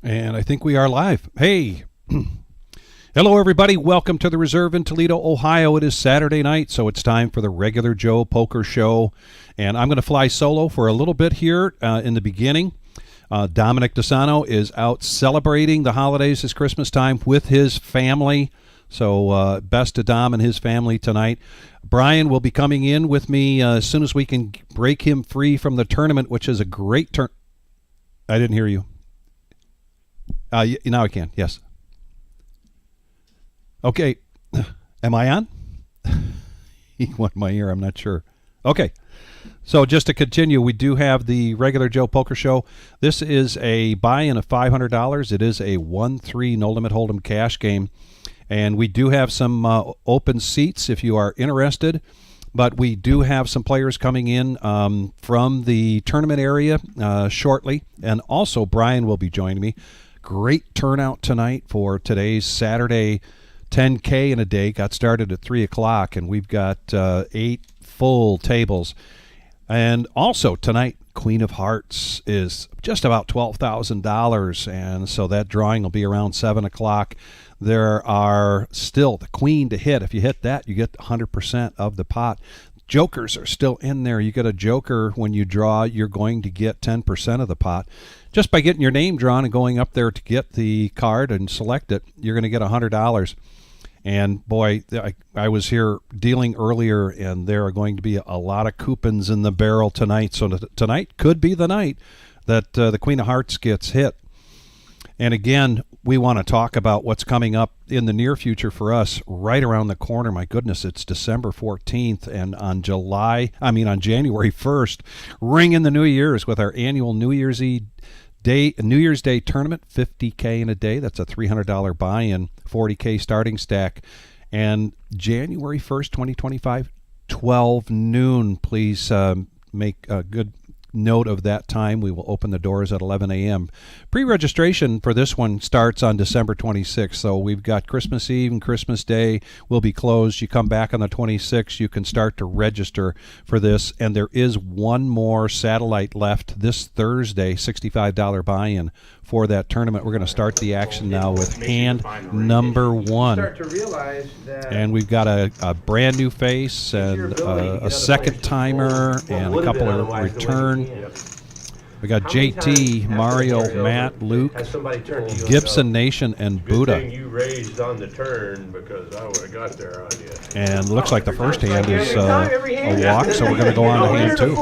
And I think we are live. Hey. Hello, everybody. Welcome to the Reserve in Toledo, Ohio. It is Saturday night, so it's time for the Regular Joe Poker Show. And I'm going to fly solo for a little bit here in the beginning. Dominic DeSano is out celebrating the holidays this Christmas time with his family. So best to Dom and his family tonight. Brian will be coming in with me as soon as we can break him free from the tournament, which is a great turn. I didn't hear you. Now I can, yes. Okay. Am I on? He went in my ear, I'm not sure. Okay. So just to continue, we do have the Regular Joe Poker Show. This is a buy-in of $500. It is a 1-3 no limit hold'em cash game. And we do have some open seats if you are interested. But we do have some players coming in from the tournament area shortly. And also Brian will be joining me. Great turnout tonight for today's Saturday 10K in a day. Got started at 3 o'clock, and we've got 8 full tables. And also tonight, Queen of Hearts is just about $12,000, and so that drawing will be around 7 o'clock. There are still the Queen to hit. If you hit that, you get 100% of the pot. Jokers are still in there. You get a joker when you draw, you're going to get 10% of the pot. Just by getting your name drawn and going up there to get the card and select it, you're going to get $100. And boy, I was here dealing earlier, and there are going to be a lot of coupons in the barrel tonight. So tonight could be the night that the Queen of Hearts gets hit. And again, we want to talk about what's coming up in the near future for us right around the corner. My goodness, it's December 14th, and on January 1st, ring in the New Year's with our annual New Year's Day tournament, 50K in a day. That's a $300 buy-in, 40K starting stack. And January 1st, 2025, 12 noon. Please make a good note of that time. We will open the doors at 11 a.m. Pre-registration for this one starts on December 26th, so we've got Christmas Eve and Christmas Day will be closed. You come back on the 26th, you can start to register for this, and there is one more satellite left this Thursday, $65 buy-in for that tournament. We're going to start the action now with hand number 1. And we've got a brand new face and a second timer and a couple of return. We got JT, Mario, Matt, Luke, Gibson Nation, and Buddha. You raised on the turn because I would have got there on you. And looks like the first hand is a walk, so we're going to go on to hand 2.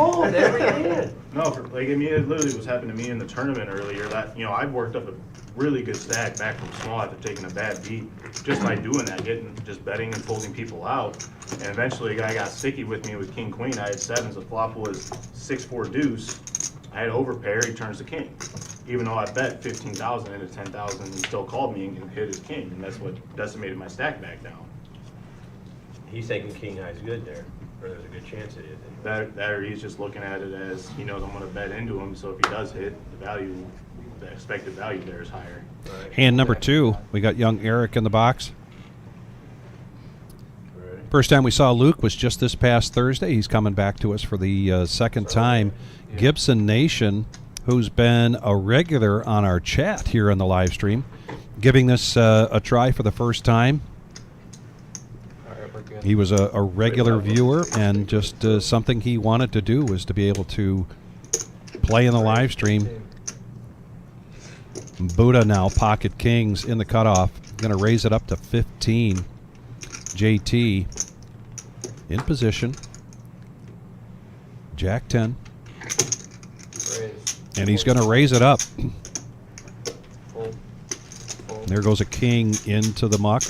No, it literally was happening to me in the tournament earlier. I'd worked up a really good stack back from small after taking a bad beat, just by doing that, just betting and folding people out. And eventually, a guy got sticky with me with King Queen. I had sevens. The flop was 6-4 deuce. I had overpair. He turns to king. Even though I bet 15,000 into 10,000, he still called me and hit his king, and that's what decimated my stack back down. He's thinking king high's good there, or there's a good chance it is. That or he's just looking at it as he knows I'm going to bet into him, so if he does hit, the expected value there is higher. Right. Hand number 2, we got young Eric in the box. First time we saw Luke was just this past Thursday. He's coming back to us for the second time. Yeah. Gibson Nation, who's been a regular on our chat here on the live stream, giving this a try for the first time. He was a regular viewer, and just something he wanted to do was to be able to play in the live stream. Buddha now, pocket kings in the cutoff. Going to raise it up to 15. JT in position. Jack 10. And he's going to raise it up. There goes a king into the muck.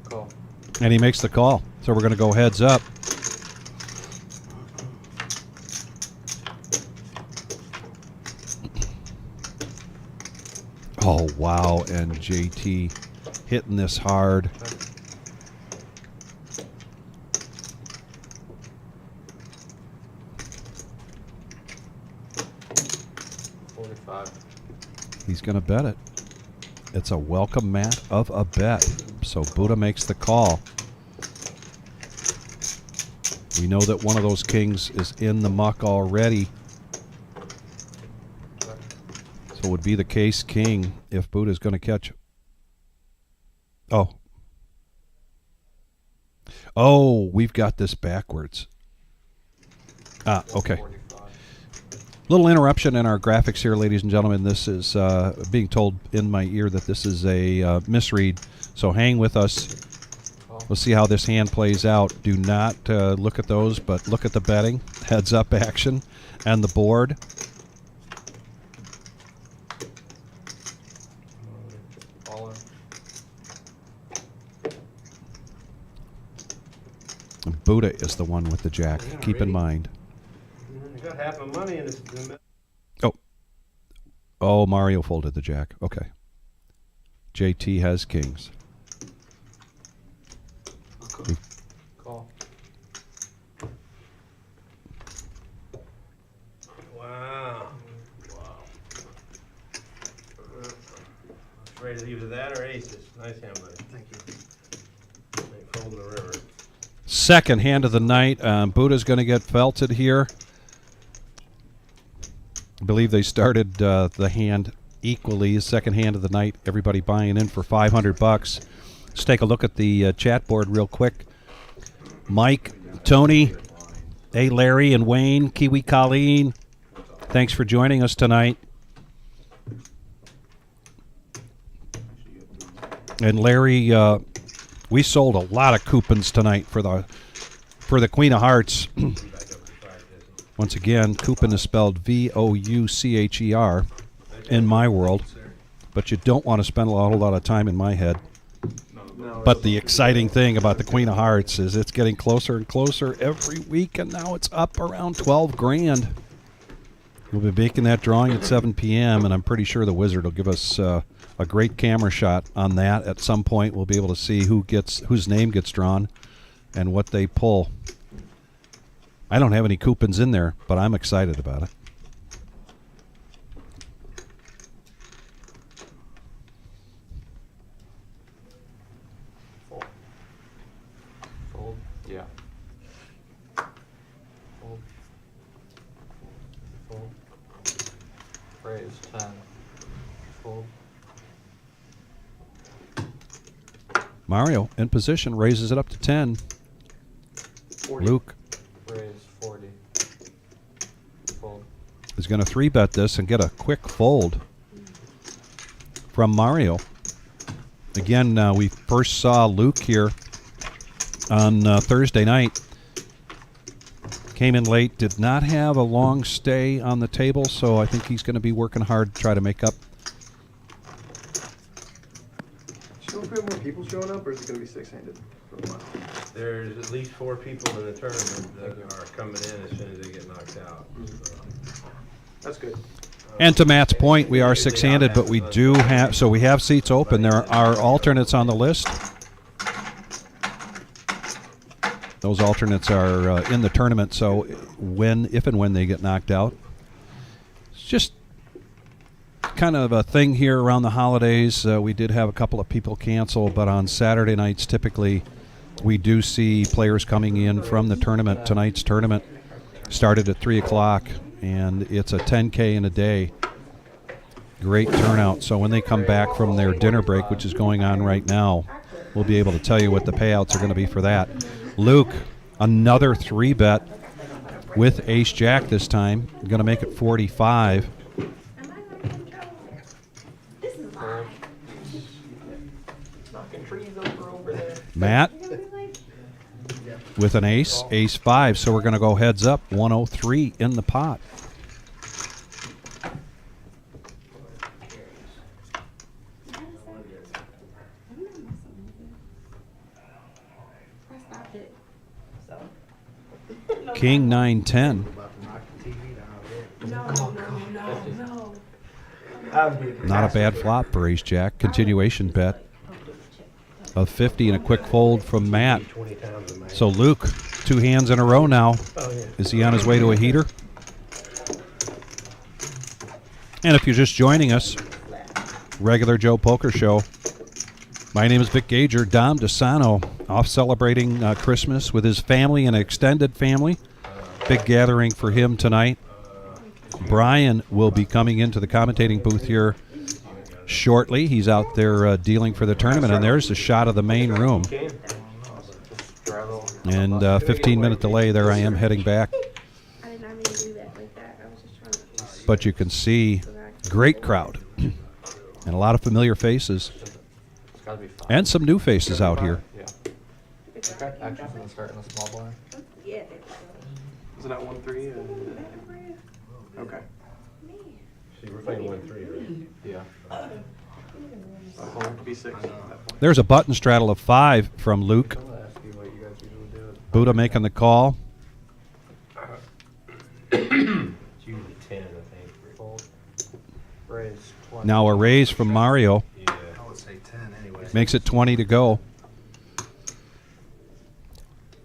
Call. And he makes the call. So we're going to go heads up. Oh, wow. And JT hitting this hard. He's going to bet it. It's a welcome mat of a bet. So Buddha makes the call. We know that one of those kings is in the muck already. So it would be the case king if Buddha's going to catch. Oh. Oh, we've got this backwards. Ah, okay. Little interruption in our graphics here, ladies and gentlemen. This is being told in my ear that this is a misread. So hang with us. We'll see how this hand plays out. Do not look at those, but look at the betting, heads up action, and the board. And Buddha is the one with the jack. Yeah, Keep in really? mind. You got half my money in this. Oh, Mario folded the jack. Okay. JT has kings. Call. Wow. Ready to either that or aces. Nice hand, buddy. Thank you. They fold in the river. Second hand of the night. Buddha's going to get felted here. I believe they started the hand equally. Second hand of the night. Everybody buying in for $500. Let's take a look at the chat board real quick. Mike, Tony, hey Larry and Wayne, Kiwi Colleen, thanks for joining us tonight. And Larry, we sold a lot of coupons tonight for the Queen of Hearts. Once again, coupon is spelled V-O-U-C-H-E-R in my world, but you don't want to spend a whole lot of time in my head. But the exciting thing about the Queen of Hearts is it's getting closer and closer every week, and now it's up around 12 grand. We'll be making that drawing at 7 p.m., and I'm pretty sure the Wizard will give us a great camera shot on that. At some point, we'll be able to see whose name gets drawn and what they pull. I don't have any coupons in there, but I'm excited about it. Fold. Yeah. Fold. Fold. Raise 10. Fold. Mario, in position, raises it up to 10. 40. Luke Raise 40. Fold. is going to 3-bet this and get a quick fold from Mario. Again, we first saw Luke here on Thursday night. Came in late, did not have a long stay on the table, so I think he's going to be working hard to try to make up. Should we have more people showing up, or is it going to be six-handed for a while? There's at least 4 people in the tournament that are coming in as soon as they get knocked out. So, That's good. And to Matt's point, we are six-handed, but we do have, so we have seats open. There are alternates on the list. Those alternates are in the tournament, so if and when they get knocked out. It's just kind of a thing here around the holidays. We did have a couple of people cancel, but on Saturday nights, typically, we do see players coming in from the tournament. Tonight's tournament started at 3 o'clock, and it's a 10K in a day. Great turnout. So when they come back from their dinner break, which is going on right now, we'll be able to tell you what the payouts are going to be for that. Luke, another 3-bet with ace-jack this time. Going to make it 45. Knocking trees over there. Matt with an ace, ace-5. So we're going to go heads up, 103 in the pot. King 9-10. Not a bad flop for ace jack. Continuation bet of 50 and a quick fold from Matt. 20 times a match. So Luke, 2 hands in a row now. Oh, yeah. Is he on his way to a heater? And if you're just joining us, Regular Joe Poker Show. My name is Vic Gager. Dom DeSano off celebrating Christmas with his family and extended family. Big gathering for him tonight. Brian will be coming into the commentating booth here shortly. He's out there dealing for the tournament, and there's a shot of the main room. And 15-minute delay there I am heading back. I did not mean to do that like that. I was just trying to. But you can see great crowd and a lot of familiar faces It's gotta be 5. and some new faces out here. Yeah. Okay, action's gonna start in the small blind. Yeah. Is it at 1-3? Okay. See, we're playing 1-3, right? Yeah. Hold B6 at that point. There's a button straddle of 5 from Luke. I'm gonna ask you what you guys usually do. Buddha making the call. It's usually 10, I think. Fold. Raise 20. Now a raise from Mario. Yeah. I would say 10 anyway. Makes it 20 to go.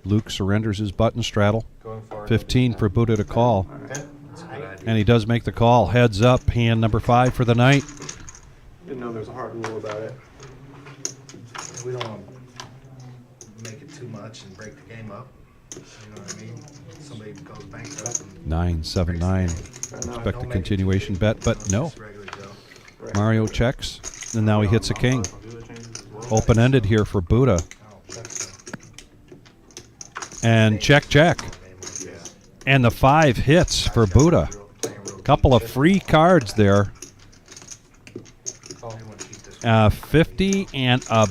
Luke surrenders his button straddle. Going forward. 15 for Buddha to call. Okay. That's a good idea. And he does make the call. Heads up, hand number 5 for the night. Didn't know there was a hard rule about it. We don't want to make it too much and break the game up. You know what I mean? Somebody goes bankrupt. and 9-7-9. I know. Expect a don't make it continuation too bet, big. but no. Just regular Joe. Right. Mario checks, and now he hits a king. I'll do the changes as well. Open-ended here for Buddha. Oh, that's And check, check. yeah. And the 5 hits for Buddha. Playing real Couple of free cards there. Call. We want to keep this 50 and a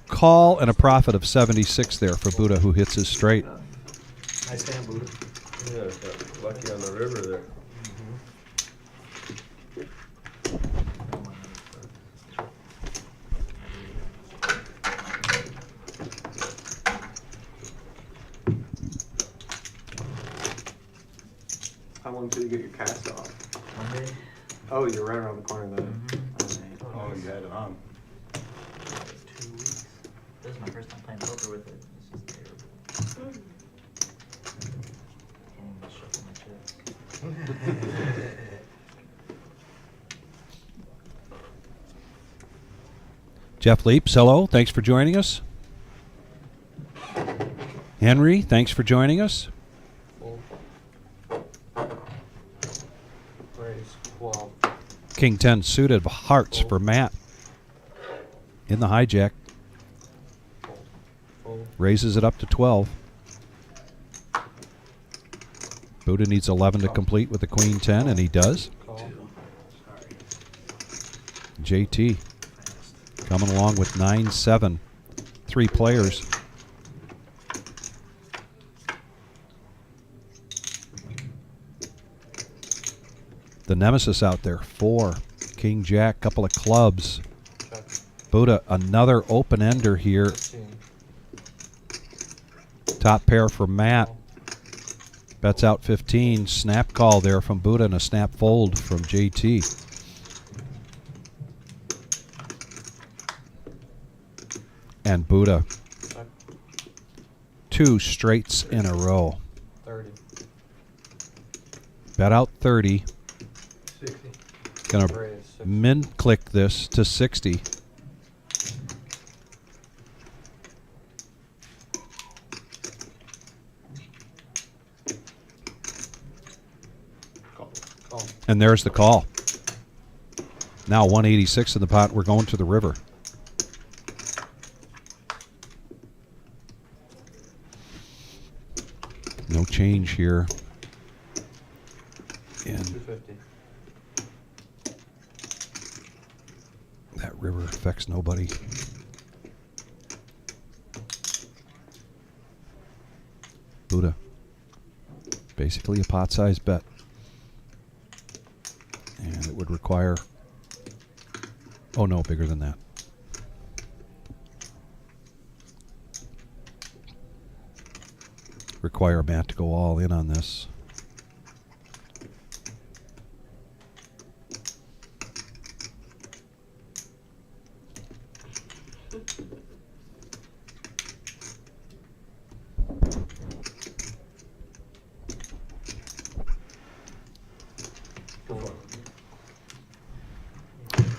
call and a profit of 76 there for Buddha, who hits his straight. nice hand, Buddha. Yeah, got lucky on the river there. How long till you get your cast off? Monday. Oh, you're right around the corner then. Oh, you had it on. 2 weeks. This is my first time playing poker with it. It's just terrible. Can't even shuffle my chips. Jeff Leaps, hello. Thanks for joining us. Henry, thanks for joining us. Fold. Raise 12. King 10 suited of hearts for Matt. In the hijack. Fold. Raises it up to 12. Buddha needs 11 to complete with the Queen 10, and he does. Call. JT coming along with 9-7. 3 players. The nemesis out there, 4. King Jack, couple of clubs. Check. Buddha, another open-ender here. 15. Top pair for Matt. Bets out 15. Snap call there from Buddha and a snap fold from JT. And Buddha, Check. 2 straights in a row. 30. Bet out 30. 60. Gonna Raise 6. min click this to 60. Call. And there's the call. Now 186 in the pot. We're going to the river. No change here. And 250. that river affects nobody. Buddha. Basically a pot-sized bet. And it would require... Oh no, bigger than that. Require Matt to go all in on this.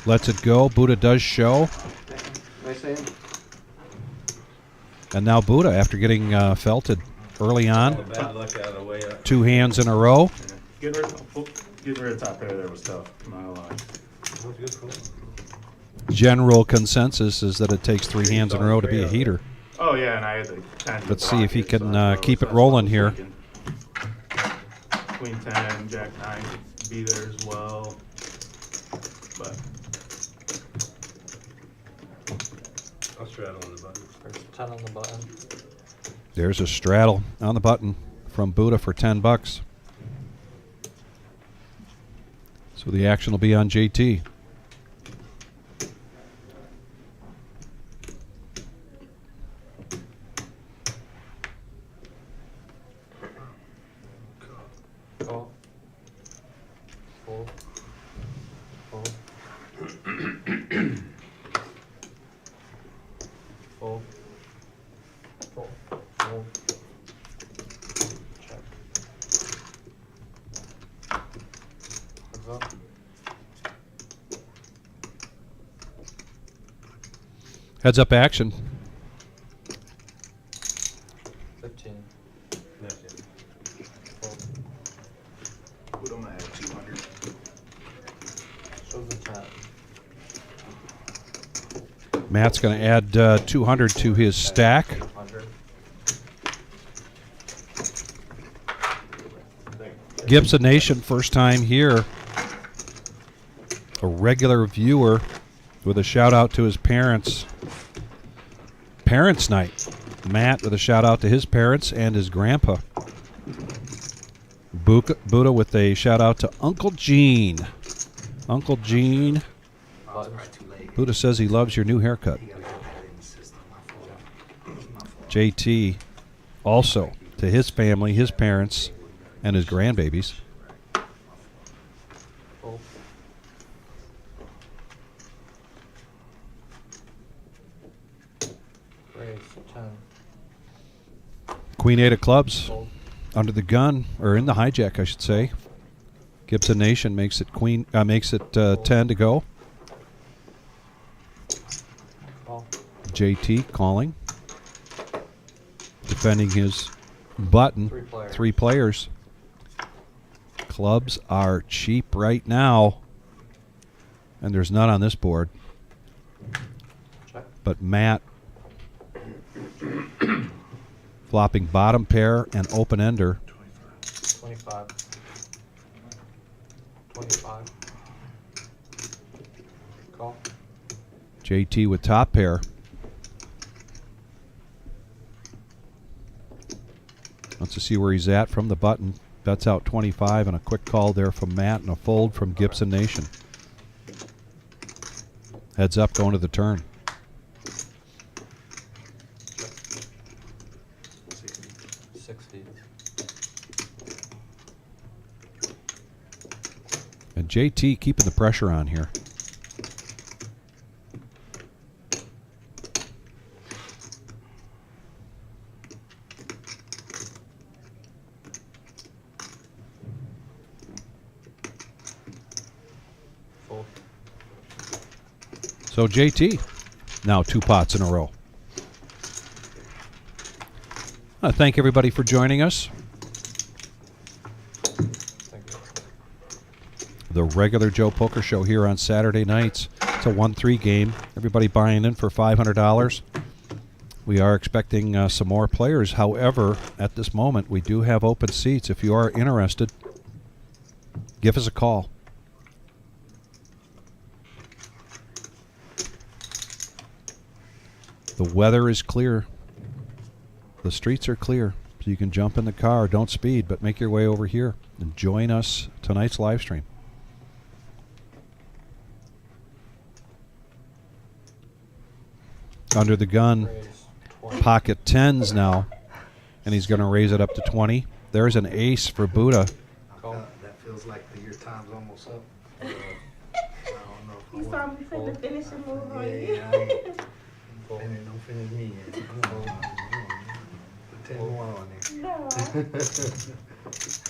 Lets it go. Buddha does show. Nice hand. And now Buddha, after getting felted early All the on, bad luck out of the way. 2 hands in a row. Getting rid of top pair there was tough. I'm not gonna lie. That was a good call. General consensus is that it takes 3 hands in a row to be a heater. Oh yeah, and I had to kind of. Let's see if he pocket, can, so I keep it that's rolling what I here. was thinking. Queen 10, Jack 9 could be there as well. But I'll straddle on the button. There's 10 on the button. There's a straddle on the button from Buddha for $10. So the action will be on JT. Call. Fold. Fold. Fold. Fold. Fold. Check. Heads up. Heads up action. 15. That's it. Fold. we don't have 200. Shows a 10. Matt's going to add 200 to his stack. 100. Gibson Nation, first time here. A regular viewer with a shout out to his parents. Parents' night. Matt with a shout out to his parents and his grandpa. Buddha with a shout out to Uncle Gene. Uncle Gene. Buttons. Too late. Buddha says he loves your new haircut. He gotta get that in the system. My fault. My fault. JT also to his family, his parents, and his grandbabies. Fold. Raise 10. Queen 8 of clubs Fold. under the gun, or in the hijack, I should say. Gibson Nation makes it 10 to go. Call. JT calling, defending his button. 3 players. 3 players. Clubs are cheap right now, and there's none on this board. Check. But Matt flopping bottom pair and open ender. 25. 25. Call. JT with top pair. Wants to see where he's at from the button. That's out 25, and a quick call there from Matt and a fold from Gibson Nation. Heads up going to the turn. 60. And JT keeping the pressure on here. Fold. So JT, now 2 pots in a row. Thank everybody for joining us. Thank you. The regular Joe Poker Show here on Saturday nights. It's a 1-3 game. Everybody buying in for $500. We are expecting some more players. However, at this moment, we do have open seats. If you are interested, give us a call. The weather is clear. The streets are clear, so you can jump in the car. Don't speed, but make your way over here and join us tonight's live stream. Under the gun, Raise 20. pocket 10s now, and he's going to raise it up to 20. There's an ace for Buddha. Call. That feels like your time's almost up. I don't know if I You wanna- saw me put the finishing move on you. Yeah, I ain't- Fold. and it don't finish me yet. Put 10 more on there. No.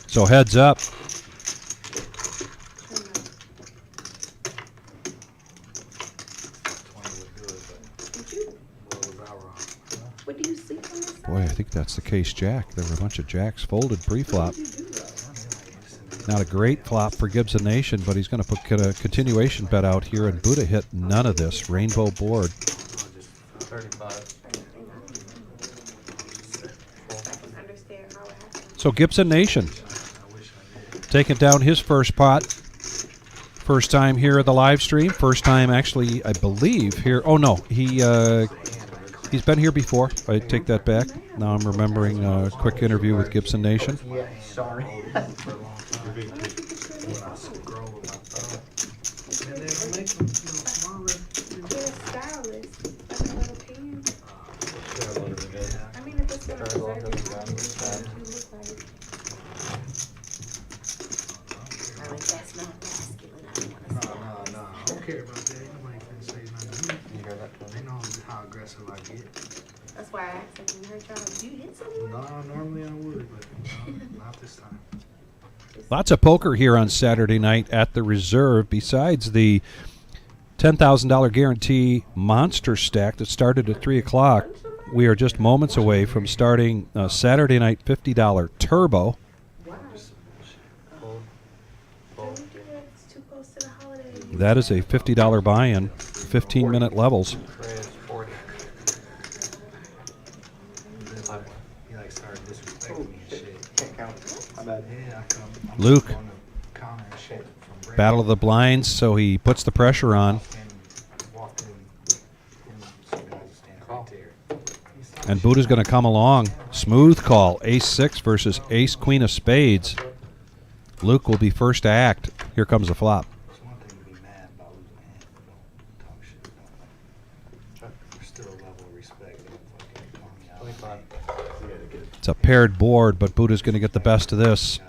So heads up. 20 was good, but Did you? what was I wrong? What do you see? think that's the case jack. There were a bunch of jacks folded pre-flop. Not a great flop for Gibson Nation, but he's going to put a continuation bet out here, and Buddha hit none of this. Rainbow board. 35. I can understand how it happened. So Gibson Nation taking down his first pot. First time here at the live stream. First time, actually, I believe here. Oh no, he's been here before. I take that back. Now I'm remembering a quick interview with Gibson Nation. Yeah, sorry. They're stylists. That's a little opinion. I mean, if it's gonna Very long preserve your doesn't body, sound what you look like. I like, that's not masculine, I don't wanna say that. No, I don't care about that. Nobody can say nothing to me. You hear that, They Tony? know how aggressive I get. That's why I asked if you heard y'all, you hit someone? No, normally I would, but no, not this time. Lots of poker here on Saturday night at the Reserve. Besides the $10,000 guarantee monster stack that started at 3 o'clock, we are just moments away from starting Saturday night $50 turbo. Wow. Fold. Don't do that. It's too close to the holidays. That is a $50 buy-in, 15-minute levels. Raise 40. He like started disrespecting me and shit. Can't count. My bad. Yeah, I come. I'm Luke. going to counter and shit from Brady. Battle of the blinds, so he puts the pressure on. And walked in, and some guys standing right there. He's talking And shit Buddha's going about to come along. Smooth call. Ace-6 versus ace-queen of spades. Luke will be first to act. Here comes the flop. It's one thing to be mad about losing a hand, but don't talk shit about it. There's still a level of respect. Don't fucking call me out. 25. It's a paired board, but Buddha's going to get the best of this.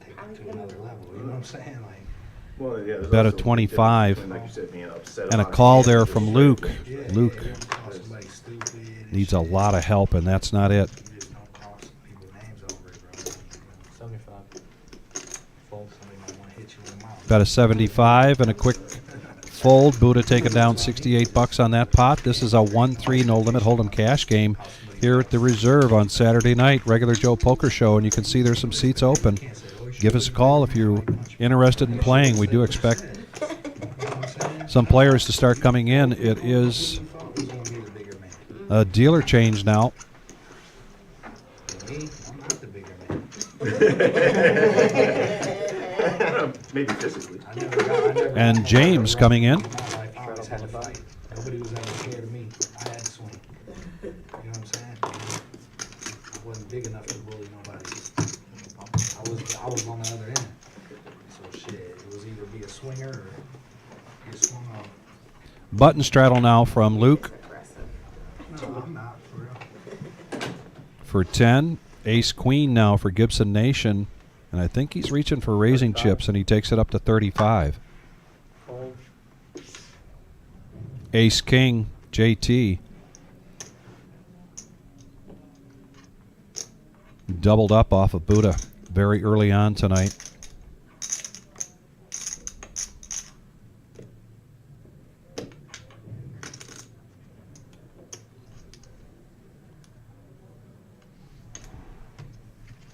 Take it to another level. You know what I'm saying? Like, Well, yeah, there's Bet of also a 25. difference between, like you said, being upset And a about call it. there from Luke. yeah, Luke yeah, you don't call somebody stupid and needs a shit. lot of help, and that's not it. You just don't call some people names over it, bro. 75. Fold. Somebody might want to hit you in the mouth. Bet a 75 and a quick fold. Buddha taking down 68 bucks on that pot. This is a 1-3 no limit hold'em cash game here at the Reserve on Saturday night. Regular Joe Poker Show, and you can see there's some seats open. Give us a call if you're interested in playing. We do expect some players to start coming in. It is Who's going to be the bigger man? a dealer change now. Me? I'm not the bigger man. Maybe physically. I never And James coming in. I always had to fight. Nobody was ever scared of me. I had to swing. You know what I'm saying? I wasn't big enough to bully nobody. I was on the other end. So shit, it was either be a swinger or get swung on. Button straddle now from Luke No, I'm not, for real. for 10. Ace Queen now for Gibson Nation. And I think he's reaching for raising chips, and he takes it up to 35. Fold. Ace King, JT. Doubled up off of Buddha very early on tonight.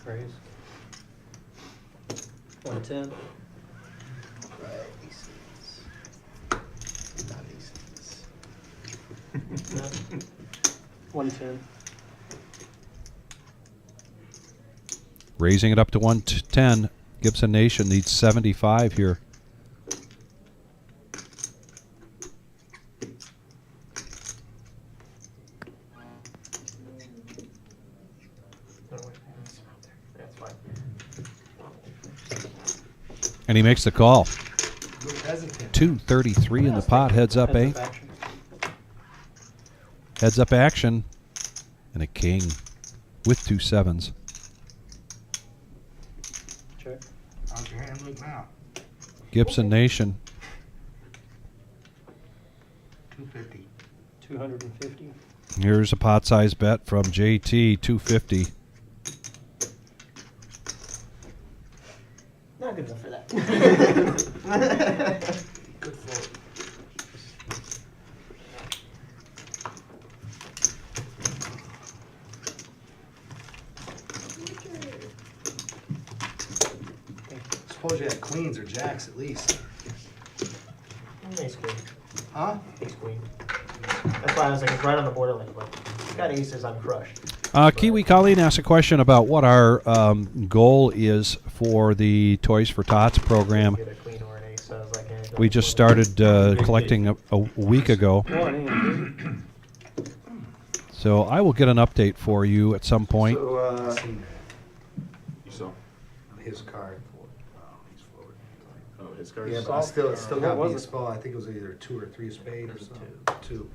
Raise. 110. Not aces. 110. Raising it up to 110. Gibson Nation needs 75 here. That's fine. And he makes the call. Look hesitant. 233 in the pot. Heads up, eh? Heads up action. Heads up action. And a king with 2 sevens. Check. How's your hand look now? Gibson Nation. 250. 250. Here's a pot size bet from JT, 250. Not good enough for that. Good fold. Suppose you had queens or jacks at least. Ace queen. Huh? Ace queen. That's why I was like, it's right on the borderline, but if you got aces, I'm crushed. Kiwi Colleen asked a question about what our goal is for the Toys for Tots program. Get a queen or an ace, so I was like, eh, don't We just bother. started collecting a week ago. So I will get an update for you at some point. So, I seen You saw? that. His card. He's forward. Oh, his card. Yeah, but I still What got was me a it? spot. I think it was either 2 or 3 spades or something. 2.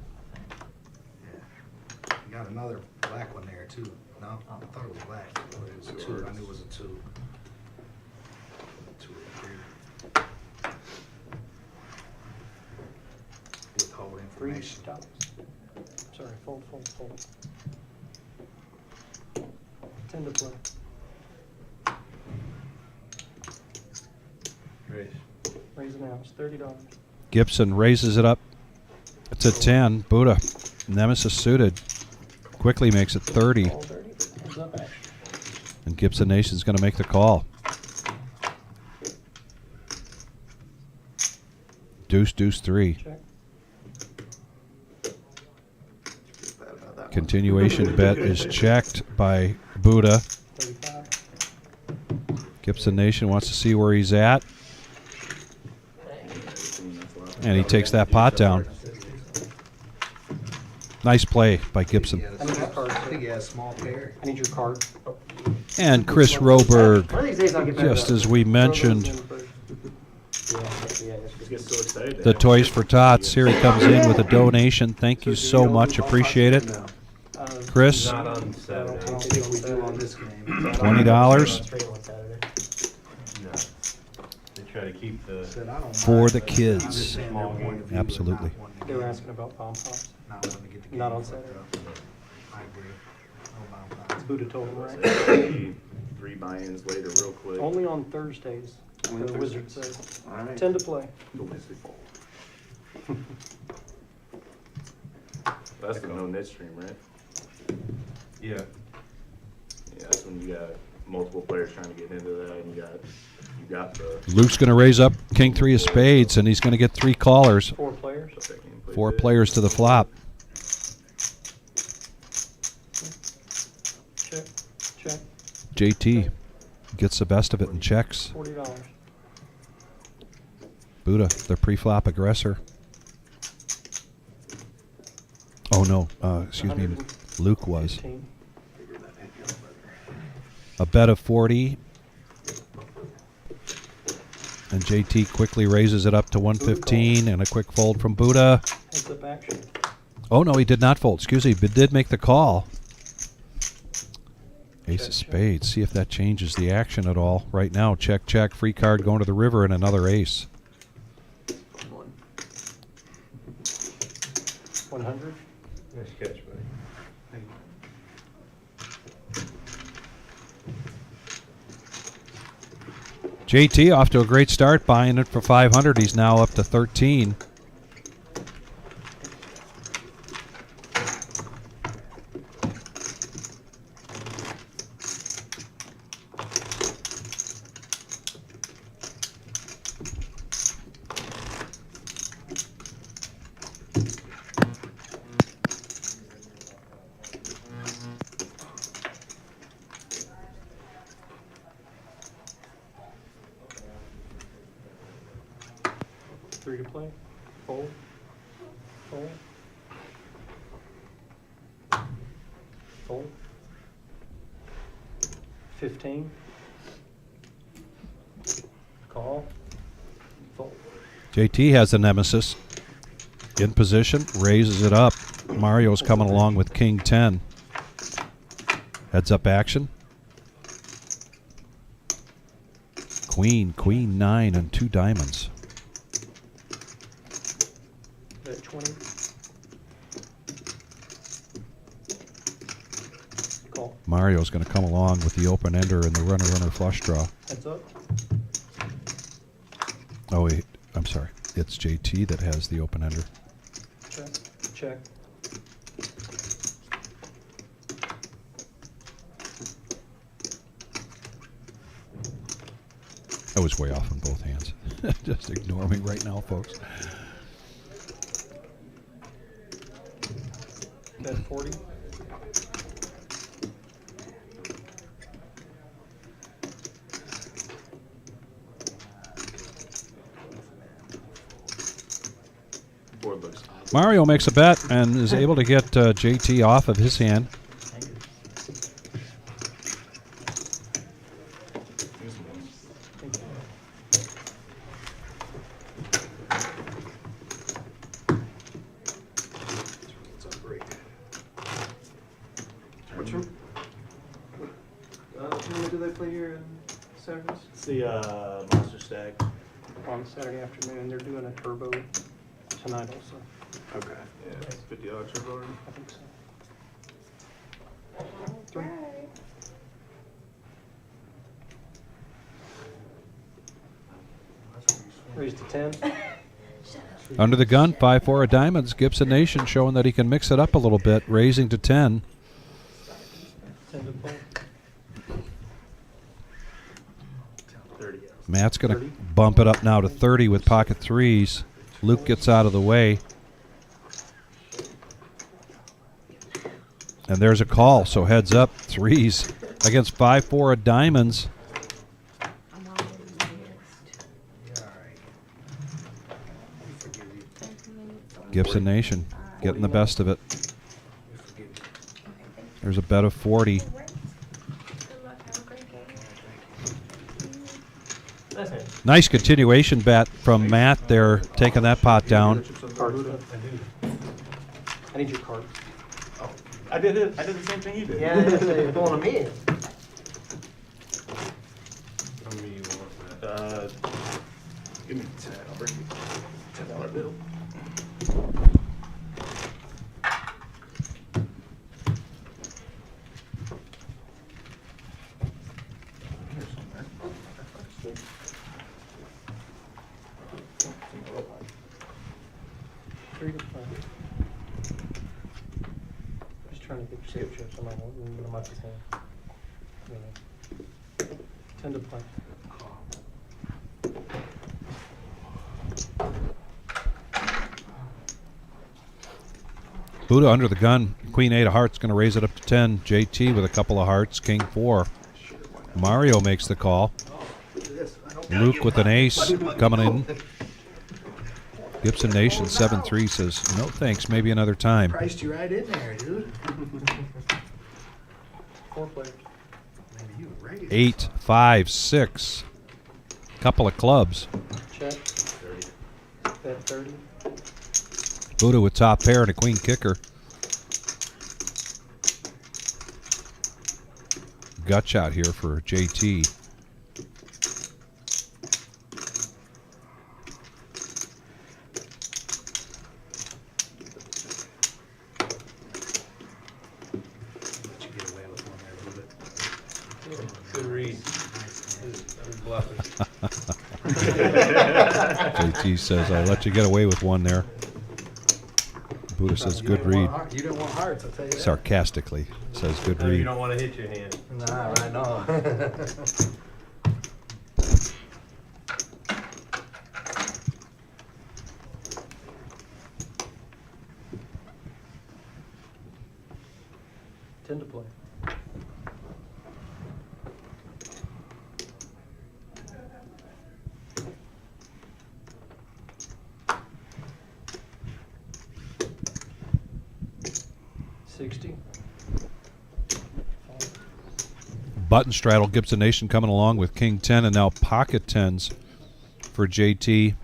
Yeah. You got another black one there too. No, I thought it was black. But it was a 2. I knew it was a 2. 2 or 3. Withhold 3 information. stops. Sorry, fold. 10 to play. Raise. Raise an ounce, $30. Gibson raises it up. It's a 10. Buddha. Nemesis suited. Quickly makes it 30. All 30. Heads up action. And Gibson Nation's going to make the call. Deuce, 3. Check. bad about that one. Continuation bet is checked by Buddha. 35. Gibson Nation wants to see where he's at. And he takes that pot down. Nice play by Gibson. I need your card. I think he has a small pair. I need your card. And Chris Roberg, One of these days I'll get better. just as we mentioned, Just get so excited. the Toys for Tots. Here he comes in with a donation. Thank you so much. Appreciate it. Chris, Not on I don't Saturday. think we do on this game. $20 No. They try to keep the. Said I don't for mind, the but I'm kids. just saying their point of view, Absolutely. not wanting to They were get- asking about bomb pops. Not wanting to get the game. Not on fucked Saturday. up. I agree. No bomb pots. Buddha told him, right? 3 buy-ins later, real quick. Only on Thursdays, Only the on wizard Thursdays. says. All right. 10 to play. That's the no net stream, right? Yeah. Yeah, that's when you got multiple players trying to get into that, and you got the Luke's going to raise up King 3 of spades, and he's going to get 3 callers. 4 players. second play 4 bid. players to the flop. Check. JT gets the best of it and checks. $40. Buddha, the pre-flop aggressor. Oh no, excuse me, Luke was. 15. A bet of 40. And JT quickly raises it up to 115 and a quick fold from Buddha. Heads up action. Oh no, he did not fold. Excuse me, but did make the call. Ace Check, of check. spades. See if that changes the action at all. Right now, check, check. Free card going to the river and another ace. 100. Nice catch, buddy. JT off to a great start, buying it for 500. He's now up to 13. Three to play. Fold. Fold. Fold. 15. Call. Fold. JT has a nemesis. In position, raises it up. Mario's coming along with King 10. Heads up action. Queen 9, and 2 diamonds. Bet 20. Call. Mario's going to come along with the open ender and the runner flush draw. Heads up. Oh wait, I'm sorry. It's JT that has the open ender. Check. Check. I was way off on both hands. Just ignore me right now, folks. Bet 40. Board looks odd. Mario makes a bet and is able to get JT off of his hand. Here's one. It's a break. What tournament do they play here in Saturdays? It's the Monster Stag. On Saturday afternoon. They're doing a turbo tonight also. Okay. Yeah, it's $50 trip already. I think so. Right. Raised to 10. Under the gun, 5-4 of diamonds. Gibson Nation showing that he can mix it up a little bit, raising to 10. 10 to play. 30. Matt's going to 30. bump it up now to 30 with pocket threes. Luke gets out of the way. And there's a call, so heads up, threes against 5-4 of diamonds. I'm always mixed. Gibson Nation getting the best of it. There's a bet of 40. Good luck. Have a great game. Nice hand. Nice continuation bet from Matt there, taking that pot down. Cards. I need your card. I did it. I did the same thing you did. Yeah, they're pulling a me. How many you want, Matt? Give me 10. I'll bring you $10 bill. Here somewhere. 3 to play. Just trying to get safe chips. I'm not the same. 10 to play. Buddha under the gun. Queen 8 of hearts going to raise it up to 10. JT with a couple of hearts. King 4. Mario makes the call. Luke with an ace coming in. Gibson Nation 7-3 says, no thanks, maybe another time. Priced you right in there, dude. 4 players. Maybe you were right. 8, 5, 6. Couple of clubs. Check. Bet 30. Buddha with top pair and a queen kicker. Gut shot here for JT. Let you get away with one there, Buddha. Good read. Good bluffing. JT says, I let you get away with one there. Buddha says, You good didn't read. want You didn't want hearts, I'll tell you that. Sarcastically says, good No, you read. don't want to hit your hand. Nah, right, no. 10 to play. $60. Button straddle, Gibson Nation coming along with King 10 and now pocket 10s for JT.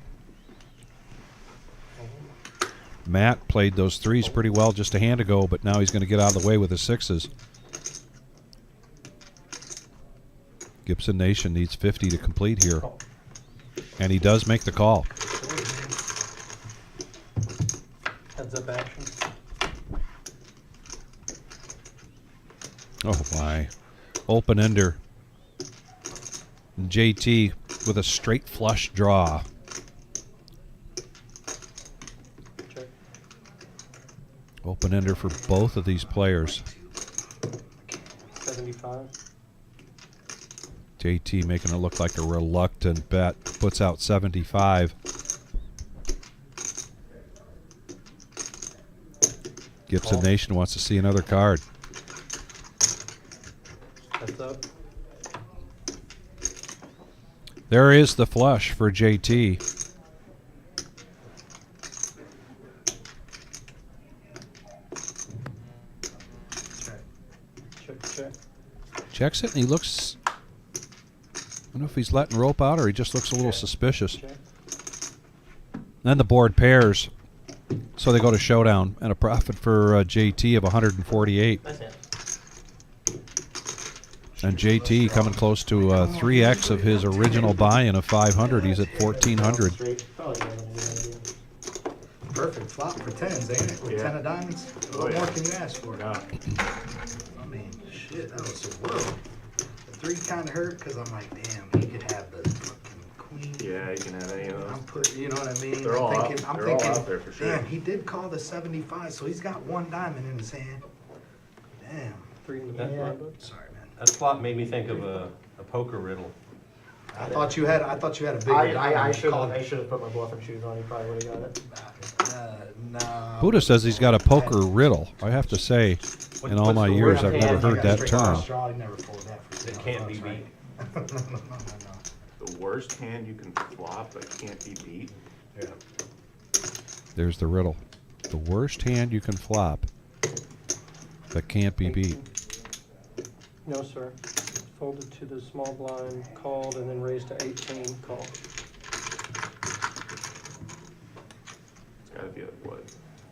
Matt played those threes pretty well just a hand ago, but now he's going to get out of the way with the sixes. Gibson Nation needs 50 to complete here. And he does make the call. Heads up action. Oh, my. Open ender. And JT with a straight flush draw. Check. Open ender for both of these players. 75. JT making it look like a reluctant bet. Puts out 75. Gibson Nation wants to see another card. That's up. There is the flush for JT. Check. Checks it and he looks, I don't know if he's letting rope out or he just looks a little suspicious. Then the board pairs. So they go to showdown and a profit for JT of 148. That's it. And JT coming close to 3x of his original buy-in of 500. He's at 1,400. Straight. Probably not gonna be an idea. Perfect flop for tens, ain't it? With Yeah. 10 of diamonds. Oh, What yeah. more can you ask for? Yeah. I mean, shit, that was the world. The 3 kind of hurt because I'm like, damn, he could have the fucking queen. Yeah, you can have any of I'm those. put, you know what I mean? They're all out- I'm they're all thinking, out there for sure. damn, he did call the 75, so he's got 1 diamond in his hand. Damn. 3 in the That's back. right. Sorry, man. That flop made me think of a poker riddle. I thought you had a bigger. I should call. have put my bluffing shoes on. He probably would have got it. No. Buddha says he's got a poker riddle. I have to say, in all my years, I've never heard that term. I never fold that for It 10 can't be bucks, beat. right? No. The worst hand you can flop but can't be beat. Yeah. There's the riddle. The worst hand you can flop that can't be beat. No, sir. Folded to the small blind, called, and then raised to 18, call. It's gotta be like what?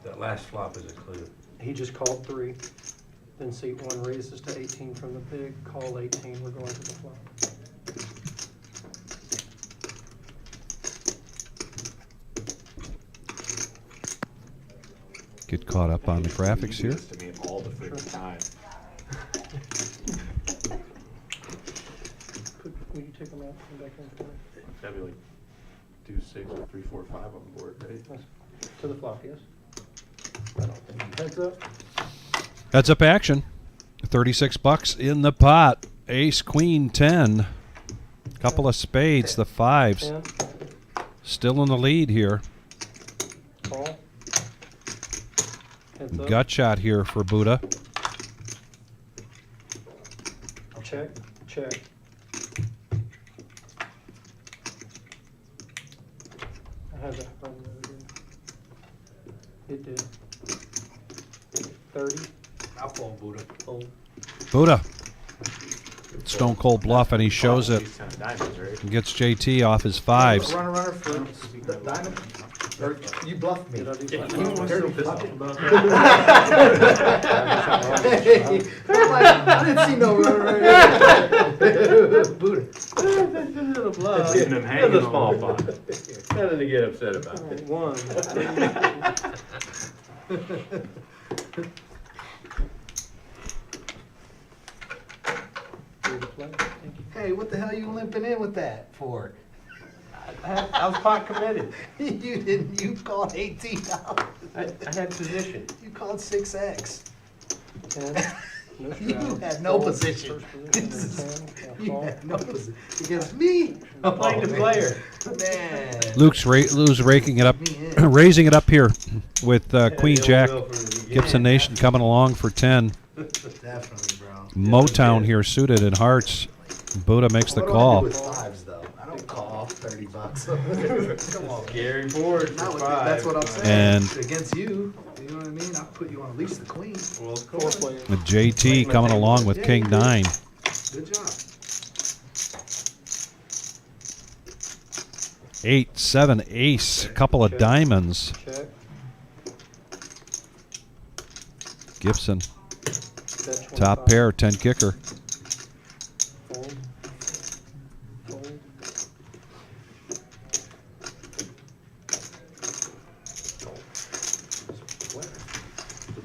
That last flop is a clue. He just called 3. Then seat 1 raises to 18 from the big, call 18, we're going to the flop. Get caught up on the graphics You do here. this to me all the freaking time. Will you take them out and back in for me? It's gotta be like 2, 6, or 3, 4, 5 on the board, right? To the flop, yes? I don't think. Heads up. Heads up action. 36 bucks in the pot. Ace, queen, 10. Couple of spades, the 5s. 10, Still in the lead here. call. Heads up. Gut shot here for Buddha. Check, check. I had that from the other day. It did. 30. I'll fold Buddha. Fold. Buddha. Stone cold bluff, and he shows it. These 10 diamonds, right? And gets JT off his 5s. Runner for the diamond. Or you bluffed me. Did I do You something? dirty fuck. Hey, I'm like, I didn't see no runner right here. Buddha. Leaving them hanging That's a small on. pot. Nothing to get upset about. All right, 1. Three to play. Thank you. Hey, what the hell you limping in with that for? I was pot committed. You didn't, you called $18. I had position. You called 6X. 10. No You strap. had no Fold. position. First position, This then is- 10. Now You call. had no position. Against me? I'm playing the player. Man. Luke's raking it up, Me in. raising it up here with Queen Yeah, Jack. Will from the beginning. Gibson Nation coming along for 10. Definitely, bro. Motown here suited in hearts. Buddha makes the What do I call. do with 5s though? I don't call $30. Come on. Gary Ford Not for with, 5. that's what I'm saying. And- Against you, you know what I mean? I'll put you on at least the queen. Well, of Four course. players. With JT coming along with Yeah, King you did. 9. Good job. 8, 7, ace. Couple of diamonds. Check. Gibson. Bet 25. Top pair, 10 kicker. Fold. Fold.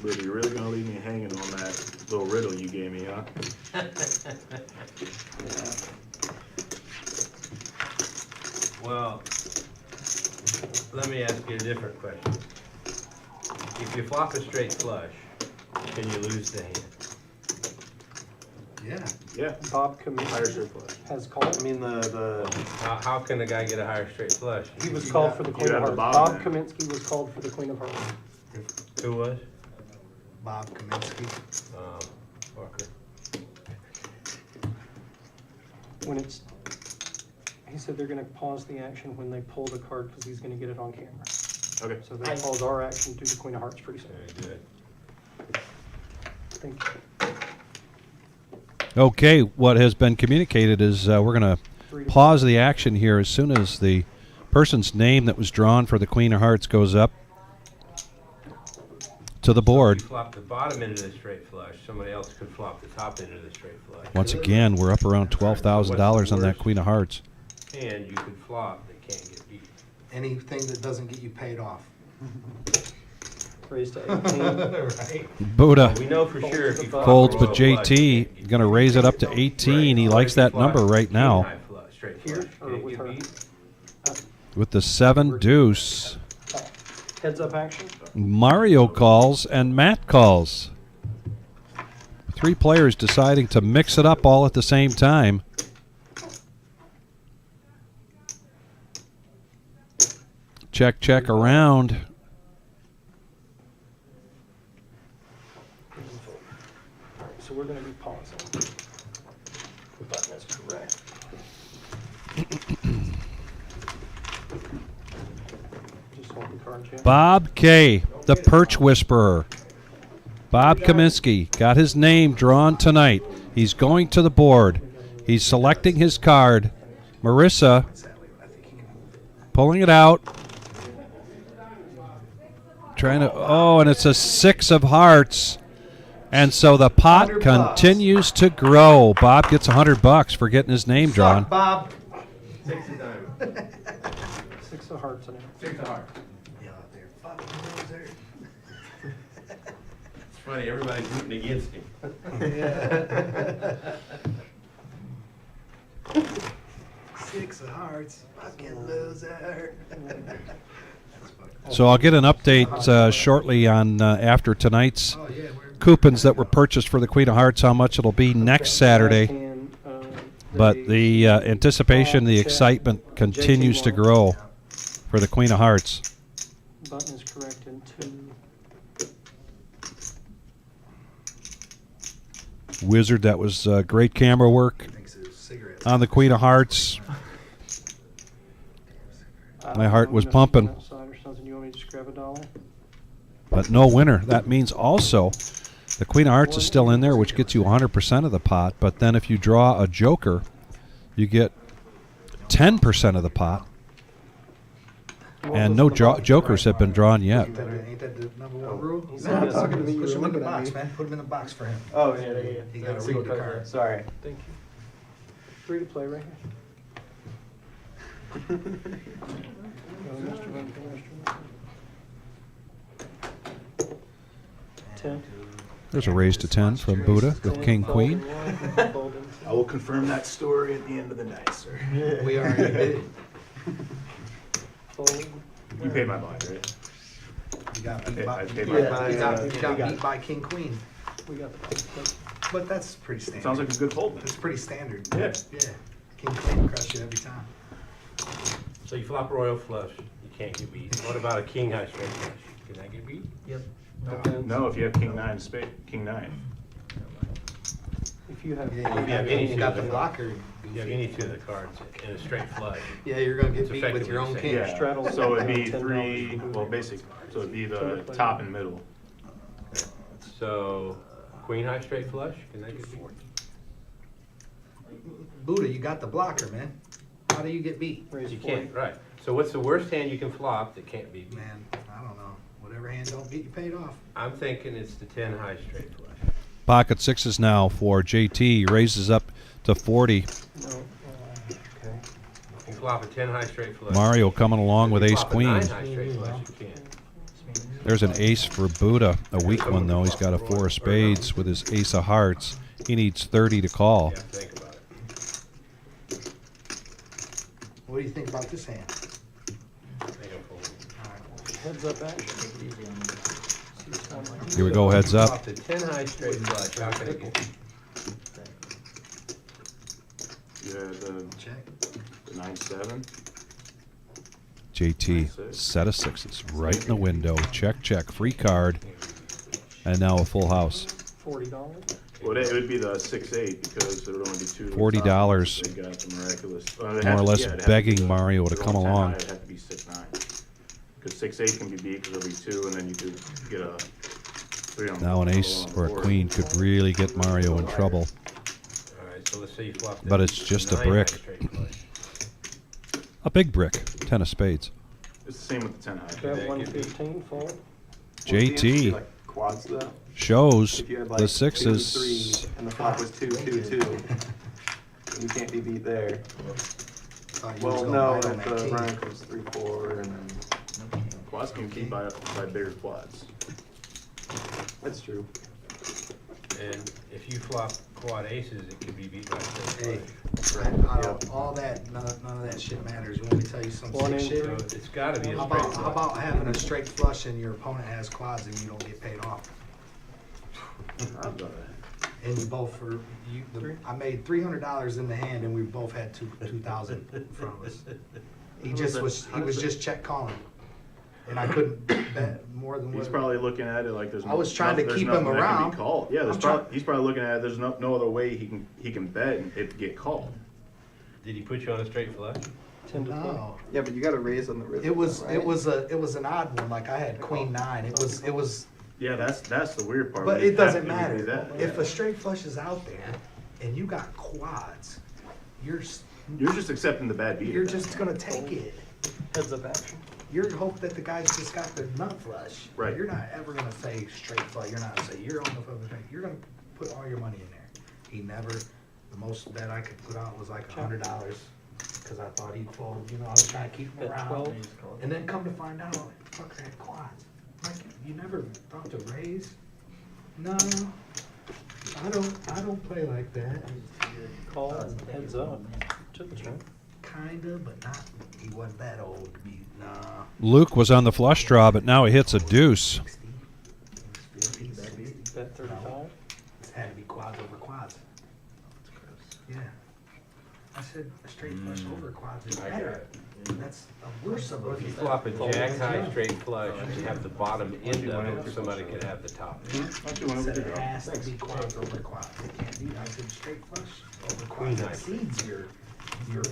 But you're really gonna leave me hanging on that little riddle you gave me, huh? Well, let me ask you a different question. If you flop a straight flush, can you lose the hand? Yeah. Yeah. Bob Higher Kaminsky straight flush. has called. I mean, How can the guy get a higher straight flush? He was called for the Queen of have the Hearts. bottom Bob then. Kaminsky was called for the Queen of Hearts. Who was? Bob Kaminsky. Walker. When it's, he said they're gonna pause the action when they pull the card because he's gonna get it on camera. okay. So they pause our action to the Queen of Hearts pretty soon. Very good. Thank you. Okay, what has been communicated is we're going to pause the action here as soon as the person's name that was drawn for the Queen of Hearts goes up to the board. You flop the bottom end of the straight flush. Somebody else could flop the top end of the straight flush. Once again, we're up around $12,000 on that Queen of Hearts. And you could flop that can't get beat. Anything that doesn't get you paid off. Raised to 18. Right? Buddha We know for sure if you flop folds, a but royal flush, you can't JT get going to beat. raise it up to 18. He Right. likes Or if that you flop number right king now high flush, straight Here flush. or Can it with get her? beat? with the 7 deuce. Heads up action. Mario calls and Matt calls. 3 players deciding to mix it up all at the same time. Check, check around. So we're gonna be pausing. The button is correct. Just hold the card, Jim. Bob K., the Perch Whisperer. Bob Kaminsky got his name drawn tonight. He's going to the board. He's selecting his card. Marissa pulling it out. Trying to, oh, and it's a 6 of hearts. And so the pot continues to grow. Bob gets $100 for getting his name drawn. Bob. 6 of diamonds. 6 of hearts in it. 6 of hearts. Yeah, they're fucking loser. It's funny, everybody's rooting against him. Yeah. 6 of hearts. Fucking loser. So I'll get an update shortly on after tonight's Oh, yeah, coupons that were purchased for the Queen of Hearts, how much it'll be next Saturday. And, But the anticipation, the excitement continues to grow for the Queen of Hearts. button is correct in 2. Wizard, that was great camera work thinks it's cigarettes. on the Queen of Hearts. My heart was pumping. Outside or something. You want me to just grab $1? But no winner. That means also the Queen of Hearts is still in there, which gets you 100% of the pot. But then if you draw a joker, you get 10% of the pot. And no jokers have been drawn yet. Ain't that the number 1 rule? He said yes. Push him in the Looking at box, me. man. Put him in the box for him. Oh, yeah. He gotta read the card. Sorry. Thank you. 3 to play right here. Mr. Winter, Mr. 10. There's a raise to 10 from Buddha with King Queen. I will confirm that story at the end of the night, sir. We already did. Fold. You paid my bond, right? You got I beat paid- by, I paid you my- got- you got we got beat by King Queen. We got the But that's pretty standard. Sounds like a good fold. It's pretty standard. Yeah. Yeah. King Queen crush you every time. So you flop a royal flush, you can't get beat. What about a king high straight flush? Can that get beat? Yep. No, if you have king 9 spade, king 9. If you have. Yeah, If you have any you got two the of blocker. You have any 2 of the cards in a straight flush. Yeah, you're gonna get It's beat with your own effectively king. the Yeah, straddles so it'd be $10 3, for well, Buddha. basic, so it'd be the top and middle. So queen high straight flush, can that get beat? Buddha, you got the blocker, man. How do you get beat? Raise You 40. can't, right. So what's the worst hand you can flop that can't be beat? Man, I don't know. Whatever hand don't get you paid off. I'm thinking it's the 10 high straight flush. Pocket 6s now for JT. Raises up to 40. No. Okay. You can flop a 10 high straight flush. Mario coming along with If you ace flop a queen. 9 high straight flush, you can't. There's an ace for Buddha. A weak one, though. He's got a 4 of spades with his ace of hearts. He needs 30 to call. Yeah, think about it. What do you think about this hand? I think I'm folding. Heads up action. Take it easy on me. Here we go, heads up. Flop the 10 high straight flush, how can it get beat? the Check. 9-7. JT, 6. set of sixes, right in the window. Check, check, free card, and now a full house. $40. Well, it would be the 6-8 because there would only be two. $40. They got the miraculous. More or less begging Mario to come along. It'd have to be 6-9 because 6-8 can be beat because there'll be 2, and then you could get a 3 on. Now an ace or a queen could really get Mario in trouble. All right, so let's say you flop. But it's just a brick. A big brick. 10 of spades. It's the same with the 10 high. Bet 115 fold. JT Like quads though. shows If you had like the 2, sixes. 3, and the flop was 2, 2, 2, you can't be beat there. Well, no, if the rank was 3, 4, and then Quads can keep by bigger quads. that's true. And if you flop quad aces, it could be beat by Hey, all that, none of that shit matters. You want me to tell you some One sick in shit? So it's got to be a How straight about, flush. how about having a straight flush and your opponent has quads and you don't get paid off? I've done that. And you both were, I made $300 in the hand and we both had 2,000 from us. He was just check calling. And I couldn't bet more than what. He's probably looking at it like there's. I was trying to there's keep nothing him that can be around. called. Yeah, I'm he's probably looking at it. There's no other way he can bet and it get called. Did he put you on a straight flush? 10 to 20. No. Yeah, but you got to raise on the rhythm. It was right? an odd one. Like I had queen 9. It was. Yeah, that's the weird part. But You it doesn't have to do matter. that. If a straight flush is out there and you got quads, you're You're just accepting the bad beat. just gonna take it. Heads up action. You're hope that the guys just got their nut flush. Right. You're not ever gonna say straight flush. You're not say you're on the fucking straight. You're gonna put all your money in there. He never. The most bet I could put out was like $100 because I thought he'd fold. You know, I was trying to keep him Bet around. 12. And then come to find out, fuck that quads. Like you never thought to raise? No, I don't play like that. Call and heads up. To the turn. Kinda, but not. He wasn't that old to be. Nah. Luke was on the flush draw, but now he hits a deuce. 60. Bet 35. It had to be quads over quads. Yeah. I said a straight flush over quads is I got better. it. That's a worse of If you a. flop a jack high straight flush, you have the bottom end of it, somebody could have the top. Said it has to be quads over quads. It can't be. I said straight flush over Queen quads high. exceeds your.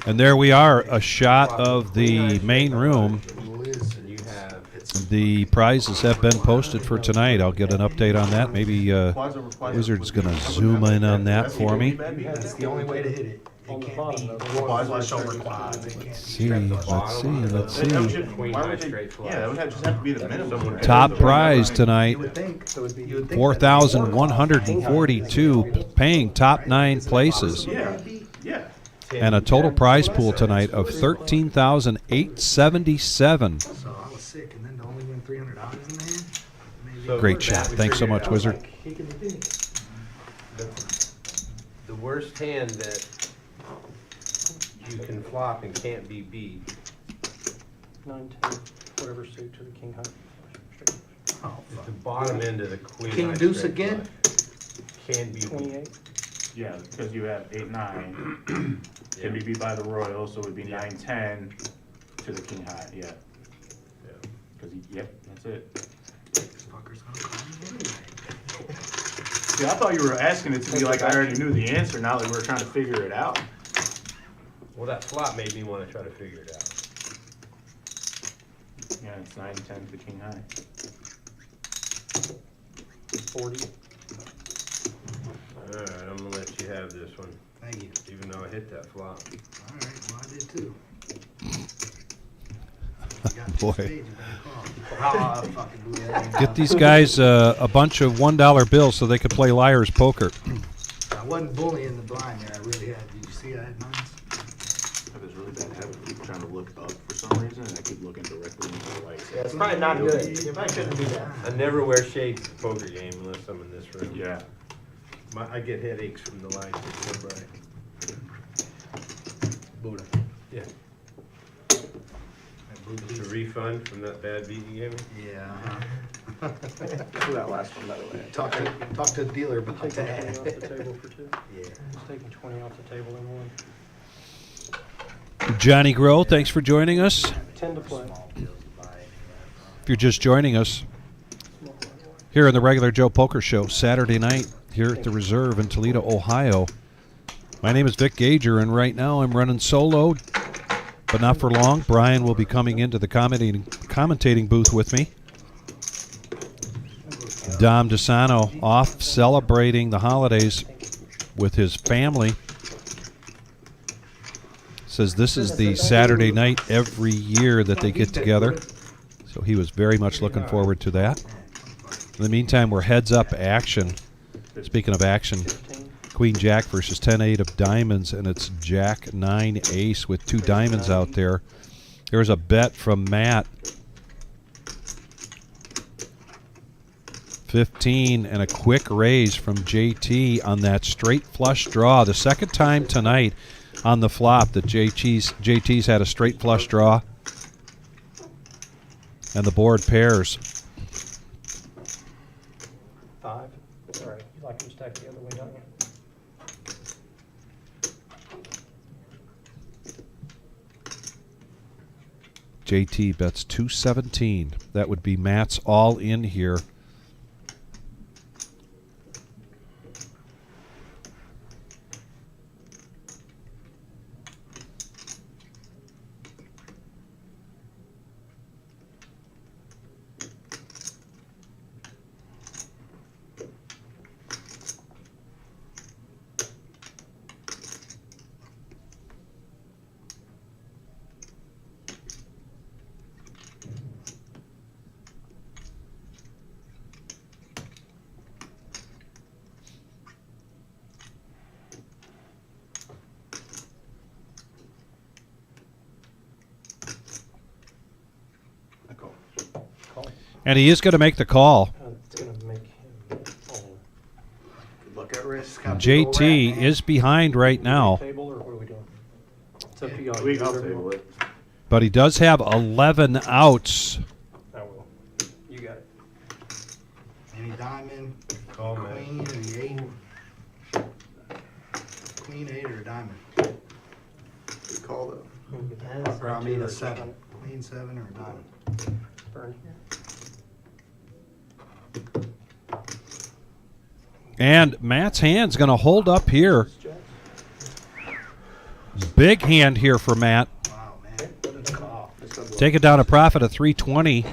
And there we are, a shot of the main room. And you have The prizes have been posted for tonight. I'll get an update on that. Maybe Wizard's going to zoom in on that for me. That's the only way to hit it. On It the can't bottom, be though. quads flush over quads. It can't be See, straight let's flush. see, let's That would see. just- Queen why high would they- straight flush. Yeah, that would just have to be the minimum. Top prize tonight, You would think. So it'd be You would think 4,142, paying top 9 places. Yeah, yeah. And a total prize pool tonight of 13,877. So I was sick, and then to only win $300 in the hand. Maybe So Great that shot. we Thanks so figured much, out, Wizard. like, The worst hand that you can flop and can't be beat. 9, 10, whatever suit to the king high. Straight. Oh, Is fuck. the bottom end of the queen King high deuce straight again? flush Can be beat. 28. Yeah, because you have 8-9 can be beat by the royal, so it would be 9-10 to the king high. Yeah. Because yep, that's it. This fucker's gonna call me anyway. See, I thought you were asking it to be like I already knew the answer. Now that we were trying to figure it out. Well, that flop made me want to try to figure it out. Yeah, it's 9-10 to the king high. 40. All right, I'm gonna let you have this one, Thank you. even though I hit that flop. All right, well, I did too. Boy. Fucking do that. Get these guys a bunch of $1 bills so they could play liar's poker. I wasn't bullying the blind there. I really had. Did you see I had nines? I have this really bad habit of keep trying to look up for some reason, and I keep looking directly into the light. Yeah, it's probably not good. You probably shouldn't do that. I never wear shades at the poker game unless I'm in this room. Yeah. I get headaches from the lights. It's so bright. Buddha. Yeah. It's a refund from that bad beat you gave me? Yeah. For that last one, by the way. Talk to the dealer about Taking 20 off the that. table for 2. Yeah. Just taking 20 off the table in one. Johnny Grow, thanks for joining us. 10 to play. If you're just joining us here in the Regular Joe Poker Show, Saturday night here at the Reserve in Toledo, Ohio. My name is Vic Gager, and right now I'm running solo, but not for long. Brian will be coming into the commentating booth with me. Dom DeSano off celebrating the holidays with his family. Says this is the Saturday night every year that they get together. So he was very much looking forward to that. In the meantime, we're heads up action. Speaking of action, Queen Jack versus 10-8 of diamonds, and it's Jack 9 ace with 2 diamonds out there. There's a bet from Matt. 15 and a quick raise from JT on that straight flush draw. The second time tonight on the flop that JT's had a straight flush draw. And the board pairs. 5. Sorry, you like them stacked the other way, don't you? JT bets 217. That would be Matt's all in here. And he is going to make the call. It's going to make him Look at risk. JT is behind right now, table, or what are we doing? It's up to y'all. I'll table it. but he does have 11 outs. I will. You got it. Any diamond, Call, man. queen, or the 8? Queen, 8, or a diamond? Good call though. Or I mean a 7. Queen, 7, or a diamond? Bernie. And Matt's hand's going to hold up here. Big hand here for Matt. Wow, man. Take it down a profit of 320.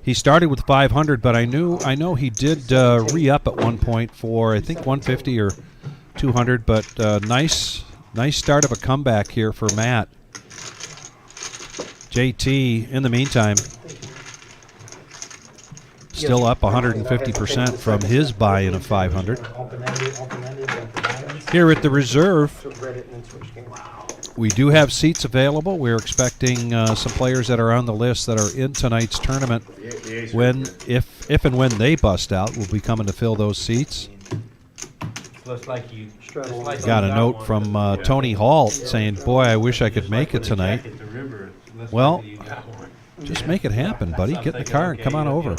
He started with 500, but I know he did re-up at one point for I think 150 or 200. But nice start of a comeback here for Matt. JT in the meantime still up 150% from his buy-in of 500. Here at the Reserve, we do have seats available. We're expecting some players that are on the list that are in tonight's tournament. If and when they bust out, we'll be coming to fill those seats. Looks like you Got a note from Tony Hall saying, "Boy, I wish I could make it tonight." Well, just make it happen, buddy. Get in the car and come on over.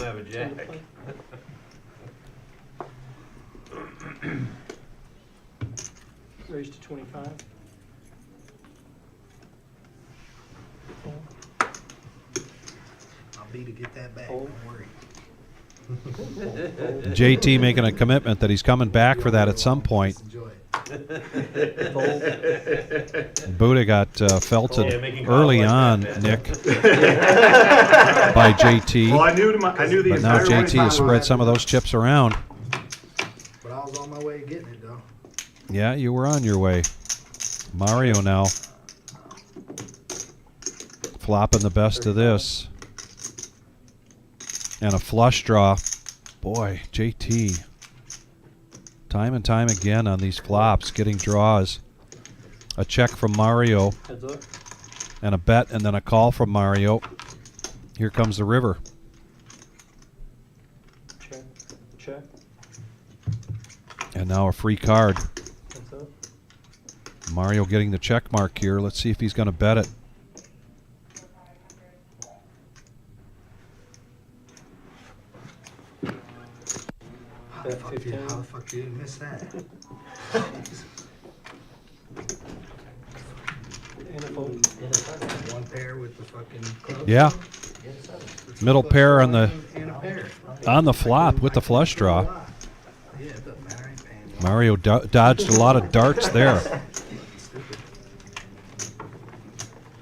Raise to 25. I'll be to get that back. Don't worry. JT making a commitment that he's coming back for that at some point. Enjoy it. Buddha got felted early on, Nick, by JT. Well, I knew the But now entire JT has spread some of those chips around. But I was on my way to getting it, though. Yeah, you were on your way. Mario now flopping the best of this. And a flush draw. Boy, JT. Time and time again on these flops, getting draws. A check from Mario. Heads up. And a bet and then a call from Mario. Here comes the river. Check. Check. And now a free card. Heads up. Mario getting the check mark here. Let's see if he's going to bet it. Bet 15. How the fuck did you miss that? And a fold. One pair with the fucking club. Yeah. Middle pair on the And a pair. flop with the flush draw. Yeah, it doesn't matter. I ain't paying you. Mario dodged a lot of darts there.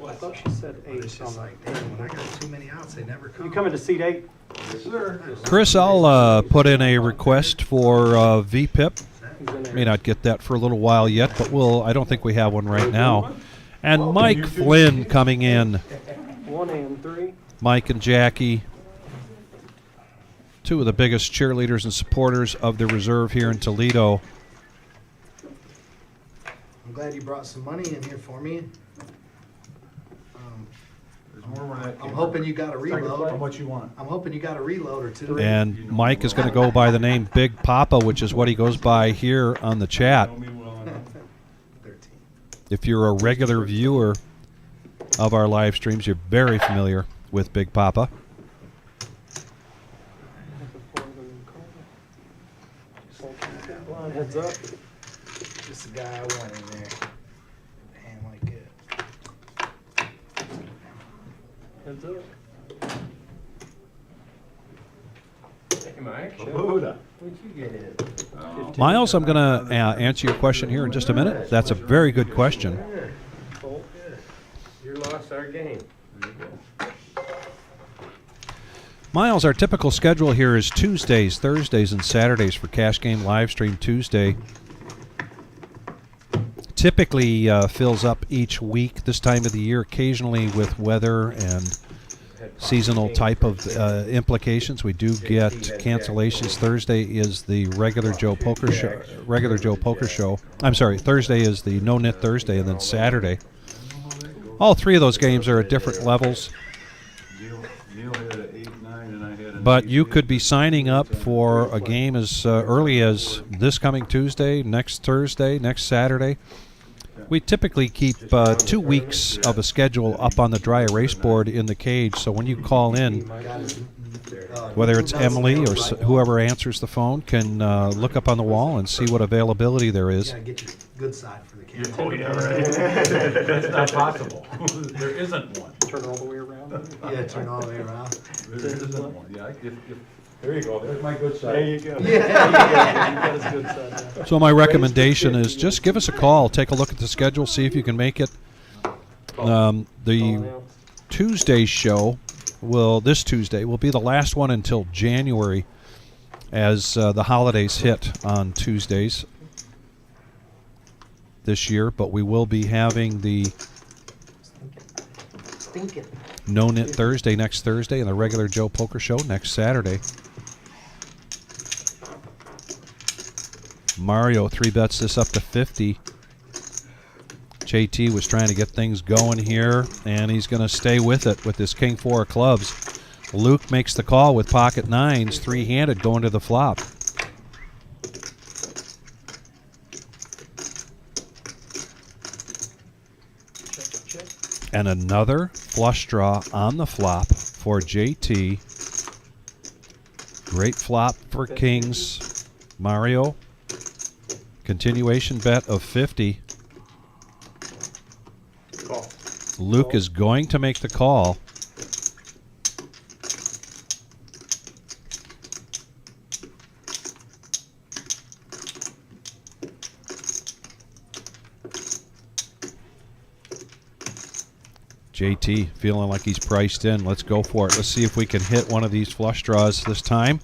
I thought she said It's 8 just on like, damn, when I got too many outs, they never come. You coming to seat 8? Chris, I'll put in a request for VPIP. He's in there. May not get that for a little while yet, but I don't think we have one right now. And Mike Flynn coming in. 1 and 3. Mike and Jackie, two of the biggest cheerleaders and supporters of the reserve here in Toledo. I'm glad you brought some money in here for me. I'm hoping you got a reload. How much you want? I'm hoping you got a reload or two. And Mike is going to go by the name Big Papa, which is what he goes by here on the chat. 13. If you're a regular viewer of our live streams, you're very familiar with Big Papa. Heads up. Just the guy I want in there. Man, like it. Heads up. Hey, Mike. What'd you get it? Miles, I'm going to answer your question here in just a minute. That's a very good question. Fold. You lost our game. Miles, our typical schedule here is Tuesdays, Thursdays, and Saturdays for Cash Game Live Stream Tuesday. Typically fills up each week this time of the year, occasionally with weather and seasonal type of implications. We do get cancellations. Thursday is the regular Joe Poker show. I'm sorry, Thursday is the No Knit Thursday, and then Saturday. All three of those games are at different levels. But you could be signing up for a game as early as this coming Tuesday, next Thursday, next Saturday. We typically keep 2 weeks of a schedule up on the dry erase board in the cage, so when you call in, whether it's Emily or whoever answers the phone, can look up on the wall and see what availability there You is. gotta get your good side for the camera. Oh, yeah, right. It's not possible. There isn't one. Turn all the way around. Yeah, turn all the way around. There isn't one. Yeah, there you go. There's my good side. There you go. You got his good side now. So my recommendation is just give us a call, take a look at the schedule, see if you can make it. The Tuesday show this Tuesday will be the last one until January, as the holidays hit on Tuesdays this year, but we will be having the No Knit Thursday next Thursday and the regular Joe Poker Show next Saturday. Mario 3-bets this up to 50. JT was trying to get things going here, and he's going to stay with it with his King 4 of clubs. Luke makes the call with pocket nines, three-handed going to the flop. And another flush draw on the flop for JT. Great flop for kings. Mario, continuation bet of 50. Call. Luke is going to make the call. JT feeling like he's priced in. Let's go for it. Let's see if we can hit one of these flush draws this time.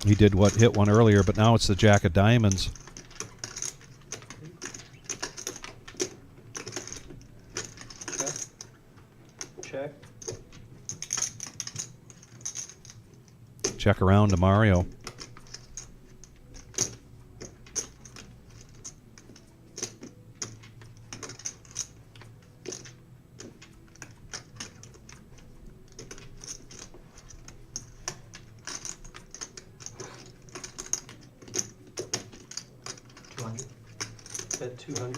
He did hit one earlier, but now it's the Jack of Diamonds. Check. Check around to Mario. Bet 200.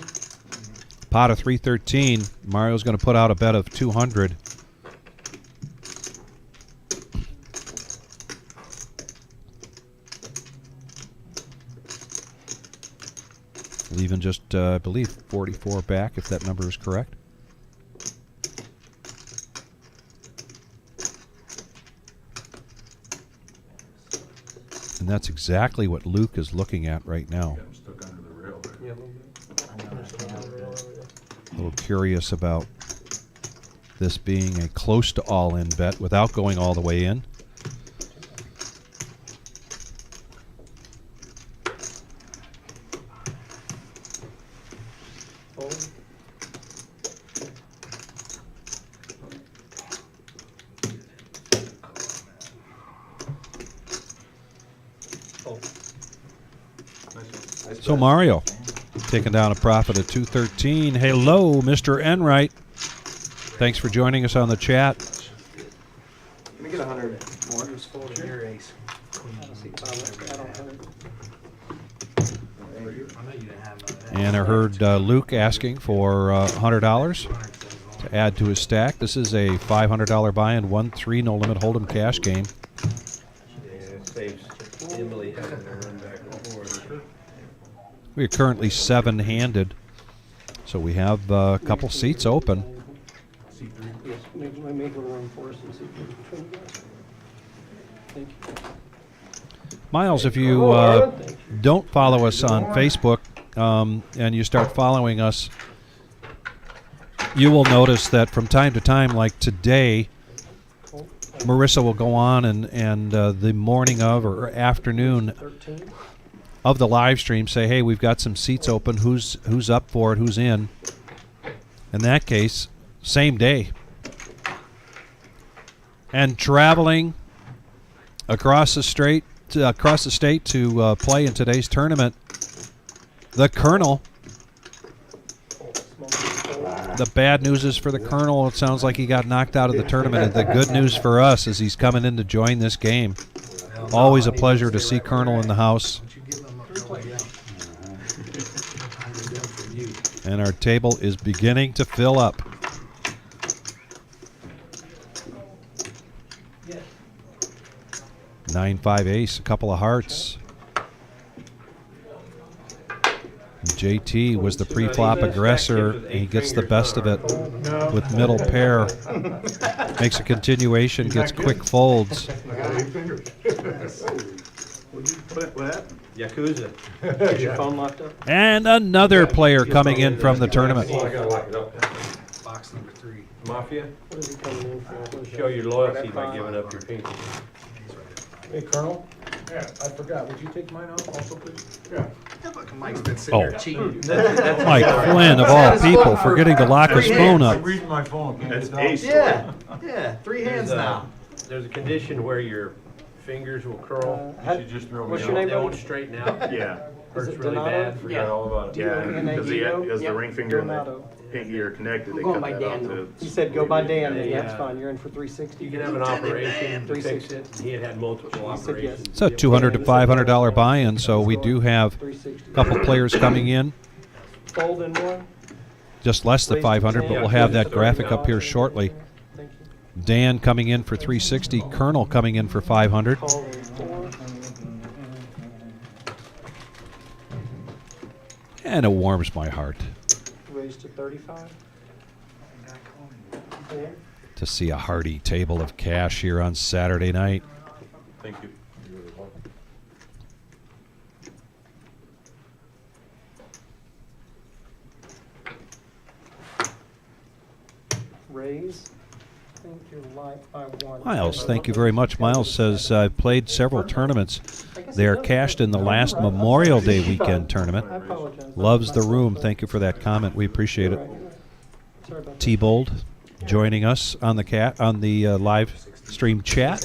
Pot of 313. Mario's going to put out a bet of 200. even just, I believe, 44 back, if that number is correct. And that's exactly what Luke is looking at right now. I'm stuck under the rail there. Yeah, a little bit. A little curious about this being a close to all-in bet without going all the way in. Fold. Fold. So Mario taking down a profit of 213. Hello, Mr. Enright. Thanks for joining us on the chat. Can we get 100 more? Just fold it. Your ace. I don't see five. I don't have it. I know you didn't have none of that. And I heard Luke asking for $100 to add to his stack. This is a $500 buy-in, 1-3 no limit hold'em cash game. Yeah, it saves Emily having to run back and forth. We are currently 7-handed, so we have a couple seats open. Yes, make a little room for us and see between you guys. Thank you. Miles, if you don't follow us on Facebook and you start following us, you will notice that from time to time, like today, Marissa will go on and the morning of or afternoon 13. of the live stream say, hey, we've got some seats open. Who's up for it? Who's in? In that case, same day. And traveling across the state to play in today's tournament, the Colonel. The bad news is for the Colonel, it sounds like he got knocked out of the tournament. And the good news for us is he's coming in to join this game. Always a pleasure to see Colonel in the house. And our table is beginning to fill up. Nine, 5 ace, a couple of hearts. JT was the pre-flop aggressor. He gets the best of it with middle pair. Makes a continuation, gets quick folds. What happened? Yakuza. Is your phone locked up? And another player coming in from the tournament. Oh, I gotta lock it up. Box number 3. Mafia, What is he coming in for? What is show that? your loyalty by giving up your pinky. Hey, Colonel. Yeah, I forgot. Would you take mine off also, please? Yeah. Mike's been Oh. there cheating. Mike Flynn, of all people, forgetting to lock his phone up. reading my phone. That's ace. Yeah, 3 There's hands a- now. There's a condition where your fingers will curl. How- You just throw me What's out. your name, They won't buddy? straighten out. Yeah, Hurts it really Donato? bad. Forgot all about it. yeah, because D-O-N-A-D-O? the ring finger and the Donato. pinky are connected, they Going cut by that off Dan, to. He said go by Dan, then Yeah. that's fine. You're in for 360. You can have an operation to fix 360. it. He had multiple He said yes. operations. It's a $200 to $500 buy-in, so we do have 360. a couple players coming in. Fold in one. Just less than 500, but we'll have that graphic up here shortly. Thank you. Dan coming in for 360, Colonel coming in for 500. Call in 4. And it warms my heart Raise to 35. Fold. to see a hearty table of cash here on Saturday night. Thank you. Raise. I think you're light by 1. Miles, thank you very much. Miles says, I've played several tournaments. They are cashed in the last Memorial Day weekend tournament. I apologize. Loves the room. Thank you for that comment. We appreciate it. Sorry about that. T-Bold joining us on the live stream chat.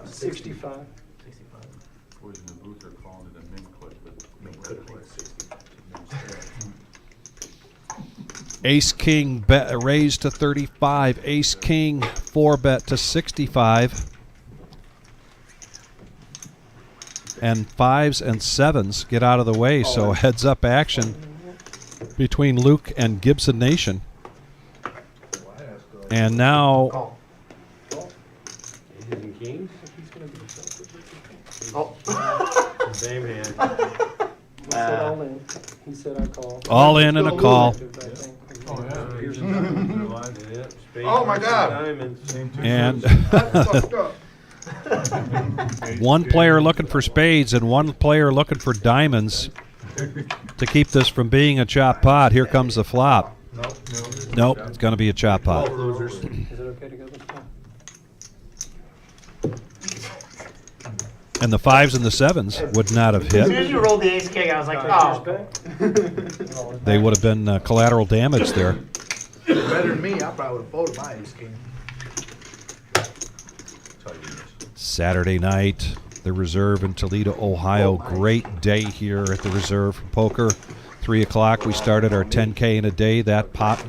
65. Boys in the booth are calling it a min clip, but min clip. Ace King bet raised to 35. Ace King 4-bet to 65. And 5s and 7s get out of the way, so heads up action between Luke and Gibson Nation. And now Call. Aces and kings. He's going to be Same hand. He said all in. He said I call. All in and a call. Oh, Oh, my God. Diamonds. And Fucked up. one player looking for spades and one player looking for diamonds to keep this from being a chop pot. Here comes the flop. Nope, it's going to be a chop pot. Is it okay to go this way? And the 5s and the 7s would not have As soon as hit. you rolled the ace king, I was like, oh. They would have been collateral damage there. Better than me, I probably would have folded my ace king. Saturday night, the Reserve in Toledo, Ohio. Great day here at the Reserve for poker. 3 o'clock, we started our 10K in a day. That pot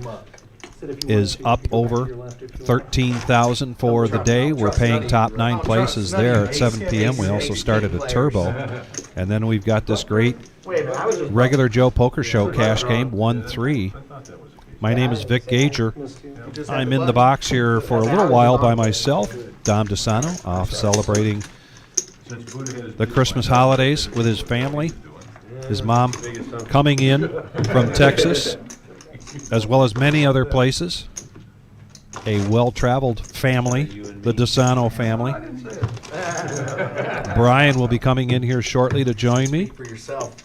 is up over 13,000 for the day. We're paying top 9 places there at 7 p.m. We also started a turbo. And then we've got this great Wait a minute, I was just regular Joe Poker Show cash game, 1-3. My name is Vic Gager. I'm in the box here for a little while by myself. Dom DeSano off celebrating the Christmas holidays with his family. His mom coming in from Texas, as well as many other places. A well-traveled family, the DeSano family. Brian will be coming in here shortly to join me. For yourself.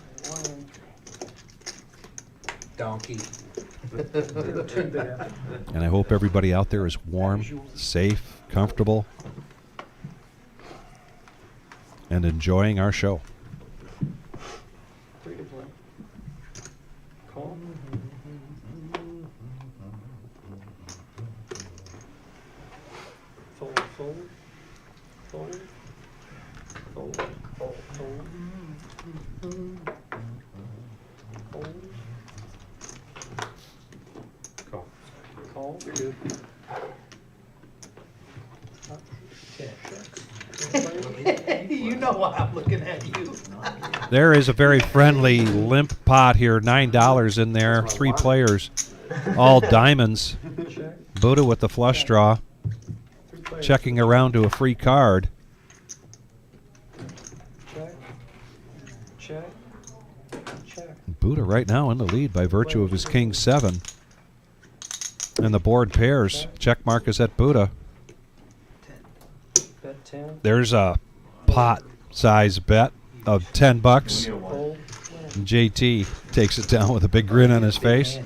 Donkey. And I hope everybody out there is warm, safe, comfortable, and enjoying our show. 3 to play. Call. Fold, fold. Fold. Fold. Fold. Fold. Fold. Call. Call. You're good. you know why I'm looking at you. There is a very friendly limp pot here, $9 in there, 3 players, all diamonds. Check. Buddha with the flush draw, 3 players. checking around to a free card. Check. Check. Check. Buddha right now in the lead by virtue of his king 7. And the board pairs. Check mark is at Buddha. Bet 10. There's a pot size bet of $10. Fold. JT takes it down with a big grin on his face. I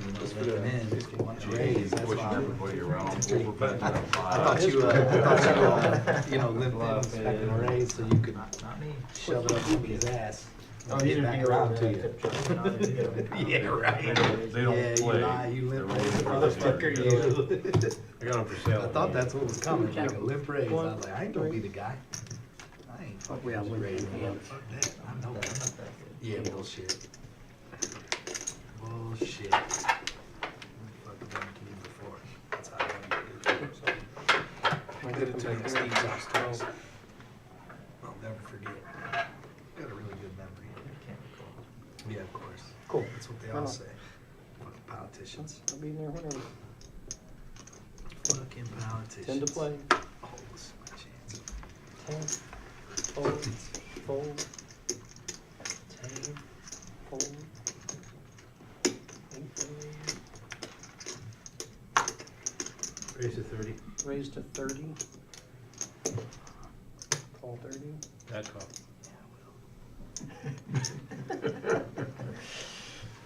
thought you, lived in expecting a raise so you could shove it up somebody's ass. Oh, these Get are back deals. around to you. Yeah, right. They don't Yeah, play. you lie, you limp raise, They're motherfucker, you. I got them for sale. I thought that's what was coming, like a limp raise. I was like, I ain't gonna be the guy. I ain't fucking raising him. Fuck that. I know that. Yeah, bullshit. Bullshit. I fucking done to you before. That's how I did it to me at Steve's house twice. I'll never forget. Got a really good memory. Yeah, of course. Cool. That's what they all say. Fucking politicians. I'll be there whenever. Fucking politicians. 10 to play. Oh, this is my chance. 10. Fold. Fold. 10. Fold. 8. Raise to 30. Raise to 30. Call 30. That call.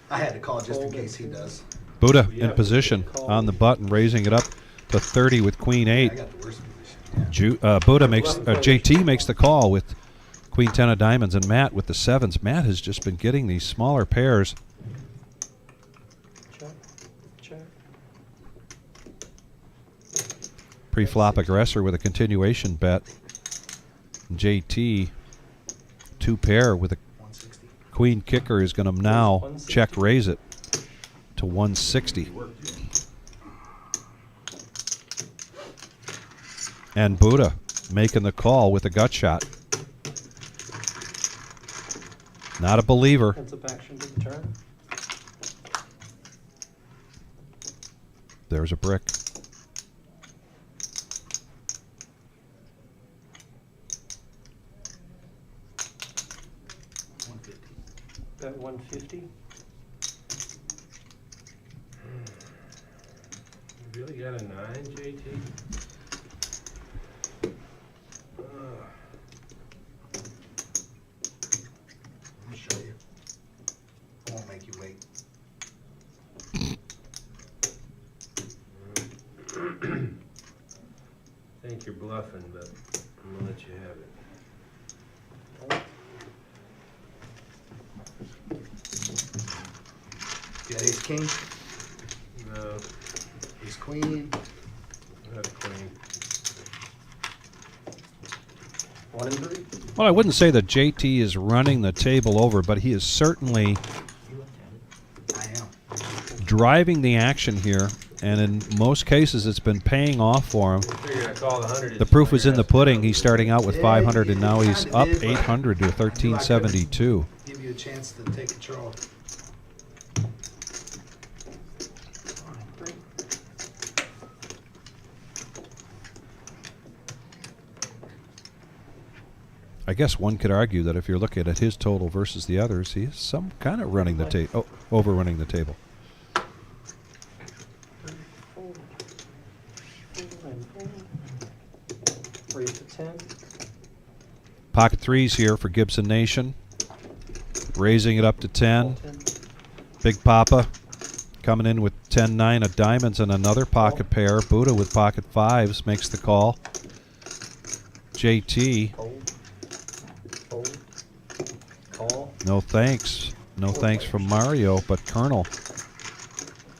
I had to call just in case he does. Buddha in position on the button, raising it up to 30 with Queen 8. I got the worst position. Buddha makes JT makes the call with Queen 10 of diamonds, and Matt with the 7s. Matt has just been getting these smaller pairs. Check. Check. Pre-flop aggressor with a continuation bet. JT 2 pair with a 160. queen kicker is going to now check raise it to 160. And Buddha making the call with a gut shot. Not a believer. Heads up action to the turn. There's a brick. Bet 150. 50. You really got a 9, JT? Let me show you. I won't make you wait. Think you're bluffing, but I'm gonna let you have it. You got ace king, No, ace queen. not a queen. 1 and 3. Well, I wouldn't say that JT is running the table over, but he is certainly I am. driving the action here, and in most cases it's been paying off for him. Figured I called 100. The proof is in the pudding. He's starting out with Yeah, 500, and you now he's kinda up did, but 800 to 1372. Give you a chance to take control. I guess one could argue that if you're looking at his total versus the others, he is some kind of running the table, overrunning the table. 3 to 10. Pocket threes here for Gibson Nation, raising it up to 10. 10. Big Papa coming in with 10-9 of diamonds and another pocket pair. Buddha with pocket fives makes the call. JT, Fold. Fold. Call. no thanks. No thanks from Mario, but Colonel,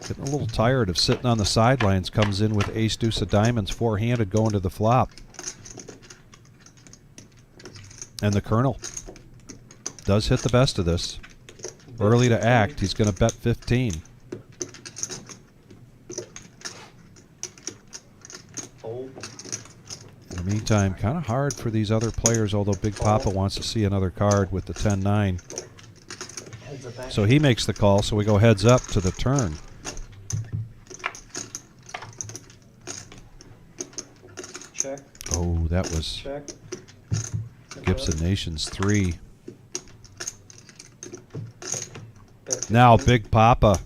getting a little tired of sitting on the sidelines, comes in with ace deuce of diamonds, four-handed going to the flop. And the Colonel does hit the best of this. Early to act, he's going to bet 15. Fold. In the meantime, kind of hard for these other players, although Big Papa wants to see another card with the 10-9. Heads up action. So he makes the call, so we go heads up to the turn. Check. Oh, that was Check. Gibson Nation's 3. Bet Now 15. Big Papa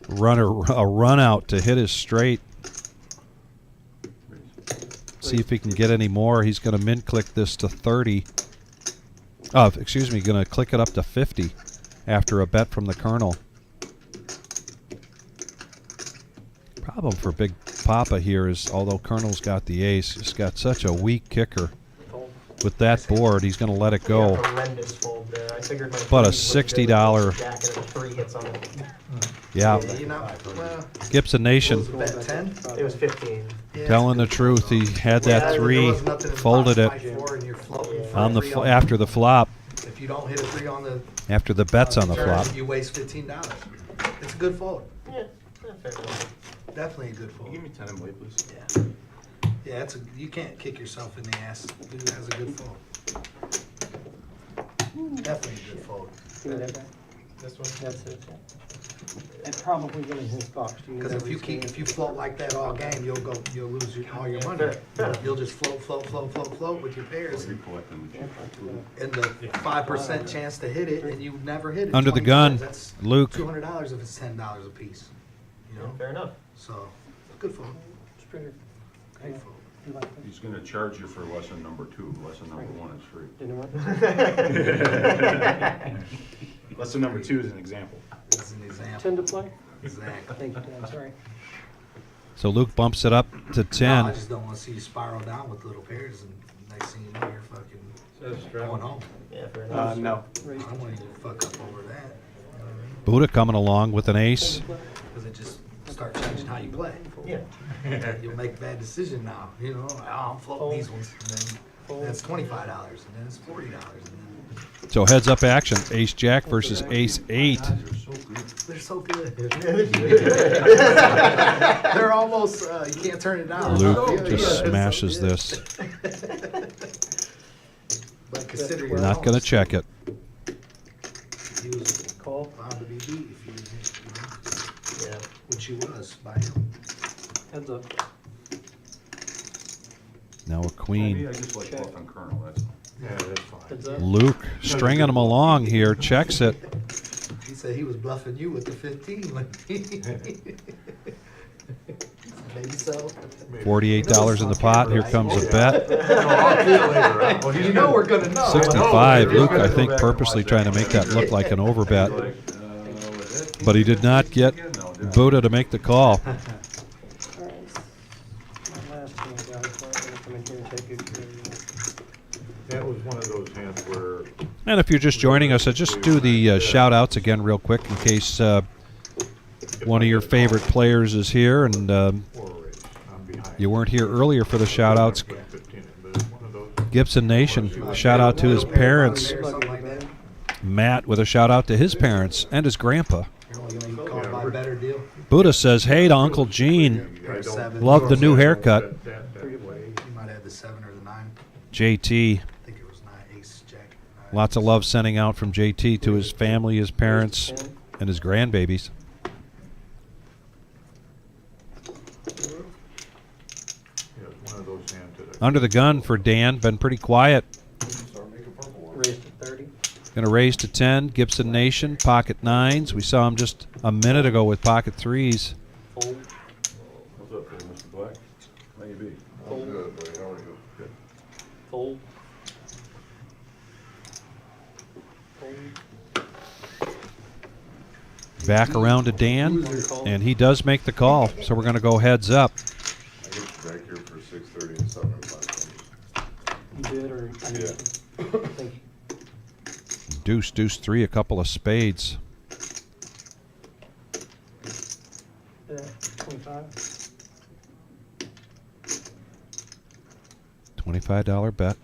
a run out to hit his straight. See if he can get any more. He's going to min click this to 30. Excuse me, going to click it up to 50 after a bet from the Colonel. Problem for Big Papa here is, although Colonel's got the ace, he's got such a weak kicker. Fold. With that board, he's going to let it Yeah, go. horrendous fold there. I figured my But a three was good $60 with jacket and a 3 hits on it. Yeah, Yeah, you know, well, Gibson Nation bet 10. It was 15. Yeah, telling the it's good. truth. He had Yeah, that there 3, was nothing in the folded box it to fight for, and you're floating for on a the three after the flop. If you don't hit a 3 on the After the bets on the turn, flop. you waste $15. It's a good fold. Yeah, fair enough. Definitely a good fold. Give me 10 and white, please. Yeah. Yeah, you can't kick yourself in the ass. Dude has a good fold. Definitely a good fold. Give me that back. This one? That's it. It probably went in his box. Do you Because know if you where he's if you float like that all game, you'll lose all your money. Fair. You'll just float with your pairs, and going? the 5% chance to hit it, and you never hit it. Under the 20 gun, times. That's Luke. $200 if it's $10 a piece. You know, Fair enough. so good fold. Springer. Great fold. You like that? He's gonna charge you for lesson number 2. Lesson number 1 is free. Didn't work? Lesson number 2 is an example. It's an example. 10 to play? Exactly. Thank you, Dan. Sorry. So Luke bumps it up to No, 10. I just don't want to see you spiral down with little pairs, and next thing you know, you're fucking So going home. Yeah, fair enough. No. I Raise don't want you to fuck up over that. Buddha coming along with an ace. Because it just start changing how you play. Yeah. You'll make a bad decision now. You know, I'm floating these ones, and then that's $25, and then it's $40, and then So heads up action. Ace Jack versus Ace 8. they're so good. They're almost you can't turn it down. Luke just smashes this. But consider your Not going to loans. check it. He was Call. bound to be beat if you, Yeah. which he was by him. Heads up. Now a Me, queen. I just like bluff on Colonel, that's all. Yeah, that's fine. Heads up. Luke stringing him along here. Checks it. said he was bluffing you with the 15. Maybe so. $48 in the pot. Here comes a bet. You know we're gonna know. 65. Luke, I think, purposely trying to make that look like an overbet. But he did not get Buddha to make the call. My last one, guys, so I'm gonna come in here and take good care of you. That was one of those hands where And if you're just joining us, just do the shout-outs again real quick in case one of your favorite players is here and you weren't here earlier for the shout-outs. Gibson Nation, shout-out to his parents. Matt with a shout-out to his parents and his grandpa. Buddha says, hey to Uncle Gene. Love the new haircut. You might have the 7 or the 9. JT. I think it was 9, ace, jack. Lots of love sending out from JT to his family, his parents, and his grandbabies. Under the gun for Dan. Been pretty quiet. Raised to 30. Going to raise to 10. Gibson Nation, pocket 9s. We saw him just a minute ago with pocket 3s. Fold. What's up there, Mr. Black? How you be? Fold. Good, buddy. How are you? Good. Fold. Fold. Back around to Dan, and he does make the call. So we're going to go heads up. I get you back here for 6:30 and 7:05. You did, or I need Yeah. Thank you. Deuce, deuce 3, a couple of spades. Yeah, 25. $25 bet.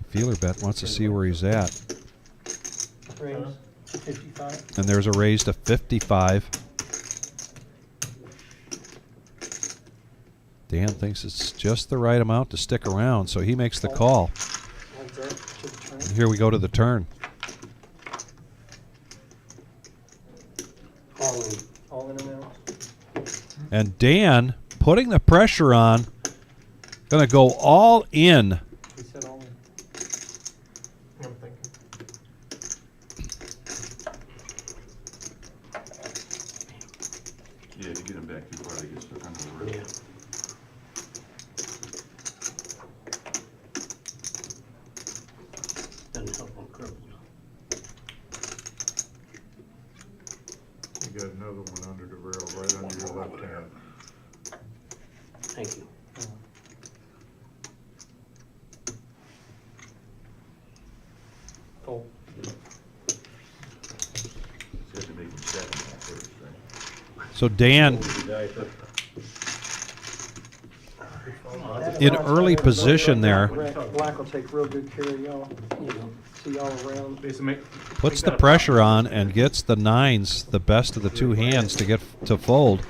Feeler bet wants to see where he's at. Raise to 55. And there's a raise to 55. Dan thinks it's just the right amount to stick around, so he makes the call. Heads up to the turn. And here we go to the turn. All in amount. And Dan putting the pressure on, going to go all in. He said all in. I'm thinking. Yeah, if you get him back too far, he gets stuck under the rail. Doesn't help on curves. You got another one under the rail, right under your left hand. Thank you. Fold. You have to make him set him first, right? So Dan in early position there, Black will take real good care of y'all. See y'all around. puts the pressure on and gets the 9s, the best of the two hands, to get to fold.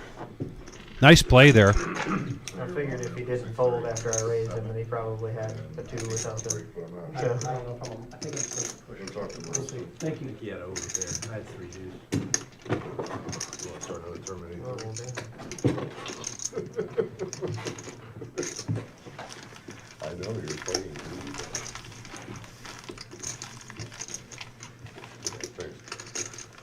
Nice play there. I figured if he didn't fold after I raised him, then he probably had a 2 or something. I don't know if I think it's Thank you. Yeah, over there. I had 3 dudes. You want to start another terminating? Oh, well, I know you're playing.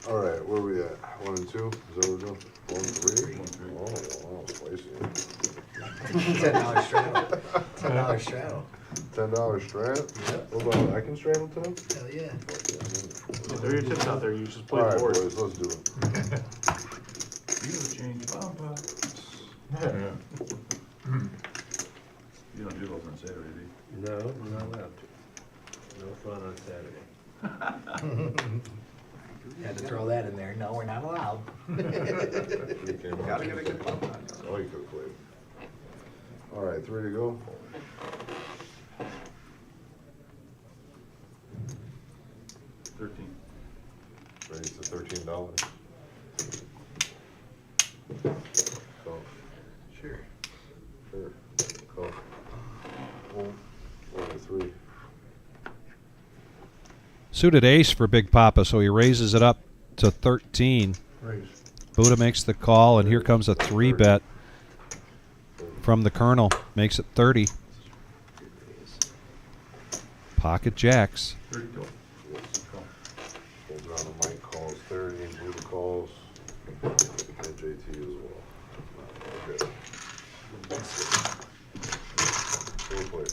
All right, where are we at? 1 and 2? Is that what we're doing? 1 and 3? Oh, spicy. $10 straddle. $10 straddle. $10 strap? Yep. What about, I can straddle 10? Hell yeah. Throw your tips out there, you just play All right, forward. boys, let's do it. You change bumper. You don't do those on Saturday, do you? No, we're not allowed to. No fun on Saturday. You had to throw that in there. No, we're not allowed. Gotta get a good pump on. Oh, you could have played. All right, 3 to go. 13. Raise to $13. Call. Sure. Sure. Call. 1 to 3. Suited ace for Big Papa, so he raises it up to 13. Raise. Buddha makes the call, and here comes a 3 bet from the Colonel. Makes it 30. Pocket jacks. 32. Yes. Hold down the mic calls 30, Buddha calls, and JT as well. Okay. Full play.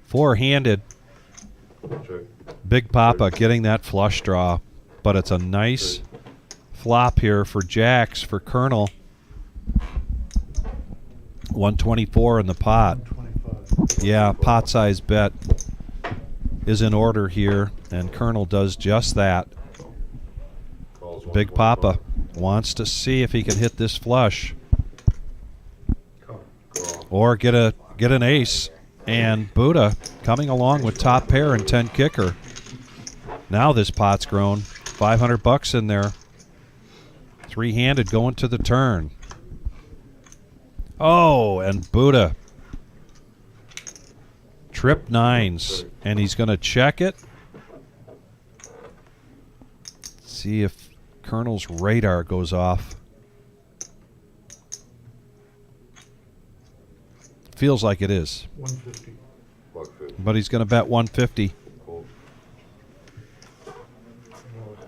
Four-handed. Check. Big Papa getting that flush draw, but it's a nice flop here for jacks for Colonel. 124 in the pot. Yeah, pot size bet is in order here, and Colonel does just that. Big Papa wants to see if he can hit this flush or get an ace. And Buddha coming along with top pair and 10 kicker. Now this pot's grown. $500 in there. Three-handed going to the turn. Oh, and Buddha. Trip nines. And he's going to check it. See if Colonel's radar goes off. Feels like it is. 150. But he's going to bet 150.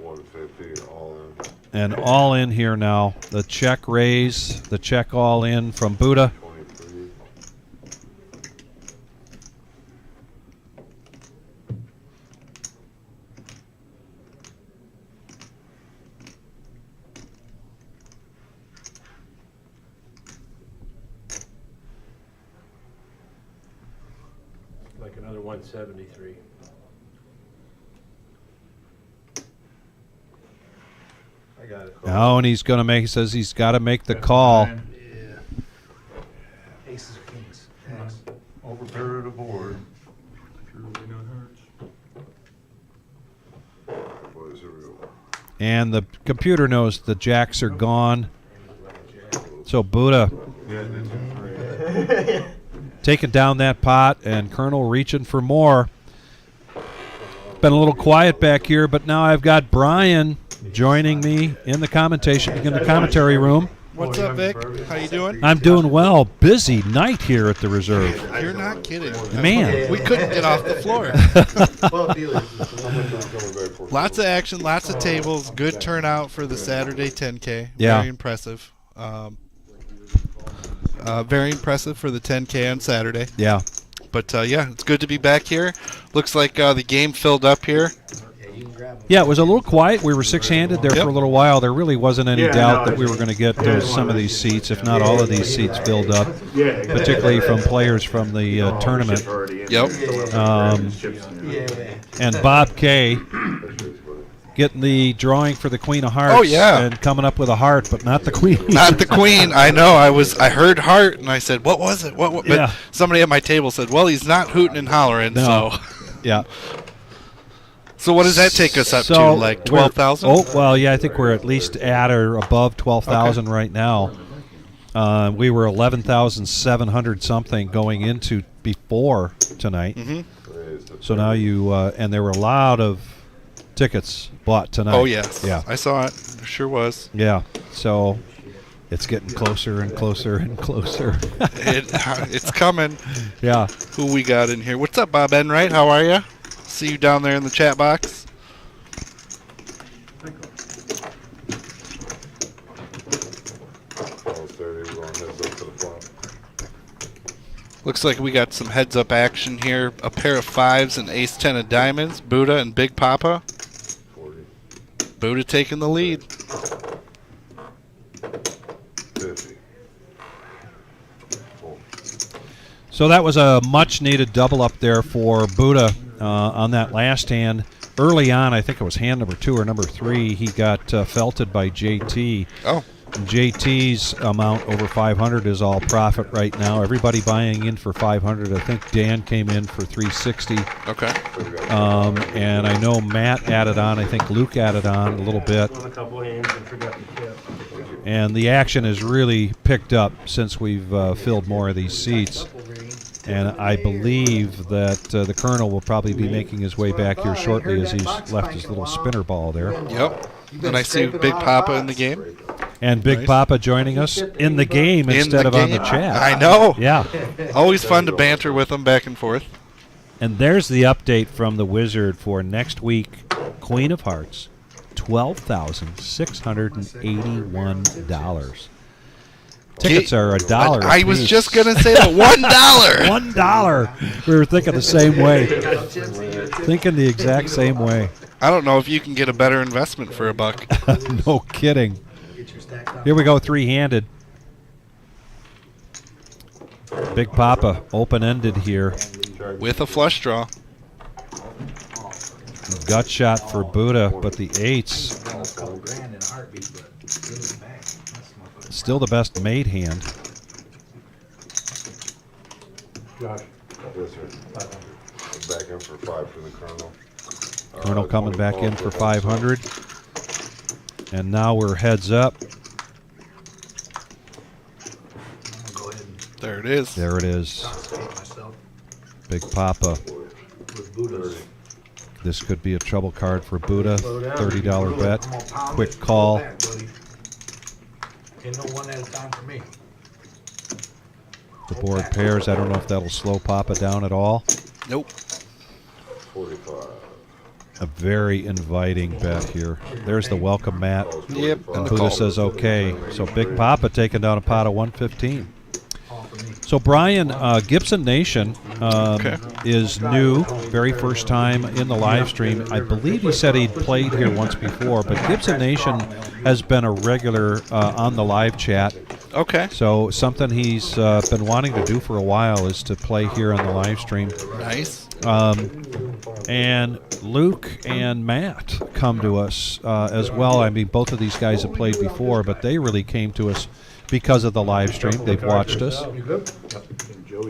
150, all in. And all in here now. The check raise, the check all in from Buddha. 23. Like another 173. I got it. Oh, and he's going to make, he says he's got to make the call. Yeah. Aces or kings. Over the board. Boys, here we go. And the computer knows the jacks are gone. So Buddha Yeah, that's it. taking down that pot, and Colonel reaching for more. Been a little quiet back here, but now I've got Brian joining me in the commentary room. What's up, Vic? How you doing? I'm doing well. Busy night here at the reserve. You're not kidding. Man. We couldn't get off the floor. Lots of action, lots of tables, good turnout for the Saturday 10K. Yeah. Very impressive. Very impressive for the 10K on Saturday. Yeah. But, yeah, it's good to be back here. Looks like the game filled up here. Yeah, it was a little quiet. We were six-handed there for a little while. There really wasn't any doubt that we were going to get some of these seats, if not all of these seats, filled up, particularly from players from the tournament. Yep. And Bob K. getting the drawing for the Queen of Hearts. Oh, yeah. And coming up with a heart, but not the Queen. Not the Queen. I know. I heard heart, and I said, what was it? What? Yeah. But somebody at my table said, well, he's not hooting and hollering, No. so. Yeah. So what does that take us up to? Like 12,000? Oh, well, yeah, I think we're at least at or above 12,000 right now. We were 11,700 something going into before tonight. Mm-hmm. So now you and there were a lot of tickets bought tonight. Oh, yes. Yeah. I saw it. There sure was. Yeah. So it's getting closer and closer and closer. It's coming. Yeah. Who we got in here? What's up, Bob Enright? How are you? See you down there in the chat box. Looks like we got some heads-up action here. A pair of fives and ace-10 of diamonds. Buddha and Big Papa. 40. Buddha taking the lead. 50. So that was a much-needed double up there for Buddha on that last hand. Early on, I think it was hand number 2 or number 3, he got felted by JT. Oh. JT's amount over 500 is all profit right now. Everybody buying in for 500. I think Dan came in for 360. Okay. And I know Matt added on. I think Luke added on a little bit. Won a couple games and forgot the tip. And the action has really picked up since we've filled more of these seats. And I believe that the Colonel will probably be making his way back here shortly as he's left his little spinner ball there. Yep. And I see Big Papa in the game. And Big Nice. Papa joining us in the game instead of on the game. chat. I know. Yeah. Always fun to banter with them back and forth. And there's the update from the Wizard for next week. Queen of Hearts, $12,681. Tickets are $1. I was just gonna say that $1. $1. We were thinking the same way. Thinking the exact same way. I don't know if you can get a better investment for $1. No kidding. Here we go, three-handed. Big Papa, open-ended here. With a flush draw. Gut shot for Buddha, but the eights. Still the best made hand. Josh. Yes, sir. Back in for 5 for the Colonel. Colonel coming back in for 500. And now we're heads up. There it is. There it is. Big Papa. This could be a trouble card for Buddha. $30 bet. Quick call. Ain't no one at a time for me. The board pairs. I don't know if that'll slow Papa down at all. Nope. 45. A very inviting bet here. There's the welcome mat. Yep. And Buddha says okay. So Big Papa taking down a pot of 115. So Brian, Gibson Nation is new, very first time in the live stream. I believe he said he'd played here once before, but Gibson Nation has been a regular on the live chat. Okay. So something he's been wanting to do for a while is to play here on the live stream. Nice. And Luke and Matt come to us as well. I mean, both of these guys have played before, but they really came to us because of the live stream. They've watched us.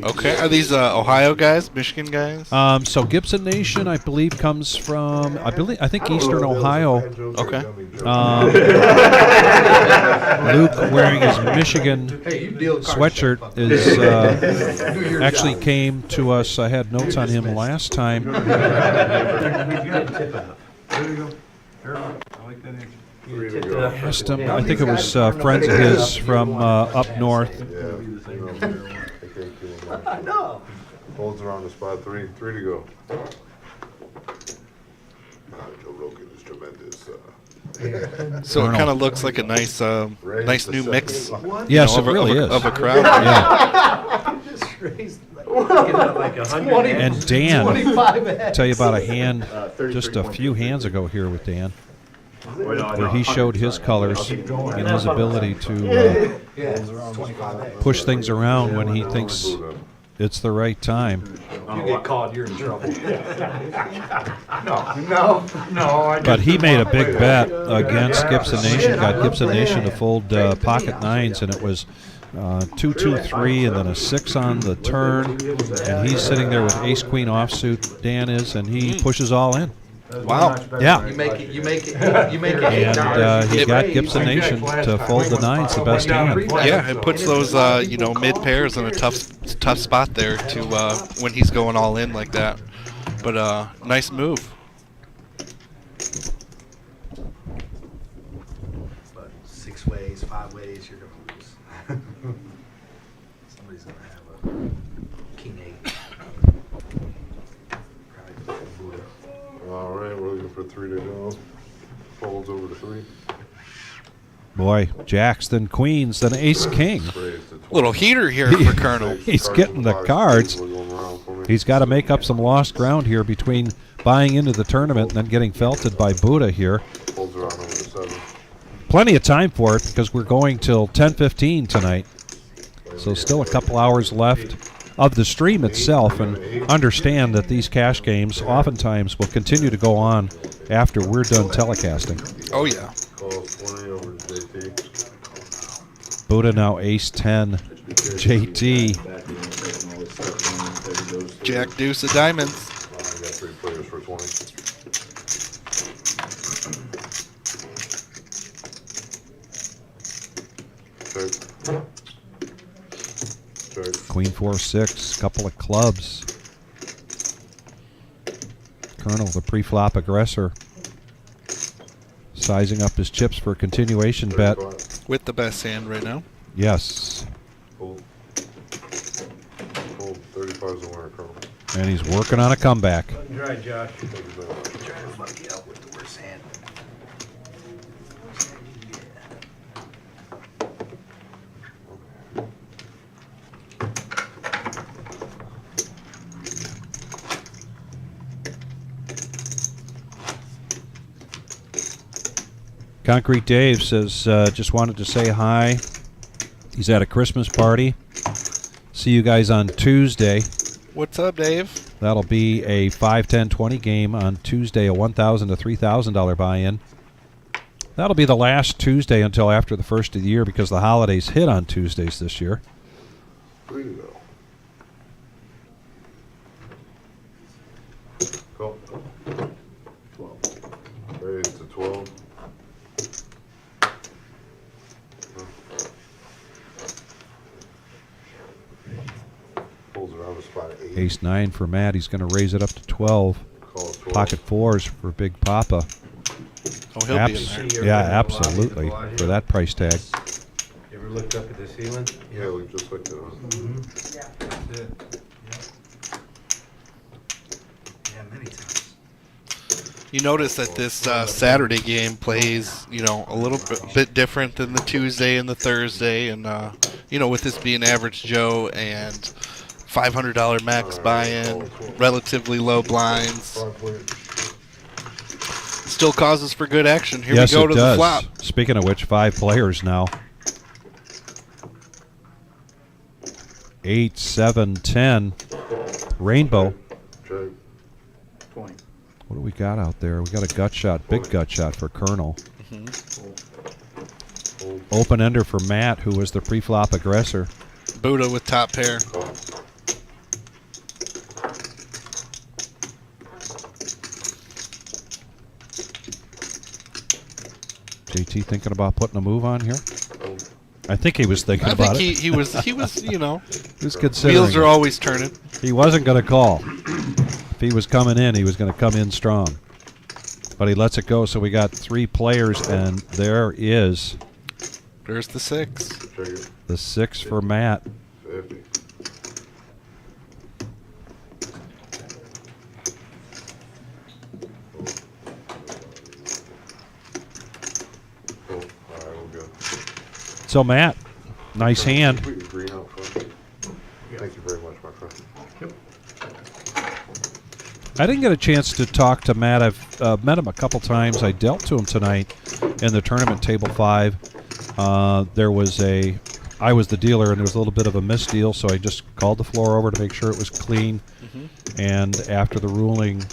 Okay. Are these Ohio guys, Michigan guys? So Gibson Nation, I believe, comes from I think Eastern Ohio. Okay. Luke wearing his Michigan sweatshirt is actually came to us. I had notes on him last time. Asked him, I think it was friends of his from up north. No. Holds around the spot. Three to go. Joe Rogan is tremendous. So it kind of looks like a nice, nice new mix. Yes, it really is. Of a crowd. Yeah. Like 100. And Dan, tell you about a hand just a few hands ago here with Dan, where he showed his colors and his ability to push things around when he thinks it's the right time. If you get caught, you're in trouble. No. But he made a big bet against Gibson Nation, got Gibson Nation to fold pocket nines, and it was 2-2-3 and then a 6 on the turn, and he's sitting there with ace queen offsuit, Dan is, and he pushes all in. Wow. Yeah. You make it. And he got Gibson Nation to fold the nines, the best hand. Yeah, it puts those mid pairs in a tough spot there to when he's going all in like that. But nice move. But 6 ways, 5 ways, you're gonna lose. Somebody's gonna have a king 8. All right, we're looking for 3 to go. Folds over to 3. Boy, jacks, then queens, then ace king. Little heater here for Colonel. He's getting the cards. He's got to make up some lost ground here between buying into the tournament and then getting felted by Buddha here. Folds around over to 7. Plenty of time for it because we're going till 10:15 tonight. So still a couple hours left of the stream itself, and understand that these cash games oftentimes will continue to go on after we're done telecasting. Oh yeah. Calls 20 over to JT. Buddha now ace 10. JT. Jack deuce of diamonds. I got 3 players for 20. Check. Queen 4-6, couple of clubs. Colonel, the pre-flop aggressor, sizing up his chips for a continuation bet. With the best hand right now. Yes. Fold. Fold. 35 is the winner, Colonel. And he's working on a comeback. Let him dry, Josh. Thank you very much. Trying to fuck you up with the worst hand. Worst hand you can get. Concrete Dave says, just wanted to say hi. He's at a Christmas party. See you guys on Tuesday. What's up, Dave? That'll be a 5, 10, 20 game on Tuesday, a $1,000 to $3,000 buy-in. That'll be the last Tuesday until after the first of the year because the holidays hit on Tuesdays this year. 3 to go. Go. 12. Raise to 12. Pulls around the spot at 8. Ace 9 for Matt. He's going to raise it up to 12. Calls 12. Pocket 4s for Big Papa. Oh, he'll be in there. Yeah, absolutely. For that price tag. You ever looked up at the ceiling? Yeah, we just looked at it. That's it. Yeah, many times. You notice that this Saturday game plays, a little bit different than the Tuesday and the Thursday, and with this being Average Joe and $500 max buy-in, relatively low blinds, still causes for good action. Here Yes, we go it to does. the flop. Speaking of which, 5 players now. 8, 7, 10. Rainbow. Check. 20. What do we got out there? We got a gut shot, big gut shot for Colonel. Open ender for Matt, who was the pre-flop aggressor. Buddha with top pair. Call. JT thinking about putting a move on here? I think he was thinking about I think it. he was, He was considering. Wheels are always turning. He wasn't going to call. If he was coming in, he was going to come in strong. But he lets it go, so we got 3 players, and there is There's the 6. Check it. the 6 for Matt. 50. Cool. All right, we'll go. So, Matt, nice hand. Put your green out front. Thank you very much, my friend. I didn't get a chance to talk to Matt. I've met him a couple times. I dealt to him tonight in the tournament, table 5. I was the dealer, and there was a little bit of a misdeal, so I just called the floor over to make sure it was clean. And after the ruling,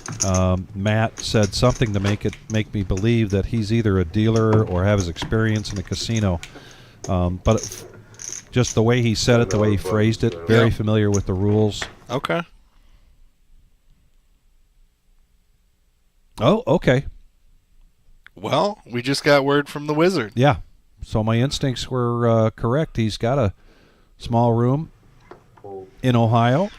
Matt said something to make me believe that he's either a dealer or has experience in a casino. But just the way he said it, the way he phrased it, very familiar with the rules. Okay. Oh, okay. Well, we just got word from the wizard. Yeah. So my instincts were correct. He's got a small room in Ohio.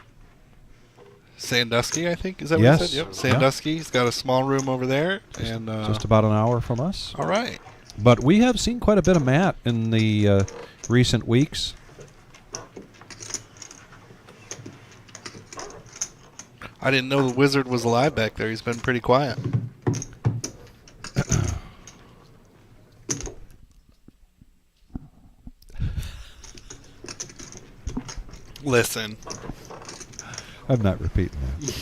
Sandusky, I think. Is that Yes. what you said? Yep. Sandusky. He's got a small room over there. And Just about an hour from us. all right. But we have seen quite a bit of Matt in the recent weeks. I didn't know the wizard was alive back there. He's been pretty quiet. Listen. I'm not repeating that.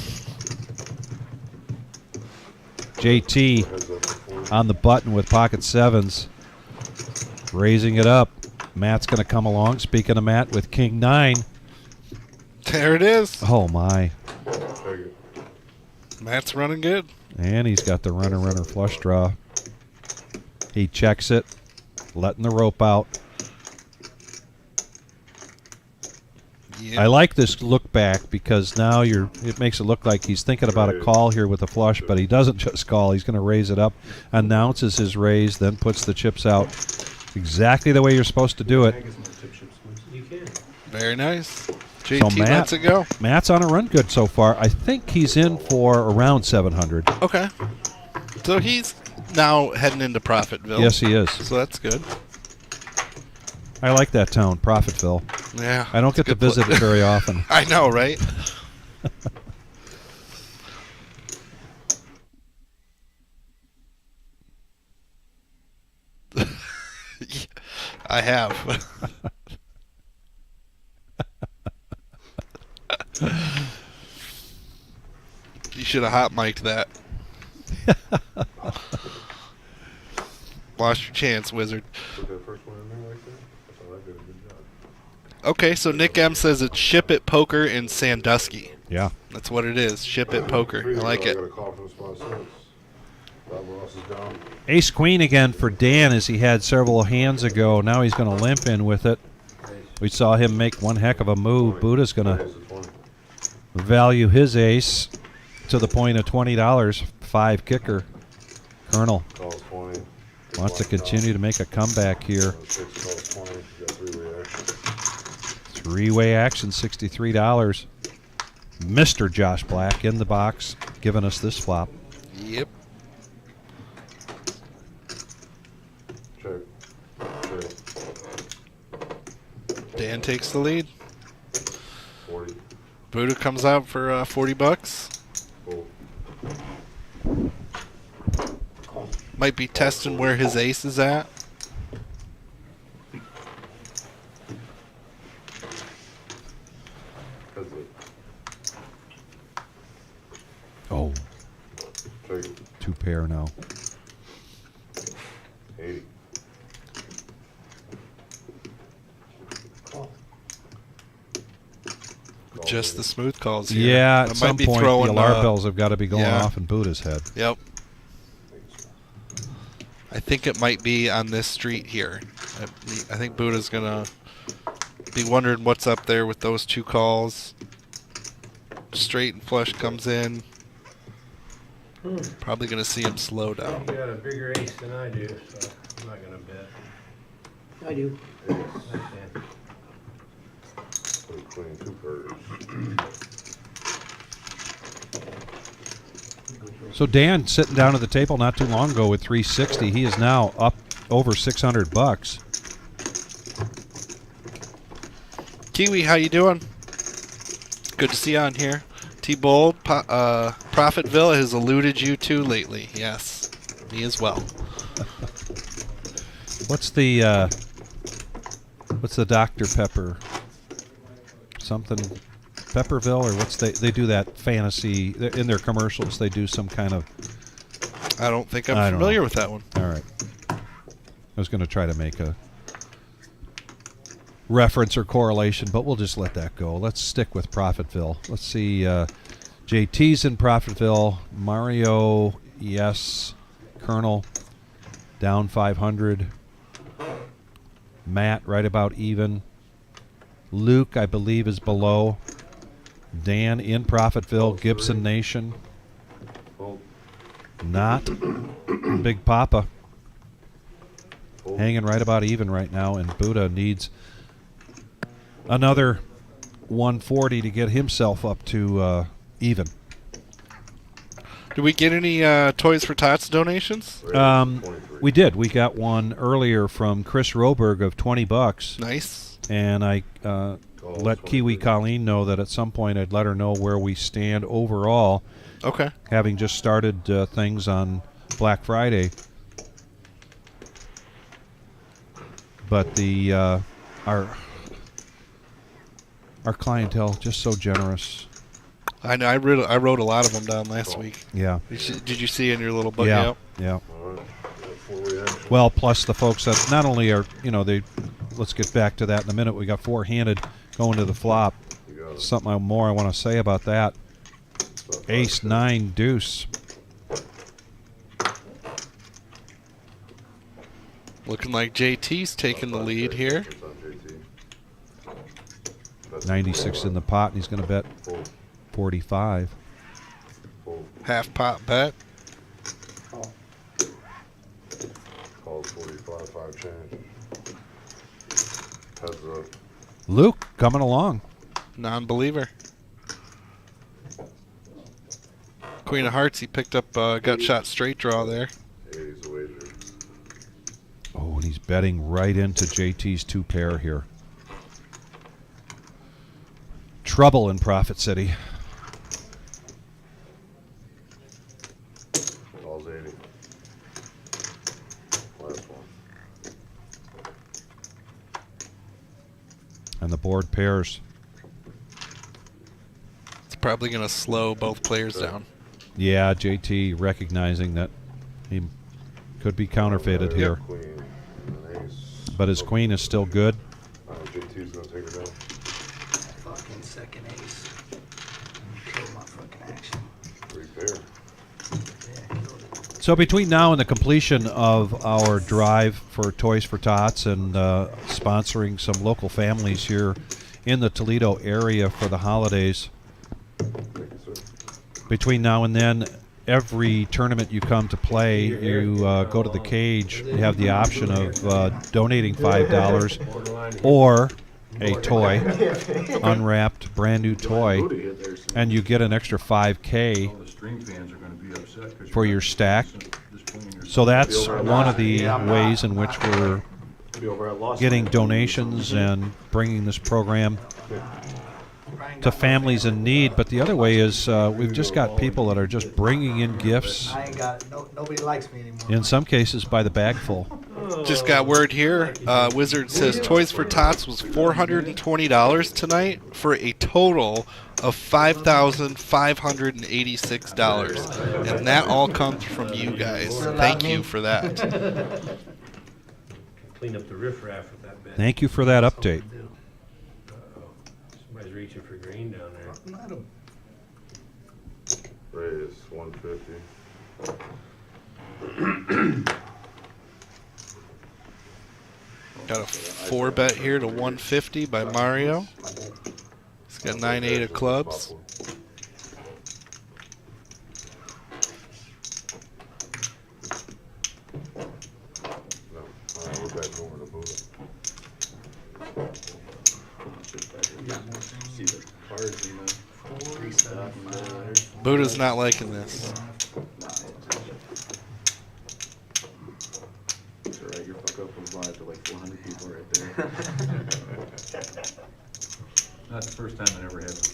JT on the button with pocket 7s. Raising it up. Matt's going to come along. Speaking of Matt, with king 9. There it is. Oh, my. Matt's running good. And he's got the runner flush draw. He checks it, letting the rope out. Yep. I like this look back because now it makes it look like he's thinking about a call here with a flush, but he doesn't just call. He's going to raise it up, announces his raise, then puts the chips out exactly the way you're supposed to do it. You can. Very nice. So JT lets it go. Matt's on a run good so far. I think he's in for around 700. Okay. So he's now heading into Profitville. Yes, he is. So that's good. I like that town, Profitville. Yeah. I don't get to visit it very often. I know, right? I have. You should have hot mic'd that. Lost your chance, wizard. Put that first one in there like that. I thought I did a good job. Okay, so Nick M says it's Ship It Poker in Sandusky. Yeah. That's what it is. Ship It Poker. I like I it. got a call from spot 6. Bob Ross is down. Ace Queen again for Dan, as he had several hands ago. Now he's going to limp in with it. We saw him make one heck of a move. Buddha's going to value his ace to the point of $20. 5 kicker. Colonel Calls 20. wants to continue to make a comeback here. 6 calls 20. You got 3-way action. 3-way action, $63. Mr. Josh Black in the box, giving us this flop. Yep. Check. Check. Dan takes the lead. 40. Buddha comes out for $40. Fold. Might be testing where his ace is at. That's it. Oh, Check it. 2 pair now. 80. Just the smooth calls here. Yeah, I at some point the alarm bells have got to be going off in Buddha's head. Yep. I think it might be on this street here. I think Buddha's going to be wondering what's up there with those 2 calls. Straight and flush comes in. Probably going to see him slow down. You got a bigger ace than I do, so I'm not going to bet. I do. Queen 2 pairs. So Dan sitting down at the table not too long ago with 360. He is now up over $600. Kiwi, how you doing? Good to see you on here. T-Bold, Profitville has eluded you too lately. Yes, me as well. What's the Dr. Pepper? Something Pepperville, or what's they do that fantasy in their commercials? They do some kind of. I don't think I'm familiar with that one. All right, I was going to try to make a reference or correlation, but we'll just let that go. Let's stick with Profitville. Let's see. JT's in Profitville. Mario, yes. Colonel, down 500. Matt, right about even. Luke, I believe, is below. Dan in Profitville. Gibson Nation. Not. Big Papa. Hanging right about even right now, and Buddha needs another 140 to get himself up to even. Did we get any Toys for Tots donations? We did. We got one earlier from Chris Roberg of $20. Nice. And I let Kiwi Colleen know that at some point I'd let her know where we stand overall. Okay. Having just started things on Black Friday. But the our clientele just so generous. I know. I wrote a lot of them down last week. Yeah. Did you see in your little book? Yeah. Yeah. Well, plus the folks that not only are, they. Let's get back to that in a minute. We got 4-handed going to the flop. Something more I want to say about that. Ace 9 deuce. Looking like JT's taking the lead here. 96 in the pot, and he's going to bet 45. Half pot bet. Calls 45, 5 change. Luke coming along. Non-believer. Queen of Hearts, he picked up gut shot straight draw there. Oh, and He's betting right into JT's 2 pair here. Trouble in Profit City. All's 80. Last one. And the board pairs. It's probably going to slow both players down. Yeah, JT recognizing that he could be counterfeited here. Queen, and ace. But his queen is still good. JT's gonna take her down. Fucking second ace. Kill my fucking action. 3 pair. Yeah, killed it. So between now and the completion of our drive for Toys for Tots and sponsoring some local families here in the Toledo area for the holidays, Thank you, sir. between now and then, every tournament you come to play, you go to the cage. You have the option of donating $5 or a toy, unwrapped, brand new toy, and you get an extra $5K All the string fans are gonna be upset 'cause for you're your not stack. this queen or So that's Over one of the Yeah, I'm ways not. in which we're Be over at Lost getting Lake. donations and bringing this program to families in need. But the other way is we've just got people that are just bringing in gifts, I ain't got nobody likes me anymore. in some cases by the bagful. Just got word here. Wizard says Toys for Tots was $420 tonight for a total of $5,586, and that all comes from you guys. Thank you for that. Clean up the riffraff with that bet. Thank you for that update. Somebody's reaching for green down there. Raise 150. Got a 4-bet here to 150 by Mario. He's got 9-8 of clubs. No, we're betting over the Buddha. See the cards in the free stuff. Buddha's not liking this. That's right, your fuck up was live to like 400 people right there. That's the first time it ever happened.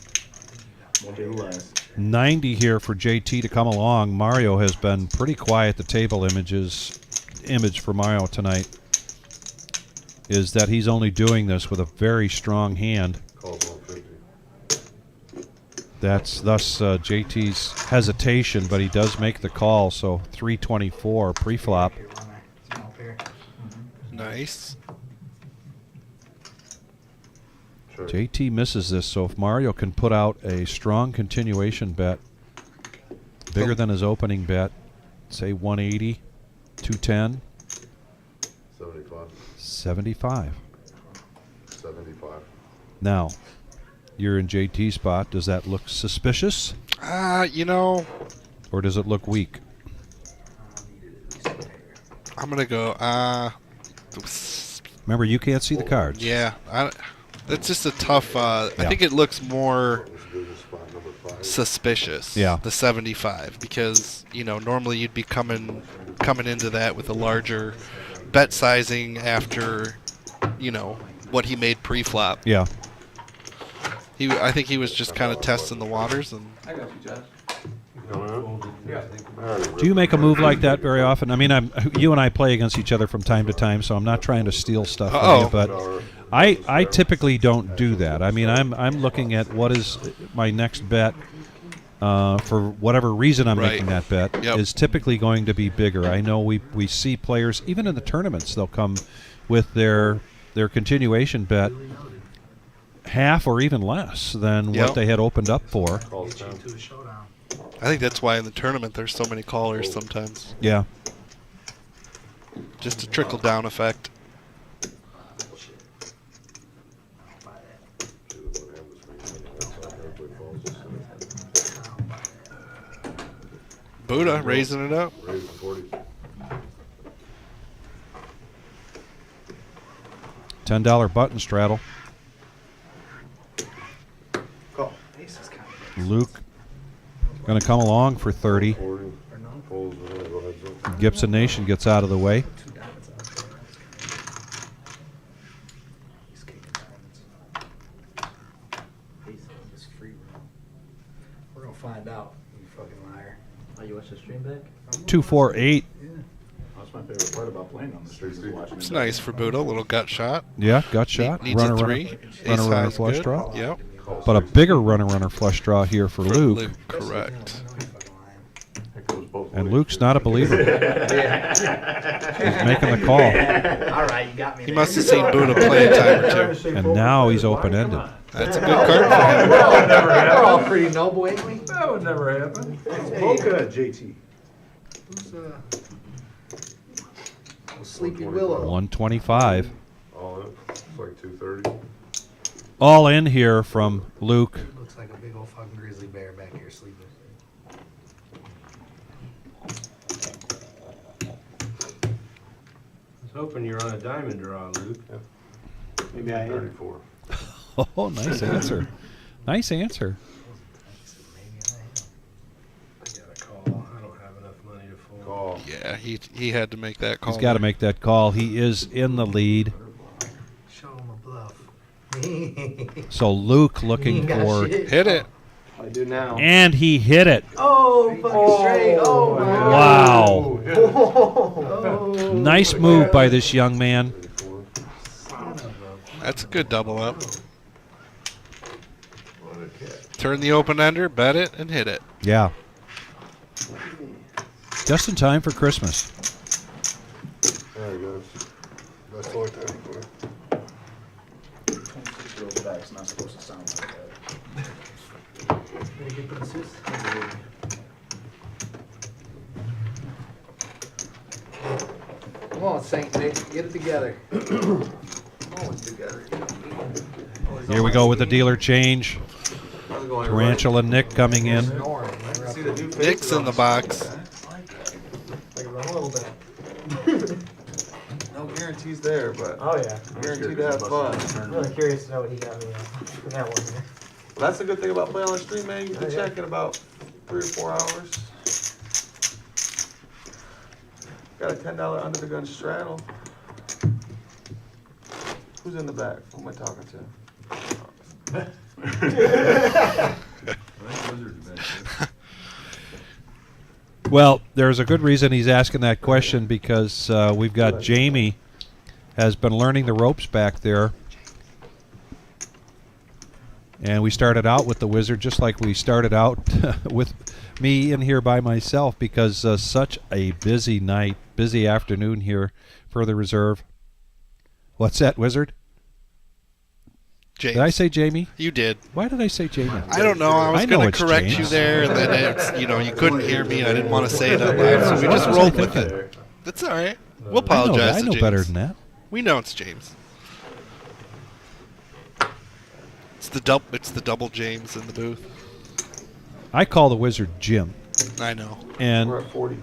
Won't be the last. 90 here for JT to come along. Mario has been pretty quiet. The table image for Mario tonight is that he's only doing this with a very strong hand. Calls 150. That's thus JT's hesitation, but he does make the call. So 324 pre-flop. Small pair. Nice. Sure. JT misses this, so if Mario can put out a strong continuation bet, bigger than his opening bet, say 180, 210, 75. 75. 75. Now, you're in JT's spot. Does that look suspicious, You know, or does it look weak? I'm going to go, Remember, you can't see the cards. yeah, that's just a tough, I Yeah. think it looks more Spot number 5. suspicious, Yeah. the 75, because, you know, normally you'd be coming into that with a larger bet sizing after, you know, what he made pre-flop. Yeah. I think he was just kind of testing the waters, and I got you, Josh. Do you make a move like that very often? I mean, you and I play against each other from time to time, so I'm not trying to steal stuff from you, but I typically don't do that. I mean, I'm looking at what is my next bet for whatever reason I'm Right. making that bet Yep. is typically going to be bigger. I know we see players even in the tournaments, they'll come with their continuation bet half or even less than Yep. what they had opened up for. Calls 10. To a showdown. I think that's why in the tournament there's so many callers sometimes. Yeah. Just a trickle-down effect. Buddha raising it up. Raise 40. $10 button straddle. Call. Ace is kind of Luke going to come along for 30. 40. Folds, go ahead, Zoe. Gibson Nation gets out of the way. two diamonds out there. Stream deck? 248. That's my favorite part about playing on the streets is watching. It's nice for Buddha. A little gut shot. Yeah, gut shot. Needs runner, a 3. Runner, Ace runner, high is flush good. draw. Yep. But a bigger runner flush draw here for Luke. Correct. And Luke's not a believer. He's making the call. All right, you got me. He must have seen Buddha play a time or two. And now he's open-ended. That's a good card for him. We're all pretty noble, ain't we? That would never happen. Polka, JT. Who's Sleepy Willow? 125. All in, it's like 230. All in here from Luke. Looks like a big old fucking grizzly bear back here sleeping. I was hoping you were on a diamond draw, Luke. Maybe I am. 34. Oh, nice answer. Nice answer. I got a call. I don't have enough money to fold. Call. Yeah, he had to make that call. He's got to make that call. He is in the lead. Show him a bluff. So Luke looking He got for... shit. Hit it. I do now. And he hit it. Oh, fucking straight. Oh, my Wow. God. Nice move by this young man. That's a good double up. Turn the open ender, bet it, and hit it. Yeah. Just in time for Christmas. There he goes. That's like that. 26-year-old back's not supposed to sound like that. Did he get the assist? Come on, Saint Nick, get it together. Always together. Here we go with the dealer change. Tarantula Nick coming in. Snoring. See the new Nick's in the box. Like run a little bit. No guarantees there, but Oh yeah. guaranteed to have fun. I'm really curious to know what he got me for that one. Here. Well, that's the good thing about playing on stream, man. You can check in about 3 or 4 hours. Got a $10 under the gun straddle. Who's in the back? Who am I talking to? Well, there's a good reason he's asking that question because we've got Jamie has been learning the ropes back there. And we started out with the Wizard just like we started out with me in here by myself because such a busy night, busy afternoon here for the reserve. What's that, Wizard? James. Did I say Jamie? You did. Why did I say Jamie? I don't know. I was know going it's to correct you James. there, and then it's, you couldn't hear me, and I didn't want to say it out loud, so we just What was I rolled with thinking? it. That's all right. We'll apologize I to know James. better than that. We know it's James. It's the double James in the booth. I call the Wizard Jim. I know. And We're at 40.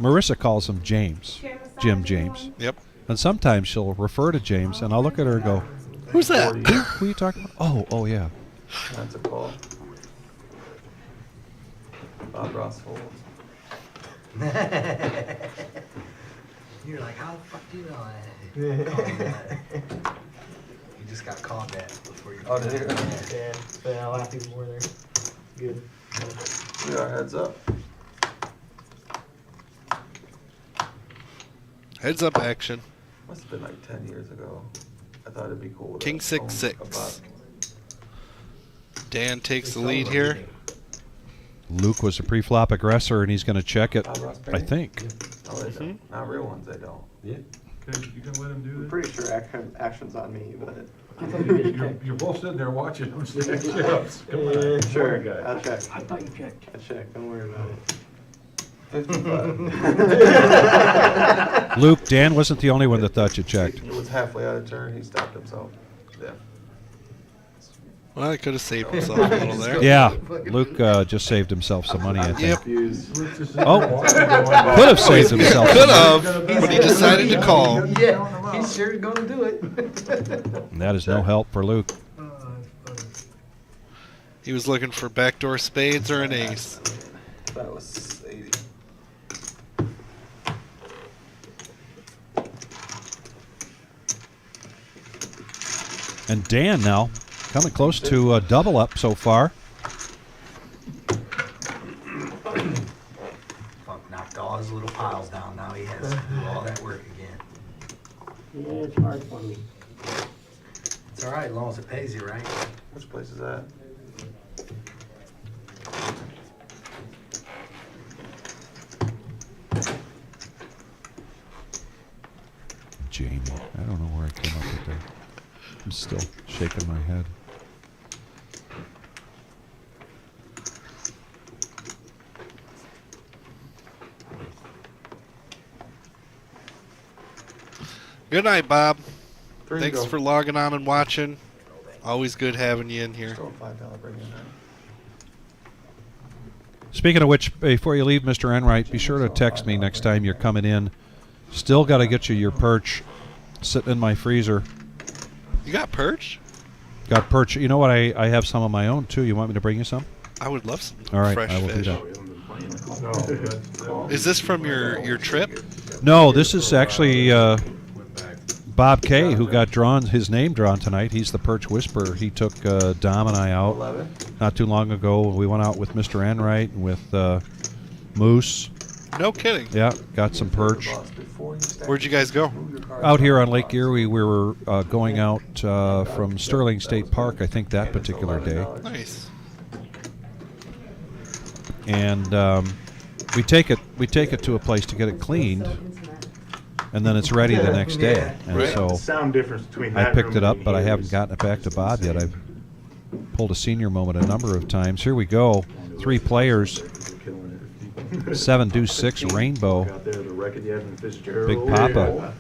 Marissa calls him James. Jim James. Yep. And sometimes she'll refer to James, and I'll look at her and go, Who's that? who are you talking about? Oh, yeah. That's a call. Bob Ross folds. You're like, how the fuck do you know that? You just got called that before you. Oh, did you? Yeah, I'll laugh even more there. Good. We are heads up. Heads up action. Must have been like 10 years ago. I thought it'd be cool. with King a 6-6. phone, a bot. Dan takes the lead here. Luke was a pre-flop aggressor, and he's going to check it, I think. No, they don't. Not real ones, they don't. Yeah. You can let him do I'm that? pretty sure action's on me, but. You're both sitting there watching him. Come on. Sure, I'll check. I thought you checked. I check, don't worry about it. 55. Luke, Dan wasn't the only one that thought you checked. It was halfway out of turn, he stopped himself. Yeah. Well, he could have saved himself a little there. Yeah, Luke just saved himself some money, I think. Yep. Oh, could have saved himself some Could money. have, but he decided to call. Yeah, he's sure gonna do it. And that is no help for Luke. He was looking for backdoor spades or an ace. That was 80. And Dan now coming close to a double up so far. Fuck his little piles down. Now he has to do all that work again. Yeah, it's hard for me. It's all right, as long as it pays you, right? Which place is that? Jamie. I don't know where I came up with that. I'm still shaking my head. Good night, Bob. Three Thanks go. for logging on and watching. Always good having you in here. Still a $5 break in there. Speaking of which, before you leave, Mr. Enright, be sure to text me next time you're coming in. Still got to get you your perch sitting in my freezer. You got perch? Got perch. You know what? I have some of my own, too. You want me to bring you some? I would love some All right, fresh I will fish. do that. Is this from your trip? No, this is actually Bob K, who got his name drawn tonight. He's the perch whisperer. He took Dom and I out 11. not too long ago. We went out with Mr. Enright and with Moose. No kidding. Yeah, got some perch. Where'd you guys go? Out here on Lake Erie, we were going out from Sterling State Park, I think that particular day. Nice. And we take it to a place to get it cleaned, and then it's ready the next day. And Right. so Sound difference between I that picked room it up, and but I here haven't is- gotten it back to Bob yet. I've pulled a senior moment a number of times. Here we go. 3 players. 7 deuce 6 rainbow. Out there, the wreck of the Evan Fitzgerald. Big Papa.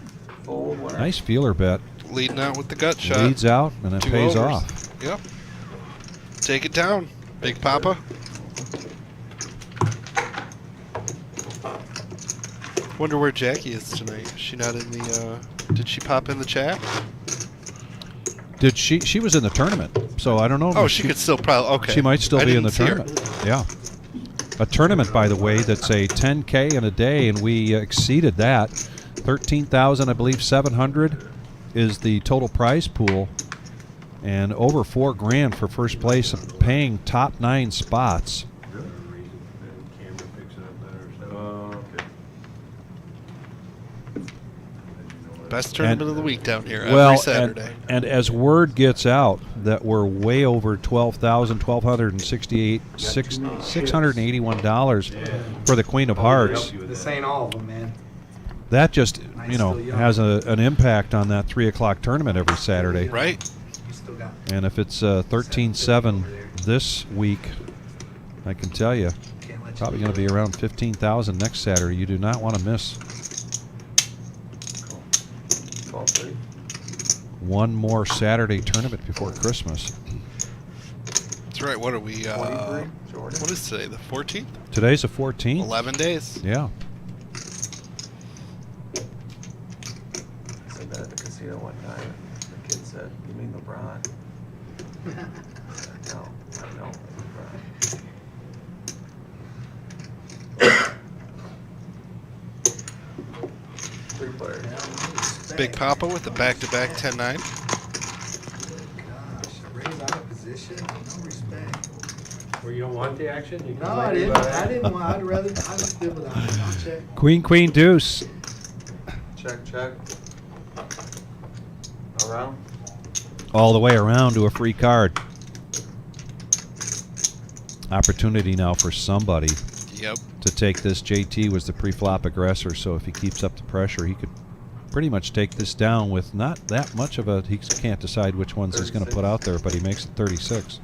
Nice feeler bet. Leading out with the gut shot. Leads out and it 2 pays overs. off. Yep. Take it down, Big Papa. Wonder where Jackie is tonight. Is she not in the? Did she pop in the chat? Did she? She was in the tournament, so I don't know. Oh, she could still probably. Okay. She might still I be in the didn't see her. tournament. Yeah. A tournament, by the way, that's a 10K in a day, and we exceeded that. 13,000, I believe, 700 is the total prize pool, and over $4 grand for first place, paying top 9 spots. Best tournament of the week down here Well, every Saturday. and as word gets out that we're way over $681 for the Queen of Hearts. This ain't all of them, man. That just, has an impact on that 3 o'clock tournament every Saturday. Right. And if it's 13-7 this week, I can tell you, probably going to be around 15,000 next Saturday. You do not want to miss. 12:30. One more Saturday tournament before Christmas. That's right. What are we? 23, Jordan. What is today? The 14th? Today's the 14th. 11 days. Yeah. I said that at the casino one time. The kid said, "You mean LeBron?" I said, "No, I know LeBron." 3 players. Big Papa with the back-to-back 10-9. Raise out of position. No respect. Where you don't want the action? You can No, I complain didn't. about it. I didn't want. I'd rather. I just did without it. I'll check. Queen, deuce. Check. Around. All the way around to a free card. Opportunity now for somebody to take this. JT was the pre-flop aggressor, so if he keeps up the pressure, he could pretty much take this down with not that much of a... He can't decide which ones he's going to put out there, but he makes it 36.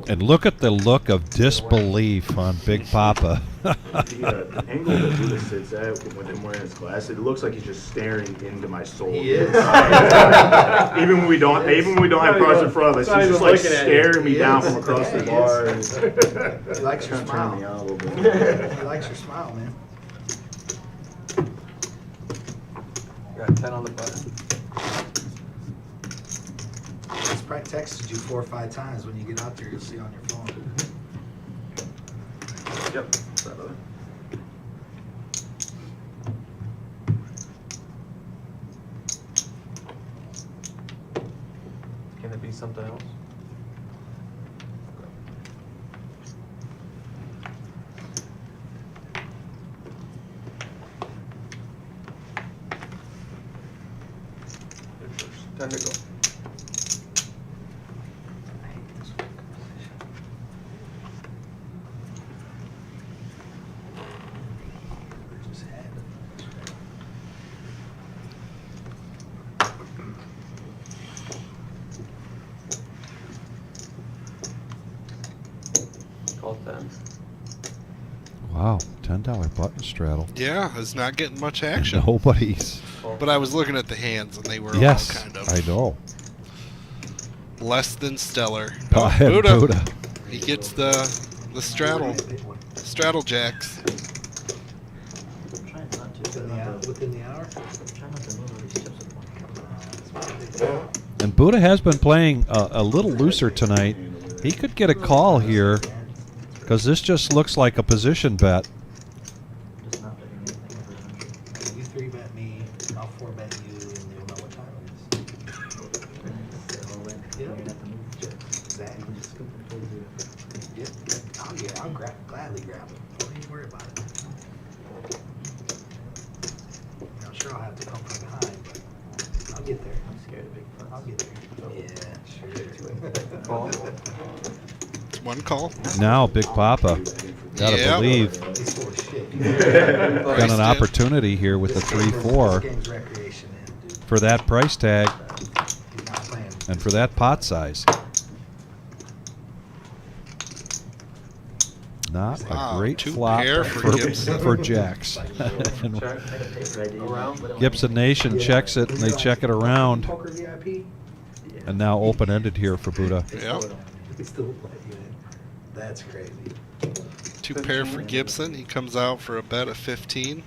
And look at the look of disbelief on Big Papa. The angle that Luda sits at with him wearing his glasses, it looks like he's just staring into my soul. He is. Even when we don't have cars in front of us, he's just like staring me down from across the bar. He likes your Turn smile. me out a little bit. He likes your smile, man. Got 10 on the button. He's probably texted you 4 or 5 times. When you get out there, you'll see on your phone. Yep. Sorry about that. Can it be something else? Time to go. Call 10. Wow, $10 button straddle. Yeah, it's not getting much action. Nobody's. But I was looking at the hands, and they were Yes, all kind of I know. less than stellar. Go ahead, Buddha. He gets the straddle jacks. I'm trying not to. Within the hour? I'm trying not to move all these chips at one. And Buddha has been playing a little looser tonight. He could get a call here because this just looks like a position bet. I'm just not betting anything over 100. You 3-bet me, I'll 4-bet you, and you'll know what time it is. They're all in. Yeah. You're gonna have to move the chips. Exactly. Just scoop and play the- I'll gladly grab it. Don't even worry about it. I'm sure I'll have to come from behind, but I'll get there. I'm scared of big fun. I'll get there. Yeah, sure. Call. It's one call. Now, Big Papa, gotta Yeah. believe, He's full of shit. got an Priced opportunity here with the This game's 3-4 recreation, man, dude. for that price tag He's not playing. and for that pot size. Not a Wow, great two flop pair for Gibson. for jacks. And Check. I got a paper ID. Around. but it only- Gibson Nation checks it and they check it around. Poker VIP? And now open-ended here for Buddha. Yep. He still let you in. That's crazy. Two pair for Gibson. He comes out for a bet of 15.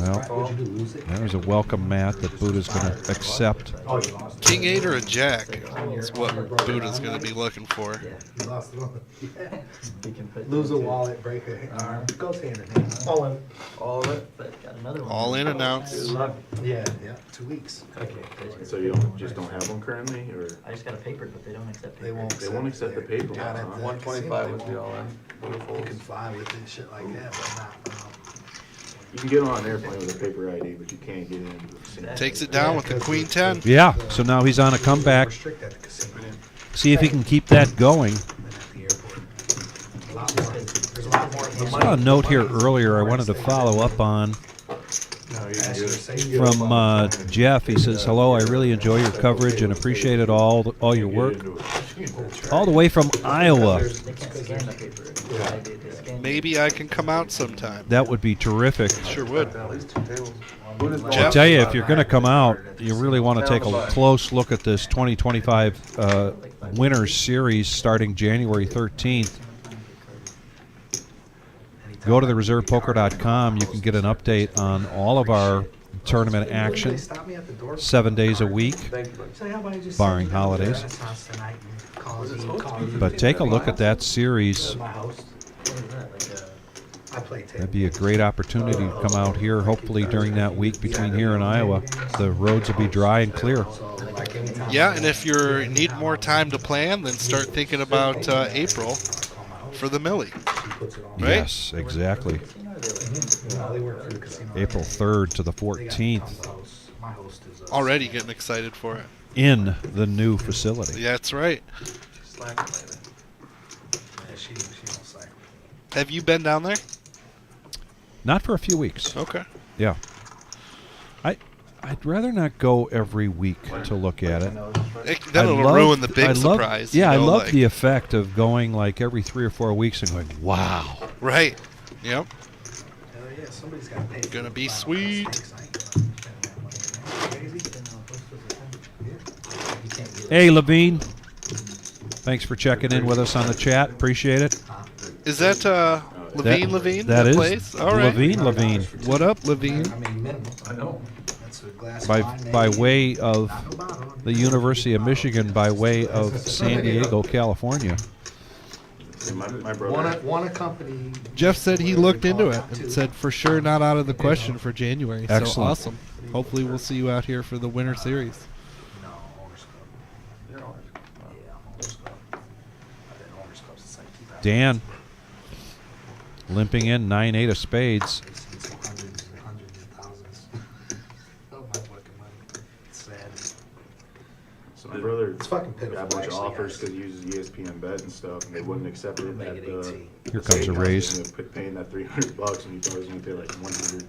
Well, What'd you do, lose it? there's a welcome mat that Buddha's going to accept. Oh, you lost it. King 8 or a jack is what Buddha's going to be looking for. Yeah. You lost it all. Yeah. We can put Lose a two, wallet, break an arm. It goes hand in hand. All in. All of it. But got another one. All in announced. Yeah, 2 weeks. Okay, Basically, so you don't, just don't have one currently, or? I just got a paper, but they don't accept paper. They won't. They won't accept the paper one, Down at huh? the 125 casino, would they be all won't. in. You Beautiful. can fly with it and shit like that, but not. You can get on an airplane with a paper ID, but you can't get in the casino. Takes it down with the Queen 10. Yeah, so now he's on a comeback. Restrict at the casino See if he can keep that going. than at the airport. A lot more. There's a lot more. I saw a note here earlier I wanted to follow up on No, you can do it. from Jeff. He says, "Hello, I really enjoy your coverage and appreciate it all your work, all the way from Iowa." They can't scan the paper. They scan Maybe I can come out sometime. That would be terrific. Sure would. At least 2 tables. Buddha's going I Jeff? tell you, if you're going to come out, you really want to take a close look at this 2025 Winners Series starting January 13th. Go to thereservepoker.com. You can get an update on all of our tournament action 7 days a week, Thank you, buddy. Say, how about you just barring send me down to the holidays. Renaissance tonight and call you. But take a look at that series. My house. What is that? Like I play table. That'd be a great opportunity to come out here, hopefully during that week between here and Iowa. The roads will be dry and clear. So, like, anytime Yeah, and if you need more time to plan, then start thinking about April for the Millie. she puts it on. Right? Yes, exactly. No, they work for the casino. April 3rd to the They got 14th tons of hosts. My host is Already getting excited for it. in the new facility. Yeah, that's right. Slack later. Yeah, she don't cycle. Have you been down there? Not for a few weeks. Okay. Yeah. I'd rather not go every week to look at it. Then it'll ruin the big I love- surprise. Yeah, you know, I love like- the effect of going like every 3 or 4 weeks and going, wow. Right. Yep. Hell yeah, somebody's got to pay. Gonna be for sweet. mistakes. I ain't gonna spend that money, man. Crazy. You can't get it. Hey, Levine. Thanks for checking in with us on the chat. Appreciate it. Is that Levine that is plays? All right. Levine. What up, Levine? I mean, minimum. I know. That's a glass By of wine, by maybe. way of Not no bottle. the University of Michigan, by way of San Diego, California. My brother. One accompany. Jeff said he looked into it and said for sure not out of the question for January. So Excellent. awesome. Hopefully we'll see you out here for the Winter Series. No, Owners Club. You're all right. Yeah, Owners Club. I've been Owners Club since like 2000. Dan limping in 9-8 of spades. I've seen some hundreds and hundreds and thousands of my fucking money. It's sad. fucking pitiful. Got a bunch of actually, offers guys. because he uses ESPN bet and stuff, and they wouldn't accept it. Make At it the 18. Here comes a raise. Paying that $300, and he thought he was gonna pay like 100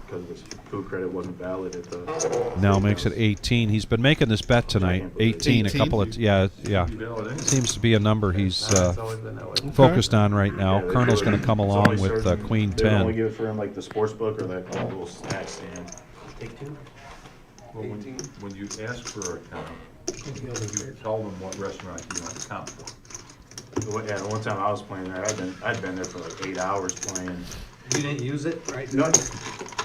because his food credit wasn't valid at the. Now makes it 18. He's been making this bet tonight. 18. A couple of yeah. Seems to be a number he's It's always been that way. focused on right now. Yeah, they Colonel's do it. going to come It's along only with certain- Queen They would only 10. give it for him like the sports book or that little snack stand. Take two. Well, when you ask for a count, you tell them what restaurant you want to count for. Yeah, the one time I was playing there, I'd been there for like 8 hours playing. You didn't use it, right? No,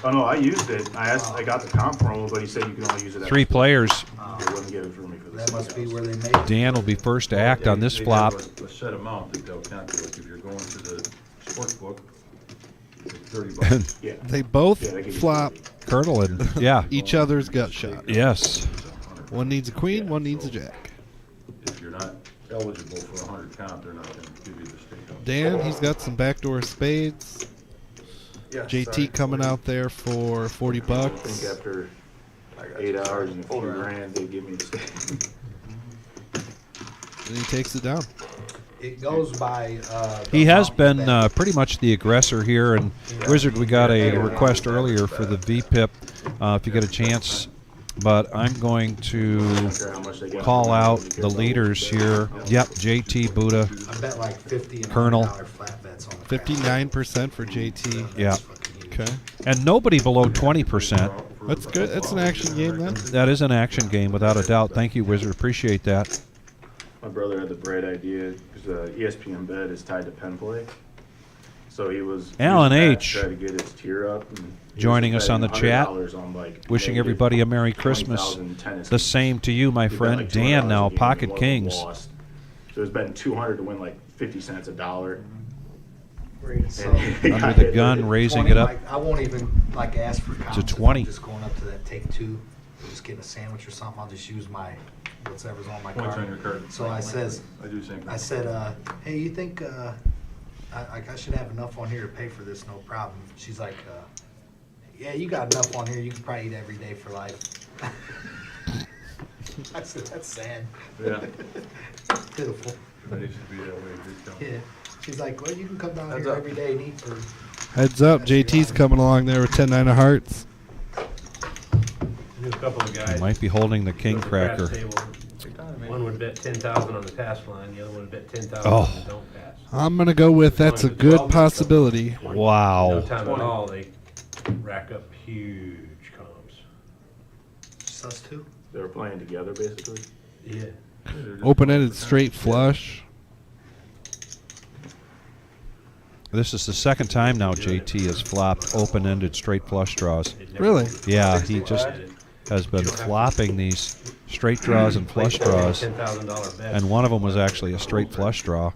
oh no, I used it. I got the comp promo, but he said you can only use it. 3 players. They wouldn't give it for me for the That must be steakhouse. where they made it. Dan will be first to act on this They flop. have a set amount that they'll count to. Like if you're going to the sports book, it's $30. Yeah. They both Yeah, they give you flop 30. Colonel and yeah. each other's gut shot. Yes. One needs a queen, one needs a jack. If you're not eligible for a 100 count, they're not going to give you the steakhouse. Dan, he's got some backdoor spades. Yeah, JT sorry. coming out there for 40 I think bucks. after I got 8 you. hours and a few Hold around. grand, they give me the steak. And he takes it down. It goes by. He has the been amount you pretty much the aggressor here. And Wizard, we got a request earlier for the VPIP if you get a chance. But I'm going to call out the leaders here. Yep, JT, Buddha. bet. I bet like 50 and Colonel. $100 flat bets on the 59% for JT. Yeah. Okay. And nobody below 20%. That's good. That's an action game then. That is an action game, without a doubt. Thank you, Wizard. Appreciate that. My brother had the bright idea because ESPN bet is tied to pen play. So he was Alan using that H. to try to get his tier up. And he Joining was us on the betting chat. $100 on, like, Wishing negative everybody a Merry Christmas. 20,000 tennis The games. same to you, my He bet, friend. like, Dan $200 now, a game, Pocket and one of them Kings. lost. So he was betting 200 to win like 50 cents a dollar. So, Under the gun, raising 20, it up. like, I won't even like ask for comments. to if 20. I'm just going up to that take two, or just getting a sandwich or something. I'll just use my whatever's on my Points card. on your card. So I says, I do the same thing. I said, hey, you think I should have enough on here to pay for this? No problem. She's like, yeah, you got enough on here. You can probably eat every day for life. I said, that's sad. Yeah. Pitiful. That needs to be that way. Just don't- Yeah. She's like, well, you can come down Heads here up. every day and eat for. Heads up, JT's coming along there with 10-9 of hearts. There's a couple of He guys. might be holding the king at the craps cracker. table. One would bet 10,000 on the pass line, the other one would bet 10,000 Oh. on the don't pass. I'm going to go with that's a good possibility. No Wow. time at all, they rack up huge comps. Just us two? They were playing together basically. Yeah. Open-ended straight flush. This is the second time now JT has flopped open-ended straight flush draws. Really? Yeah, he just has been flopping these straight draws and flush draws. $10,000 bet. And one of them was actually a straight flush draw.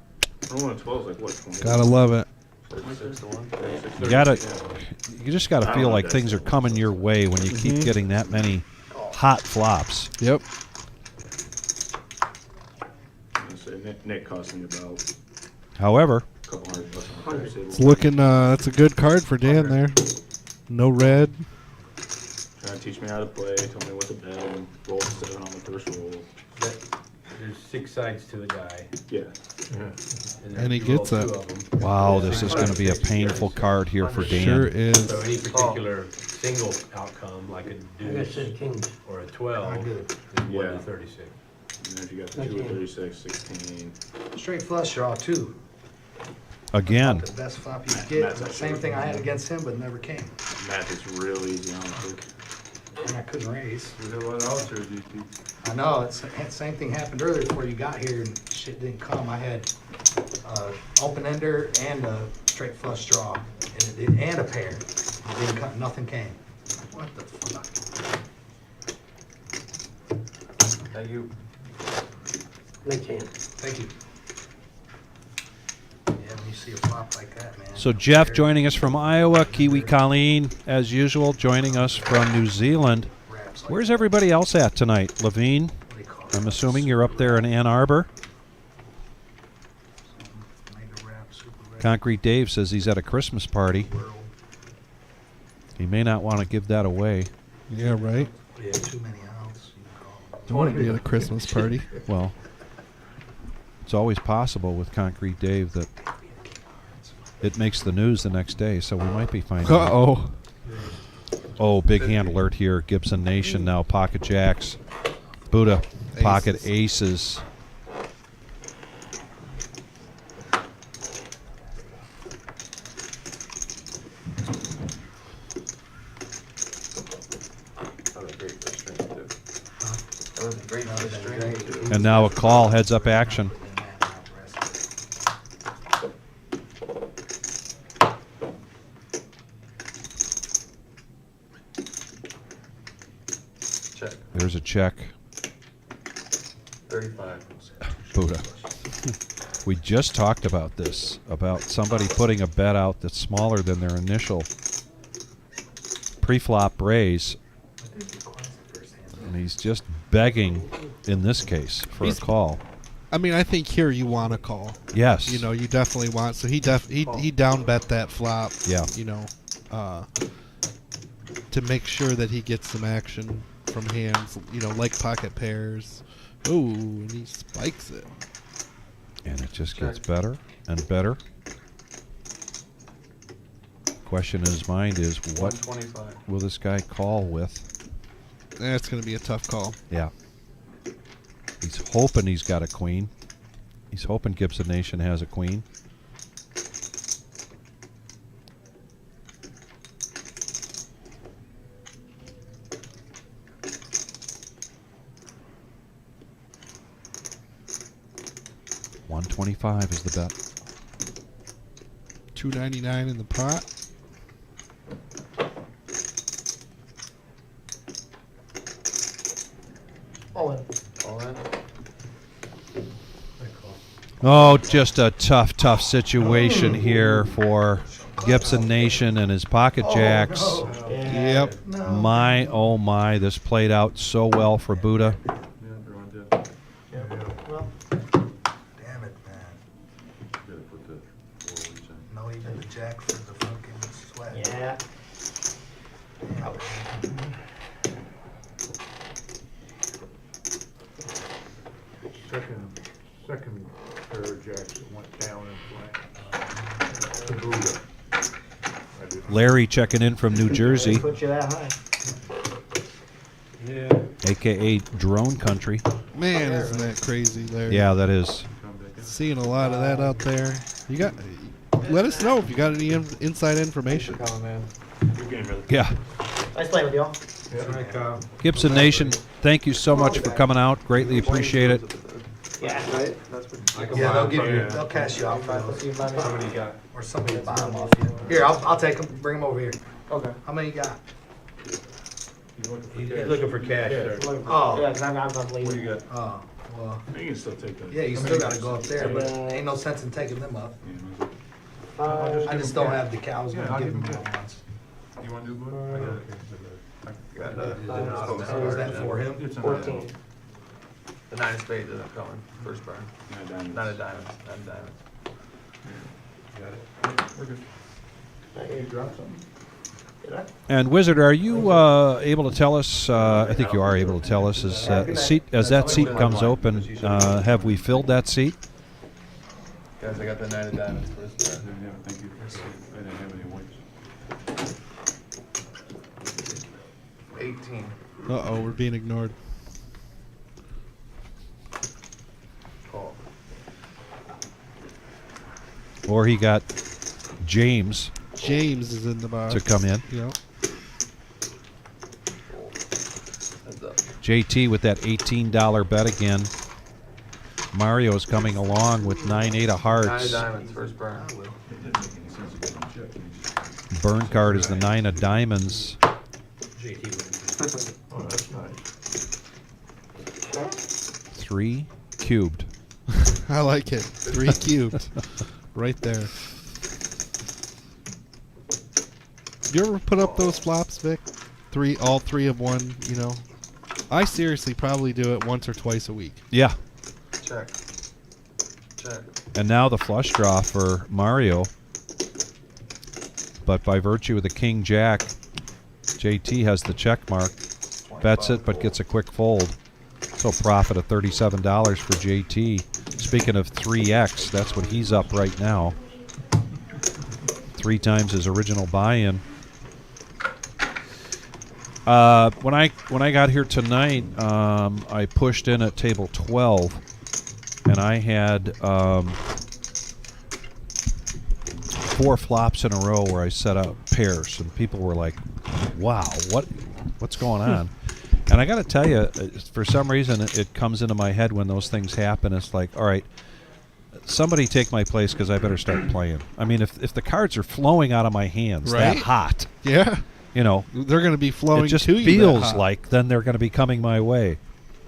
112 is like what? 20? Gotta love it. 36 to 1. You just gotta feel like things are coming your way when you keep getting that many hot flops. Yep. Nick cost me about However, a couple $100 on the craps table. It's looking, that's a good card for Dan there. No red. Trying to teach me how to play, tell me what to bet, and roll a 7 on the first roll. There's 6 sides to the guy. Yeah. And he you roll gets 2 it. of them. wow, this is gonna be a painful card here for Dan. Sure is. So any particular single outcome, like a deuce or a 12, is 1 Yeah. to 36. And then if you got the 2 or 36, 16. Straight flush draw, too. Again, The best flop you could get. Matt's actually Same thing I had against him, but never came. Math is real easy, honestly. And I couldn't raise. We have one out there, GT. I know, same thing happened earlier before you got here and shit didn't come. I had open ender and a straight flush draw and a pair. It didn't come, nothing came. What the fuck? Thank you. Thank you. Yeah, when you see a flop like that, man. so Jeff joining us from Iowa, Kiwi Colleen, as usual, joining us from New Zealand. Where's everybody else at tonight? Levine, I'm assuming you're up there in Ann Arbor. Concrete Dave says he's at a Christmas party. He may not want to give that away. Yeah, right. Yeah, too many outs. I want to be at a Christmas party. Well, it's always possible with Concrete Dave that it makes the news the next day, so we might be finding out. Uh-oh. Oh, big hand alert here. Gibson Nation now pocket jacks. Buddha pocket aces. And now a call, heads up action. Check. There's a check. 35. Buddha. We just talked about this, about somebody putting a bet out that's smaller than their initial pre-flop raise. And he's just begging, in this case, for a call. I mean, I think here you want to call. Yes. You know, you definitely want. So he down bet that flop. Yeah. You know, to make sure that he gets some action from hands. You know, like pocket pairs. Ooh, and he spikes it. And it just gets better and better. Question in his mind is, what 125. will this guy call with? That's going to be a tough call. Yeah. He's hoping he's got a queen. He's hoping Gibson Nation has a queen. $125 is the bet. $2.99 in the pot. All in. All in. Oh, just a tough situation here for Gibson Nation and his pocket jacks. Yep. My, oh my, this played out so well for Buddha. Yeah, everyone did. Well, Damn it, man. Better put the 4 weeks in. No, even the jack for the fucking sweat. yeah. Second pair of jacks that went down in flat. Larry checking in from New Jersey, Put you that high. Yeah. a.k.a. Drone Country. Man, isn't that crazy, Larry? Yeah, that is. Seeing a lot of that out there. You got. Let us know if you got any inside information. You're getting really Yeah. Nice playing with y'all. Gibson Nation, thank you so much for coming out. Greatly appreciate it. Yeah. Right? That's what. Yeah, they'll give you, they'll cash you out. Let's see if I'm How many you got? Or somebody will buy them off you. Here, I'll take them, bring them over here. Okay. How many you got? He's looking for cash, sir. Oh. Yeah, because I'm leaving. What do you got? Oh, well, You can still take those. yeah, you still gotta go up there, but ain't no sense in taking them up. I just don't have the cows, Yeah, gonna I'll give give them them all once. You want to do good? Got So is that for him? It's an 14. The 9 of spades isn't coming. First burn. Nine of diamonds. 9 of diamonds. We're good. You dropped something? Did I? And Wizard, are you able to tell us? I think you are able to tell us as that seat comes open. Have we filled that seat? Guys, I got the 9 of diamonds first burn. Yeah, thank you. I didn't have any weights. 18. Uh-oh, we're being ignored. Call. Or he got James James is in the box. to come in. Yeah. Heads up. JT with that $18 bet again. Mario's coming along with 9-8 of 9 of hearts. diamonds. First burn. It didn't make any sense to get them checked. You just- Burn card is the 9 of diamonds. Oh, that's nice. 3 cubed. I like it. 3 cubed. Right there. You ever put up those flops, Vic? All three of one, you know? I seriously probably do it once or twice a week. Yeah. Check. Check. And now the flush draw for Mario. But by virtue of the King Jack, JT has the check mark. Bets it, but gets a quick fold. So profit of $37 for JT. Speaking of 3X, that's what he's up right now. 3 times his original buy-in. When I got here tonight, I pushed in at table 12, and I had 4 flops in a row where I set up pairs, and people were like, "Wow, what's going on?" And I got to tell you, for some reason, it comes into my head when those things happen. It's like, all right, somebody take my place because I better start playing. I mean, if the cards are flowing out of my hands Right? that hot, Yeah. you know, They're going to be flowing it just to you. feels like then they're going to be coming my way.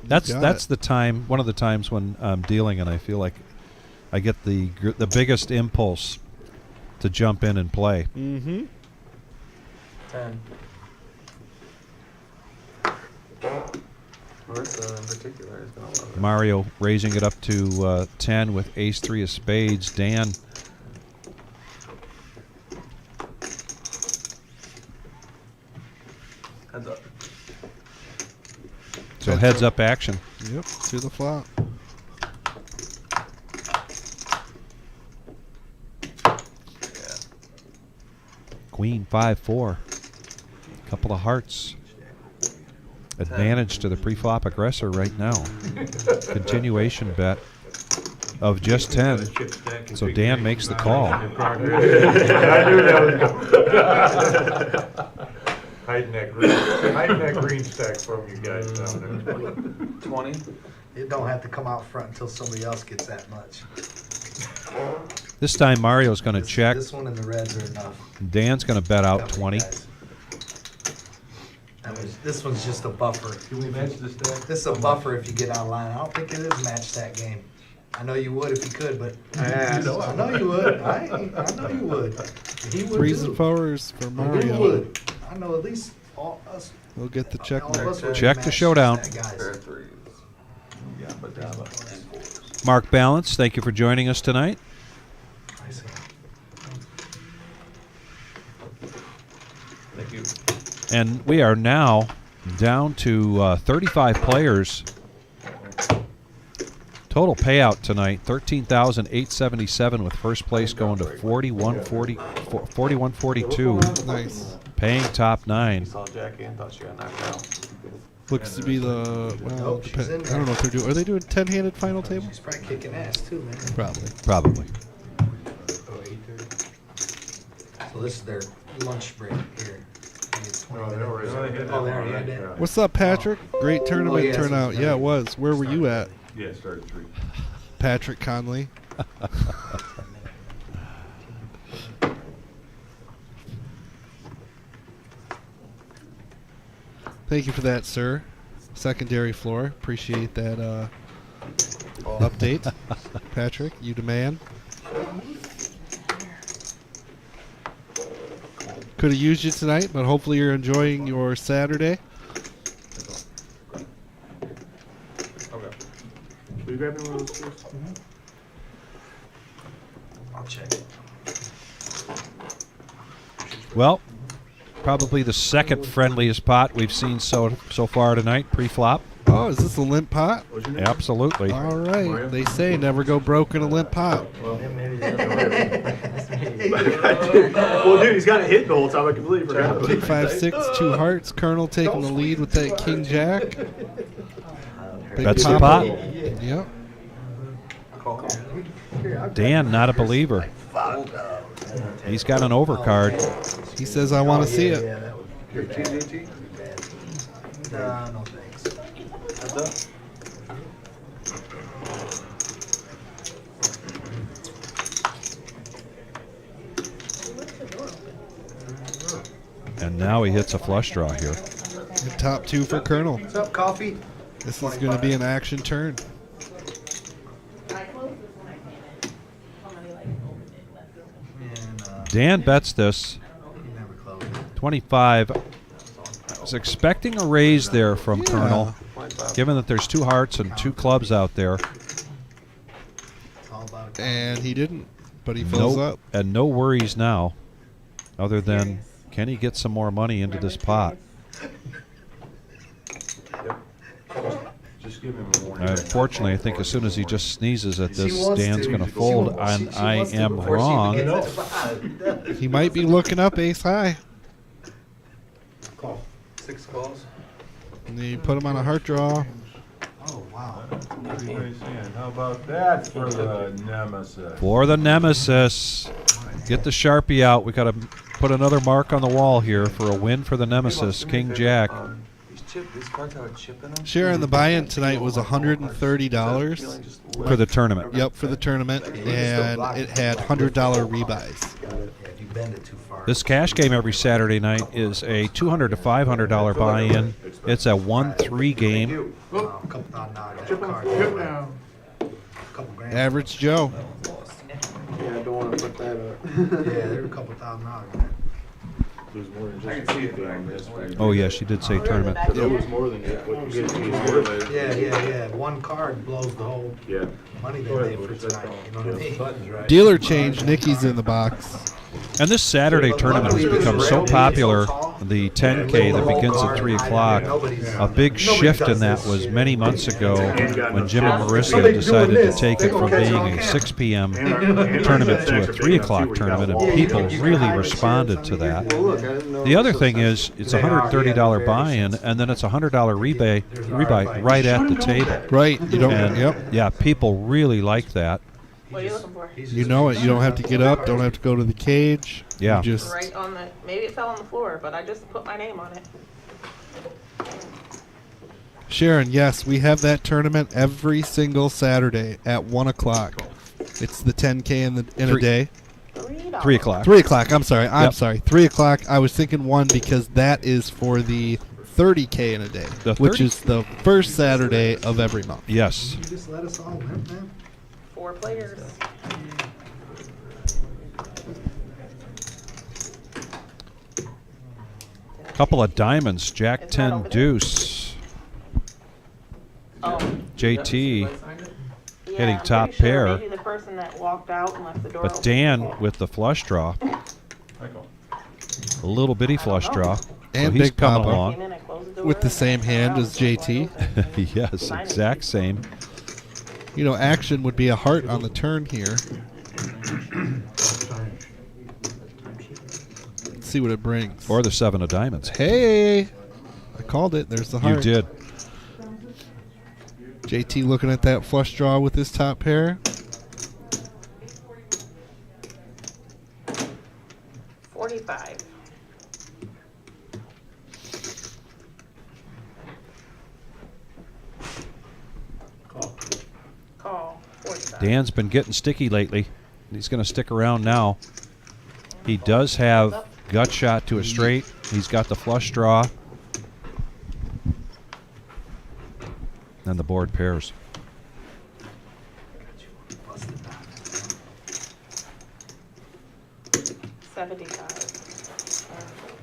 That's got the time, one of the times when I'm dealing, and I feel like I get the biggest impulse to jump in and play. Mm-hmm. 10. Martha in particular is gonna love it. Mario raising it up to 10 with ace-3 of spades. Dan. Heads up. So heads up action. Yep, to the flop. Queen 5-4. Couple of hearts. Advantage to the pre-flop aggressor right now. Continuation bet of just 10. So Dan makes the call. I knew that was hiding that green stack from you guys down there. 20. It don't have to come out front until somebody else gets that much. This time Mario's going to check. This one and the reds are enough. Dan's going to bet out 20. This one's just a buffer. Can we match this stack? This is a buffer if you get out of line. I don't think it is match stack game. I know you would if you could, but I know you would. I know you would. He would 3s too. and 4s for He Mario. would. I know at least all us. We'll get the check all of mark. us would Check match the showdown. that, guys. Pair of 3s. Yeah, but down and 4s. Mark Balance, thank you for joining us tonight. I see. Thank you. And we are now down to 35 players. Total payout tonight, $13,877 with first place going to 4142. Nice. Paying top 9. Saw Jackie and thought she got knocked out. Looks to be the, well, Nope, she's in I don't know if they're doing, are they doing 10-handed final table? She's probably kicking ass too, man. Probably. Probably. So this is their lunch break here. It's 20 Oh, they minutes. already had that. Oh, they already had that. What's up, Patrick? Great tournament yeah, turnout. so- Yeah, it was. Where were you at, Yeah, it started 3. Patrick Conley? Thank you for that, sir. Secondary floor. Appreciate that update. Patrick, you demand. Could have used you tonight, but hopefully you're enjoying your Saturday. Okay. Will you grab me one of those, please? I'll check. Well, probably the second friendliest pot we've seen so far tonight, pre-flop. Oh, is this a limp pot? Absolutely. All right. They say never go broke in a limp pot. Well, maybe the other way. Well, dude, he's got a hit the whole time. I completely forgot about King it. 5-6, 2 hearts. Colonel taking the lead with that King Jack. Big That's the pop. pot. Yep. Dan, not a believer. He's got an overcard. He says, I want to see it. Yeah, that would Your TJT? no thanks. Heads up. And now he hits a flush draw here. The top 2 for Colonel. What's up, coffee? This is going to be an action turn. And, Dan bets this. you never close it. 25. I was expecting a raise there from Colonel, given that there's 2 hearts and 2 clubs out there. It's all about And he didn't, but he fills up. And no worries now, other than can he get some more money into this pot? Just give him a warning. Unfortunately, I think as soon as he just sneezes at She this, wants Dan's to. going to She fold, wants- and she I wants to am before she wrong. even gets at the bottom. He might be looking up ace high. Call. 6 calls. And then you put him on a heart draw. Oh, wow. Everybody's saying, how about that for the nemesis? For the nemesis. Get the Sharpie out. We got to put another mark on the wall here for a win for the nemesis. King Jack. These cards have a chip in them? Share on the buy-in tonight was $130 For the tournament. Yep, for the tournament, and it had $100 rebuys. If you bend it too far. This cash game every Saturday night is a $200 to $500 buy-in. It's a 1-3 game. A couple $1,000 Chip card. down. Couple grand. Average Joe. Yeah, I don't want to put that up. Yeah, they're a couple $1,000. There's more than I just can see it being being this way. Oh, yeah, she did say tournament. There was more than just what you get to use. Yeah. One card blows the whole Yeah. money they made for tonight. You know what I mean? Buttons, right? Dealer change, Nikki's in the box. And this Saturday tournament has become so popular, the 10K that begins at 3 o'clock. A big shift in that was many months ago when Jim and Marissa decided to take it from being a 6 p.m. tournament to a 3 o'clock tournament, and people really responded to that. The other thing is, it's a $130 buy-in, and then it's a $100 rebuy right at the table. Right, you don't. And, Yep. yeah, people really like that. What are you looking for? You know it. You don't have to get up. Don't have to go to the cage. Yeah. You just Right on the, maybe it fell on the floor, but I just put my name on it. Sharon. Yes, we have that tournament every single Saturday at 1 o'clock. It's the 10K in a day. $3. 3 o'clock. 3 o'clock. I'm sorry. I'm Yep. sorry. 3 o'clock. I was thinking 1 because that is for the 30K in a day, The which 30? is the first Saturday of every month. Yes. You just let us all win, man. 4 players. Couple of diamonds. Jack 10 deuce. Oh. JT Yeah, hitting I'm top pretty sure pair. Maybe the person that walked out and left the door But open. Dan with the flush draw. A little bitty flush draw. And so he's Big coming Papa. Came along. in and closed the door With the and same turned hand around as and was JT. like, Yes, exact same. You know, action would be a heart on the turn here. Let's see what it brings. Or the 7 of diamonds. Hey, I called it. There's the You heart. did. JT looking at that flush draw with his top pair. 45. Call. 45. Dan's been getting sticky lately. He's going to stick around now. He does have gut shot to a straight. He's got the flush draw. And the board pairs.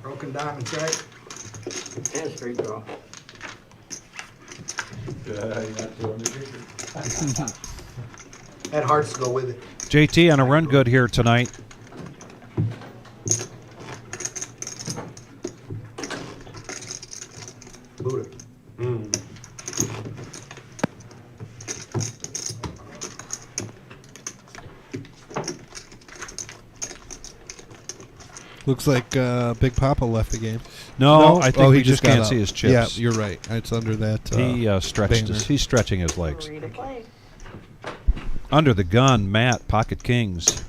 Broken diamonds, right? And straight draw. Had hearts to go with it. JT on a run good here tonight. Buddha. Looks like Big Papa left the game. No, I think he we just got can't up. see his chips. Yeah, you're right. It's under that. He stretched banner. he's stretching his legs. Free to play. Under the gun, Matt, pocket kings.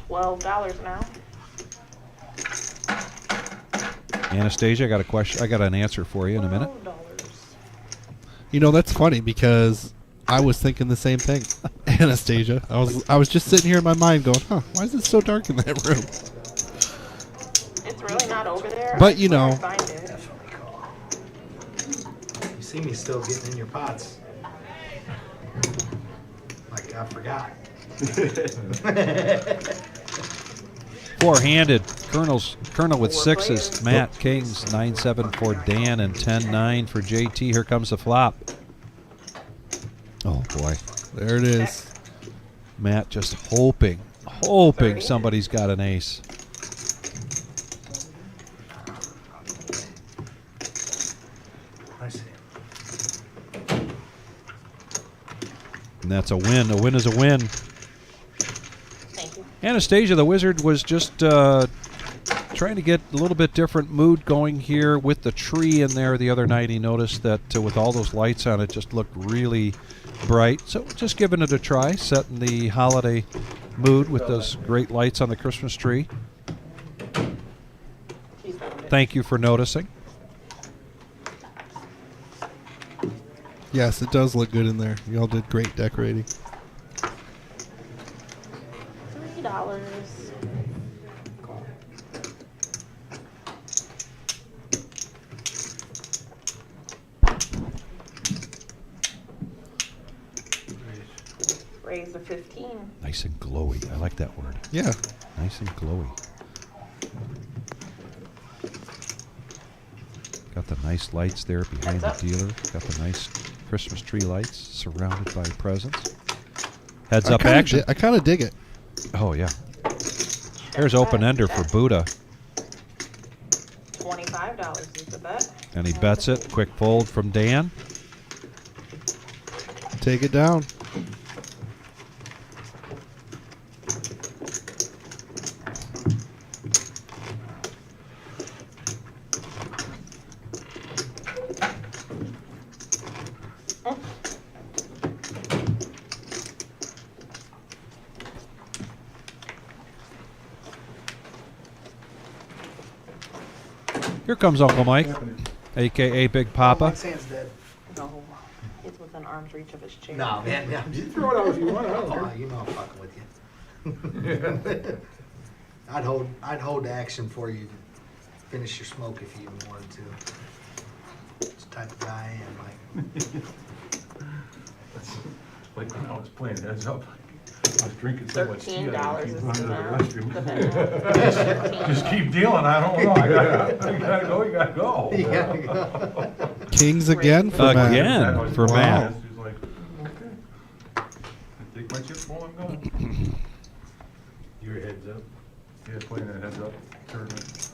$12 now. Anastasia, I got a question. I got an answer for you in a minute. $12. You know, that's funny because I was thinking the same thing. Anastasia. I was just sitting here in my mind going, huh, why is it so dark in that room? It's really not over there. But, I you swear I know. find it. Definitely call. You see me still getting in your pots. Like I forgot. Four-handed. Colonel with sixes. Matt Kings 9-7 for Dan and 10-9 for JT. Here comes the flop. Oh boy, There it is. Matt just hoping somebody's got an ace. I see. that's a win. A win is a win. Thank you. Anastasia the Wizard was just trying to get a little bit different mood going here with the tree in there the other night. He noticed that with all those lights on it, just looked really bright. So just giving it a try, setting the holiday mood with those great lights on the Christmas tree. Thank you for noticing. Yes, it does look good in there. You all did great decorating. $3. Raise to 15. Nice and glowy. I like that word. Yeah. Nice and glowy. Got the nice lights there behind the dealer. Got the nice Christmas tree lights surrounded by presents. Heads up action. I kind of dig it. Oh, yeah. There's open ender for Buddha. $25 is the bet. And he bets it. Quick fold from Dan. Take it down. Here comes Uncle Mike, a.k.a. Big Papa. Mike's hand's dead. No, it's within arm's reach of his chair. No, man, yeah. You throw it out if you want. I don't care. Oh, you know I'm fucking with you. I'd hold action for you to finish your smoke if you even wanted to. That's the type of guy I am, Mike. Like when I was playing heads up, I was drinking so much tea. I $13 keep is running to the the restroom. Just keep dealing. I don't know. I gotta go. You gotta go. You gotta go. Kings again for Matt. Again for Matt. He's like, okay. I take my chips while I'm gone. Your heads up. Yeah, playing that heads up tournament.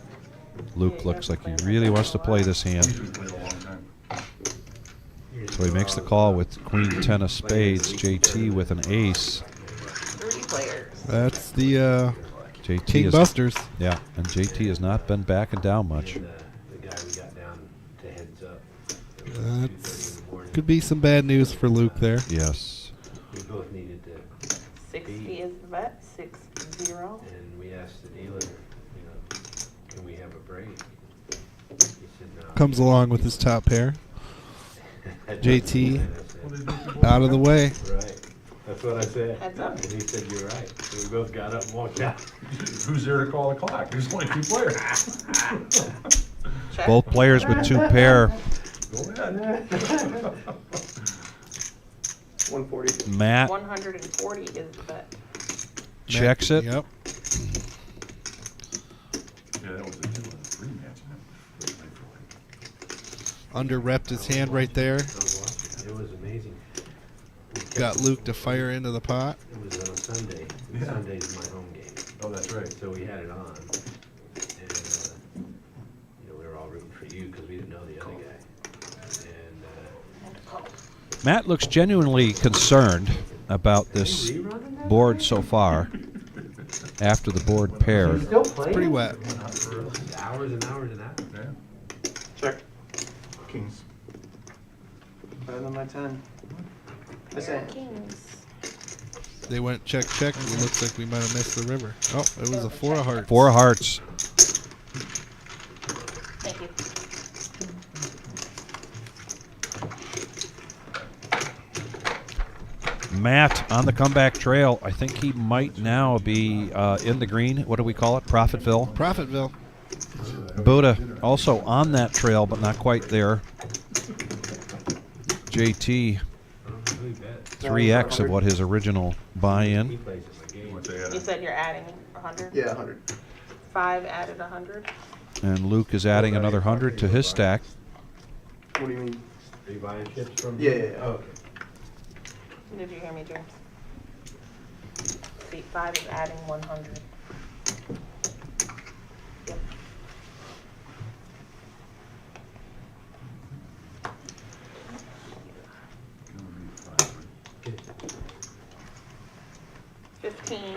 Luke looks like he really wants to play this hand. Usually played a long time. So he makes the call with Queen 10 of spades. JT with an ace. 3 players. That's the JT King is, Busters. Yeah, and JT has not been backing down much. The guy we got down to heads up. That's could be some bad news for Luke there. Yes. We both needed to 60 is the bet. 6-0. and we asked the dealer, can we have a break? He said no. Comes along with his top pair. JT out of the way. Right. That's what I said. Heads up. And he said, you're right. So we both got up and walked out. Who's there to call the clock? There's only 2 players. Check. Both players with 2 pair. Go ahead. 140. Matt 140 is the bet. checks it. Yep. Yeah, that was a 2-3 match. Under repped his hand right there. It was amazing. Got Luke to fire into the pot. It was on a Sunday. Yeah. Sunday's my home game. Oh, that's right. So we had it on. And, we were all rooting for you because we didn't know the other guy. And, Matt looks genuinely concerned about this board so far. After the board pair. It's pretty wet. hours and hours and hours. Yeah. Check. Kings. Better than my 10. I say. Kings. They went check, check. And it looks like we might have missed the river. Oh, it was a 4 of hearts. 4 of hearts. Thank you. Matt on the comeback trail. I think he might now be in the green. What do we call it? Profitville. Profitville. Buddha also on that trail, but not quite there. JT, 3x of what his original buy-in. You said you're adding 100? Yeah, 100. 5 added 100. And Luke is adding another 100 to his stack. What do you mean? Are you buying chips from? Yeah, yeah, yeah. Oh, okay. Did you hear me, James? See, 5 is adding 100. Yep.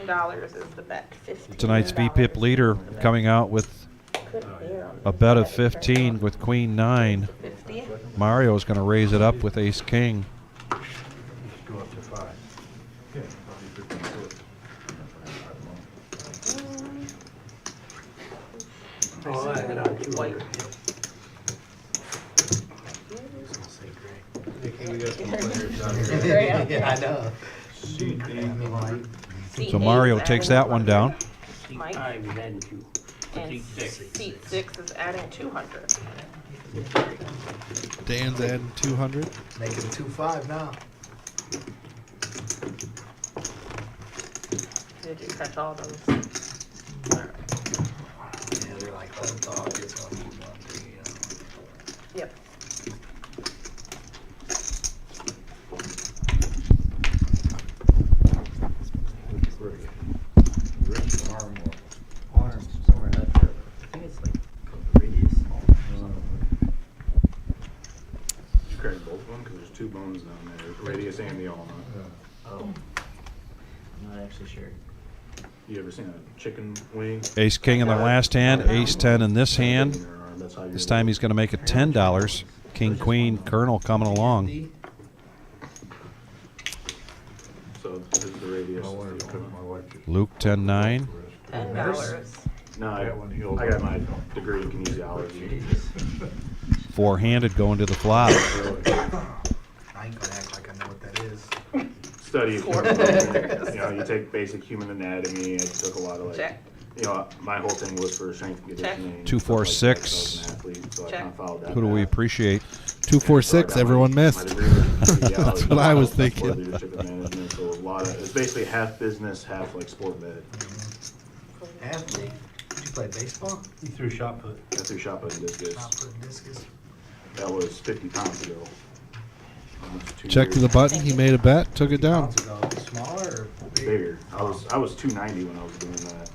$10 is the bet. Tonight's VPIP leader coming out with a bet of 15 with Queen 9. 50. Mario is going to raise it up with Ace King. Go up to 5. Yeah, probably 56. Oh, I got on 200. Yeah, I know. So Mario takes that one down. Mike. I was adding 2. And Seat 6. seat 6 is adding 200. Dan's adding 200. Make it 2-5 now. Did you catch all those? Yeah, they're like hot dog. It's gonna keep on to, you know. Yep. Arms, somewhere up there. I think it's like the radius. You crack both of them because there's 2 bones down there, the radius and the ulna. Oh. I'm not actually sure. You ever seen a chicken wing? Ace King in the last hand, Ace 10 in this hand. That's how This time he's going to make it $10. King, Queen, Colonel coming along. So this is the radius. I wanted to cook my wife. Luke 10-9. $10. No, I got my degree in kinesiology. Four-handed going to the flop. I ain't gonna act like I know what that is. Study of human development. You know, you take basic human anatomy. I took a lot of Check. you know, my whole thing was for strength and conditioning. 2, 4, 6. So I was an athlete, so I kind of followed that Who do we path. appreciate? 2, 4, 6. Everyone missed. That's what I was thinking. Leadership and management, so a lot of it's basically half business, half like sport med. Athlete. Did you play baseball? He threw shot put. I threw shot put and discus. Not putting discus. That was 50 pounds ago. Almost 2 Check to years. the button. He made a bet. Took it down. Pounds ago. Smaller or Bigger. I was 290 when I was doing that.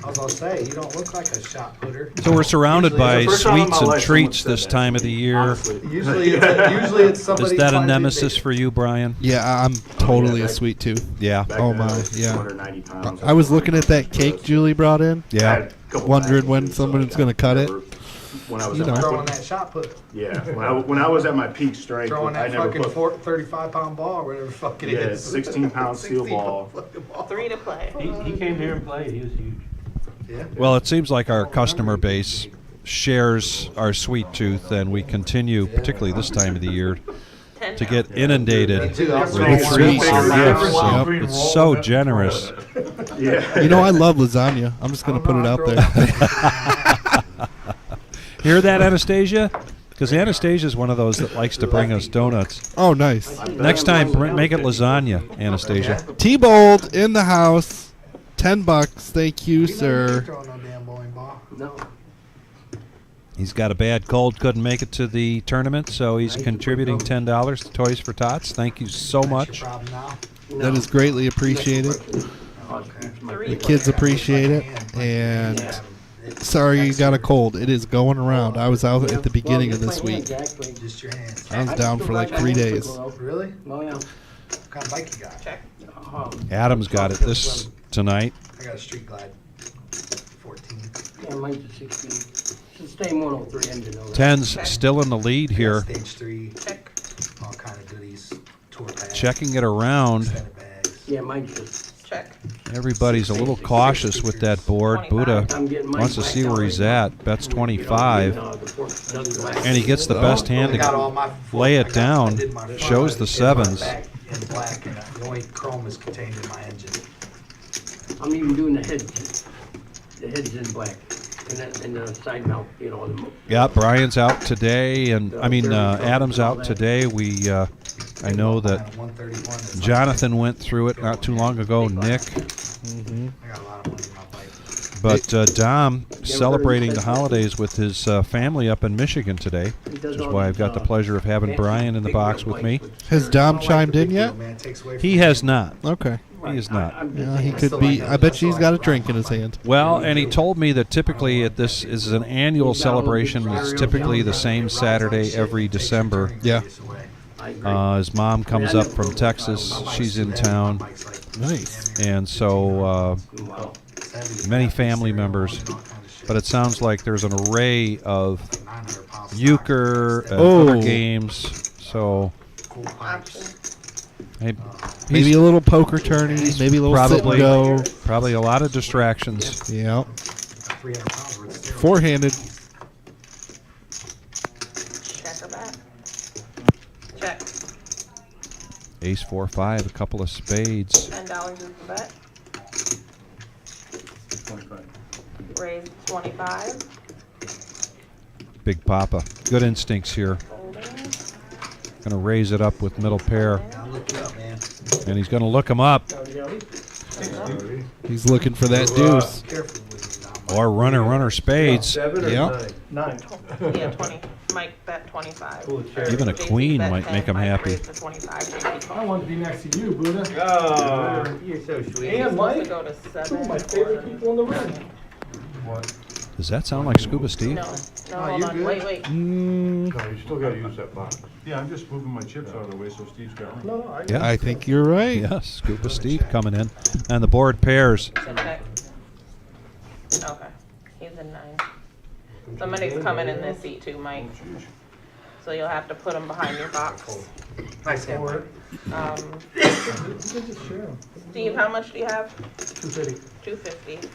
I was gonna say, you don't look like a shot putter. So we're surrounded by It's the first time in sweets my and life treats someone this said time that of the to me, year. honestly. Usually it's somebody. Is that a trying to be nemesis big. for you, Brian? Yeah, I'm totally a sweet tooth. Yeah. Back Oh then, I my, was yeah. 290 pounds. I was looking at that cake Julie brought in. I Yeah. had a couple Wondering matches, when so someone's I gonna cut it. never- When I was You at know. my, Throwing that shot put. yeah, when I was at my peak strength, Throwing I that never fucking put 35-pound ball, whatever the fuck it Yeah, is. 16-pound steel 16-pound ball. fucking ball. 3 to play. He came here and played. He was huge. Yeah. Well, it seems like our customer base shares our sweet tooth, and we continue, particularly this time of the year, to get inundated Me with too. I was treats and ready. gifts. Yep. It's so generous. Yeah. You know, I love lasagna. I'm just gonna put it out there. Hear that, Anastasia? Because Anastasia is one of those that likes to bring us donuts. Oh, nice. Next time, make it lasagna, Anastasia. T-Bold in the house. $10. Thank you, You know, you sir. ain't throwing no damn bowling ball. No. He's got a bad cold, couldn't make it to the tournament, so he's contributing $10 to Toys for Tots. Thank you so That's much. your problem now. That is greatly appreciated. Okay. The kids appreciate it. And sorry you got a cold. It is going around. I was out at the beginning of this week. Just your hands. I was down for like 3 days. Really? Oh, yeah. What kind of bike you got? Check. Adam's got it this tonight. I got a Street Glide 14. Yeah, mine's a 16. It's the same 103 engine. though. 10's still in the lead here. Stage 3. Check. All kind of goodies. Tour pads. Checking it around. Extended bags. Yeah, mine's just. Check. Everybody's a little cautious with that board. Buddha I'm getting mine wants to blacked see where out he's right now. at. Bets You know, 25. the fork doesn't black. And he gets the best hand I got to all my lay I it got- down. I did my front, Shows the I did my sevens. back in black, and the only chrome is contained in my engine. I'm even doing the heads. The heads in black. And the side mount, you know. Yeah, Brian's out today, and Adam's out today. I know that 131 is Jonathan went through it not too long ago. Nick, I got a lot of money in my bike. but Dom celebrating the holidays with his family up in Michigan today, which is why I've got the pleasure of having Brian in the box with me. Has Dom chimed in yet? Man, it takes away He from has not. Okay. He is not. Yeah, he could be. I bet you he's got a drink in his hand. Well, and he told me that typically this is an annual celebration. It's typically the same Saturday every December. Yeah. His mom comes up from Texas. She's in town. Nice. And so many family members. But it sounds like there's an array of euchre and other games. So maybe a little poker tourneys, maybe a little sit and go. Probably a lot of distractions. Yeah. Four-handed. Check or bet? Check. Ace, 4, 5, a couple of spades. $10 is the bet. 25. Raise 25. Big Papa. Good instincts here. Going to raise it up with middle pair. And he's going to look him up. He's looking for that deuce. Or runner spades. Yep. 9. Yeah, 20. Mike bet 25. Even a queen might make him happy. I want to be next to you, Buddha. Oh, you're so sweet. And Mike, Go to two of my favorite people in the room. What? Does that sound like Scuba Steve? No, hold on. Wait. No, you still gotta use that box. Yeah, I'm just moving my chips out of the way so Steve's got one. No, I Yeah. I think you're right. Yes, Scuba Steve coming in. And the board pairs. Okay. He's in 9. Somebody's coming in this seat too, Mike. So you'll have to put them behind your box. Nice hand. Steve, how much do you have? 250. 250.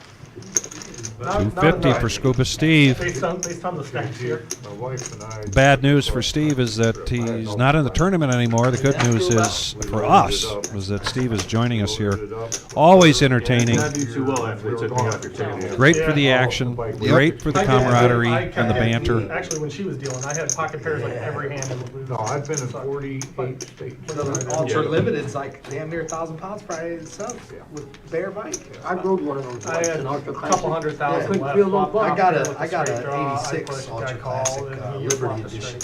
250 for Scuba Steve. Based on the stacks here. My wife and I. Bad news for Steve is that he's not in the tournament anymore. The good news is for us is that Steve is joining us here. Always entertaining. Not do too well after they took me off your table. Great for the action. Great for the camaraderie and the banter. Actually, when she was dealing, I had pocket pairs like every hand in the blue. No, I've been in 48 states. Ultra Limited's like damn near 1,000 pounds probably itself with bare bike. I rode one of those. I had a couple 100,000 left. I got a 86 Ultra Classic Liberty Edition.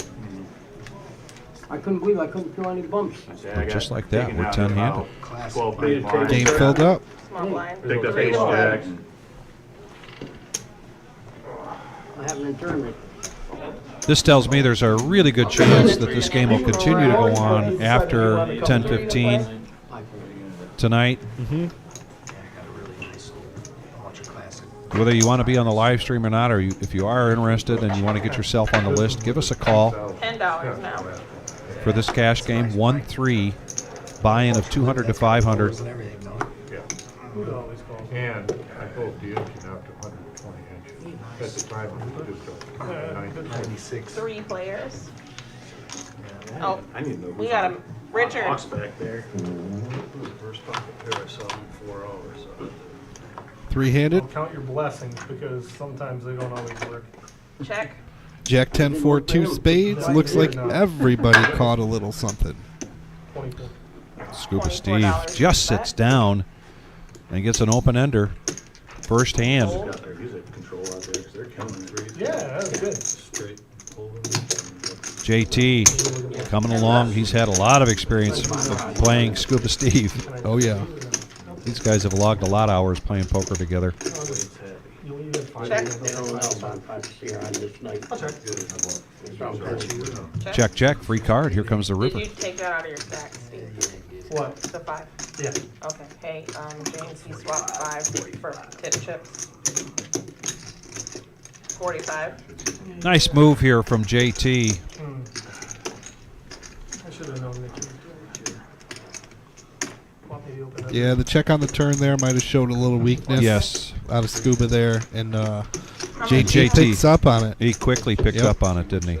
I couldn't believe I couldn't feel any bumps. Just like that, we're 10-handed. 12 big blinds. Game filled up. Small blind. Picked up ace jacks. I have an internment. This tells me there's a really good chance that this game will continue to go on after 10:15 tonight. Whether you want to be on the live stream or not, or if you are interested and you want to get yourself on the list, give us a call. $10 now. For this cash game, 1-3, buy-in of 200 to 500. And I pulled the engine out to 120 inches. At the time, it was just 96. 3 players. Oh, I need to know we got him. Richard. Box back there. First pocket pair I saw in 4 hours. Three-handed. Count your blessings because sometimes they don't always work. Check. Jack 10-4, 2 spades. Looks like everybody caught a little something. Scuba Steve just sits down and gets an open-ender. First hand. Yeah, that's good. JT coming along. He's had a lot of experience of playing Scuba Steve. Oh, yeah. These guys have logged a lot of hours playing poker together. Check. Check. Free card. Here comes the river. Did you take that out of your stack, Steve? What? The 5? Yeah. Okay. Hey, James, he swapped 5 for tip chips. 45. Nice move here from JT. I should have known that you would. Yeah, the check on the turn there might have showed a little weakness. Yes. Out of Scuba there, and JT picks up on it. He quickly picked up on it, didn't he?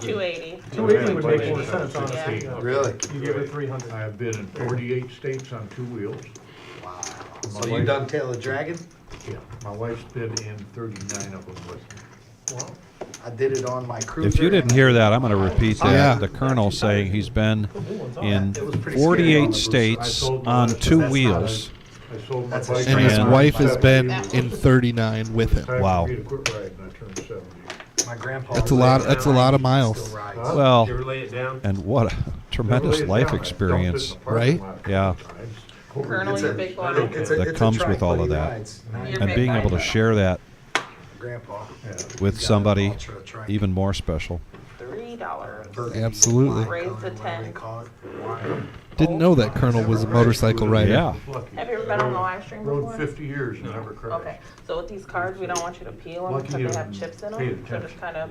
280. 280 would make more sense, honestly. Yeah. Really? You give it 300. I have been in 48 states on 2 wheels. Wow. So you done Tail of the Dragon? Yeah, my wife's been in 39 of them with me. Wow. I did it on my cruiser. If you didn't hear that, I'm going to repeat that. Yeah. The Colonel saying he's been in 48 states on 2 wheels. I sold my That's a bike. And his And- wife has been in 39 with him. Wow. Time for me to quit riding, I turned 70. My grandpa. That's a lot. That's a lot of miles, Well, You ever lay it down? and what a tremendous Never laid it life down. I experience. dumped it in the parking right? lot a couple Yeah. times. Colonel, It's you a- big one. That comes with all of that. You're And big being guy. able to share that Grandpa. with somebody even more special. $3. burgundy. Absolutely. Raise the 10. Didn't know that Colonel was a motorcycle rider. Yeah. Have you ever been on the live stream before? Rode 50 years and never crashed. Okay, so with these cards, we don't want you to peel them Lucky because you they have chips in paid them. So just attention. kind of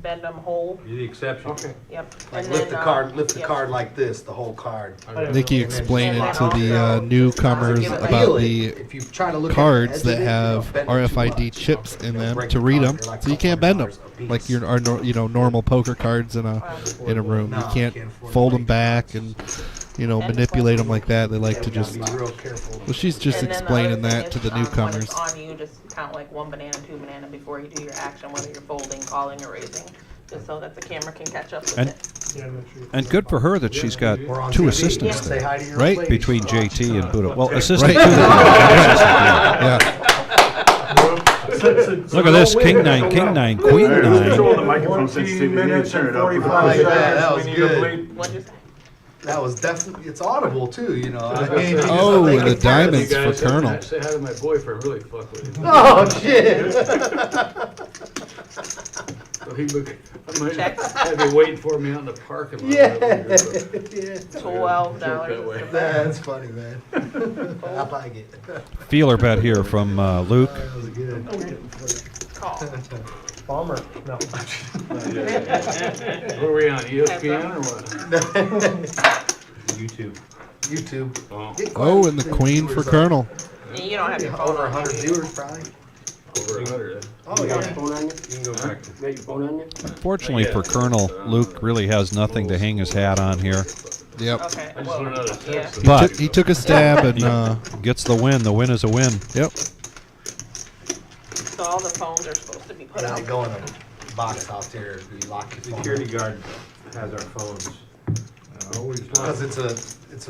bend them whole. You're the exception. Okay. Yep. Like And lift then, the card, lift the yep. card like this, the whole card. Nikki explained it to the newcomers Give it about Feel it. the If you try to look cards at the edge that of it, have bend it too RFID much. chips in It'll them break to the read card. them, They're like so you can't bend them $200 like piece. your normal poker cards in a room. No, You can't can't afford to fold them break back and manipulate them like that. They like to just. Be real careful. Well, she's just And then the explaining other thing that is, to the when newcomers. it's on you, just count like 1 banana, 2 banana before you do your action, whether you're folding, calling, or raising, just so that the camera can catch up with And- it. And good for her that she's got We're on 2 TV. assistants Say there, hi to your Right, ladies. between JT and Buddha. Well, assistant Right. to the Yeah. Look at this, King 9, King 9, Queen Control the 9. microphone 14 sensitivity. minutes Turn and it up. 45 Like that, seconds. that was We need good. to bleep. What'd you say? That was definitely, it's audible too, you know. I Okay. mean, Oh, they and the can- diamonds for Colonel. Say hi to my boyfriend, really fuck with him. Oh, shit. So he I might Check. have you waiting for me out in the parking lot. Yeah. $12. That's funny, man. I like it. Feeler bet here from Luke. That was good. Call. Bomber. No. Where are we on, ESPN or what? YouTube. YouTube. Oh, Get quite Oh, a and the few Queen for viewers up. Colonel. You don't have your phone Over on 100 you. viewers, probably. over 100. Oh, yeah. Phone on you? You can go back. Got your phone on you? Fortunately for Colonel, Luke really has nothing to hang his hat on here. Yep. Okay, I just well, want another yeah. text. But He took a stab and gets the win. The win is a win. yep. So all the phones are supposed to be put And out. they go in a box out there, you lock your phone. Security guard has our phones. Always Because it's a We're supposed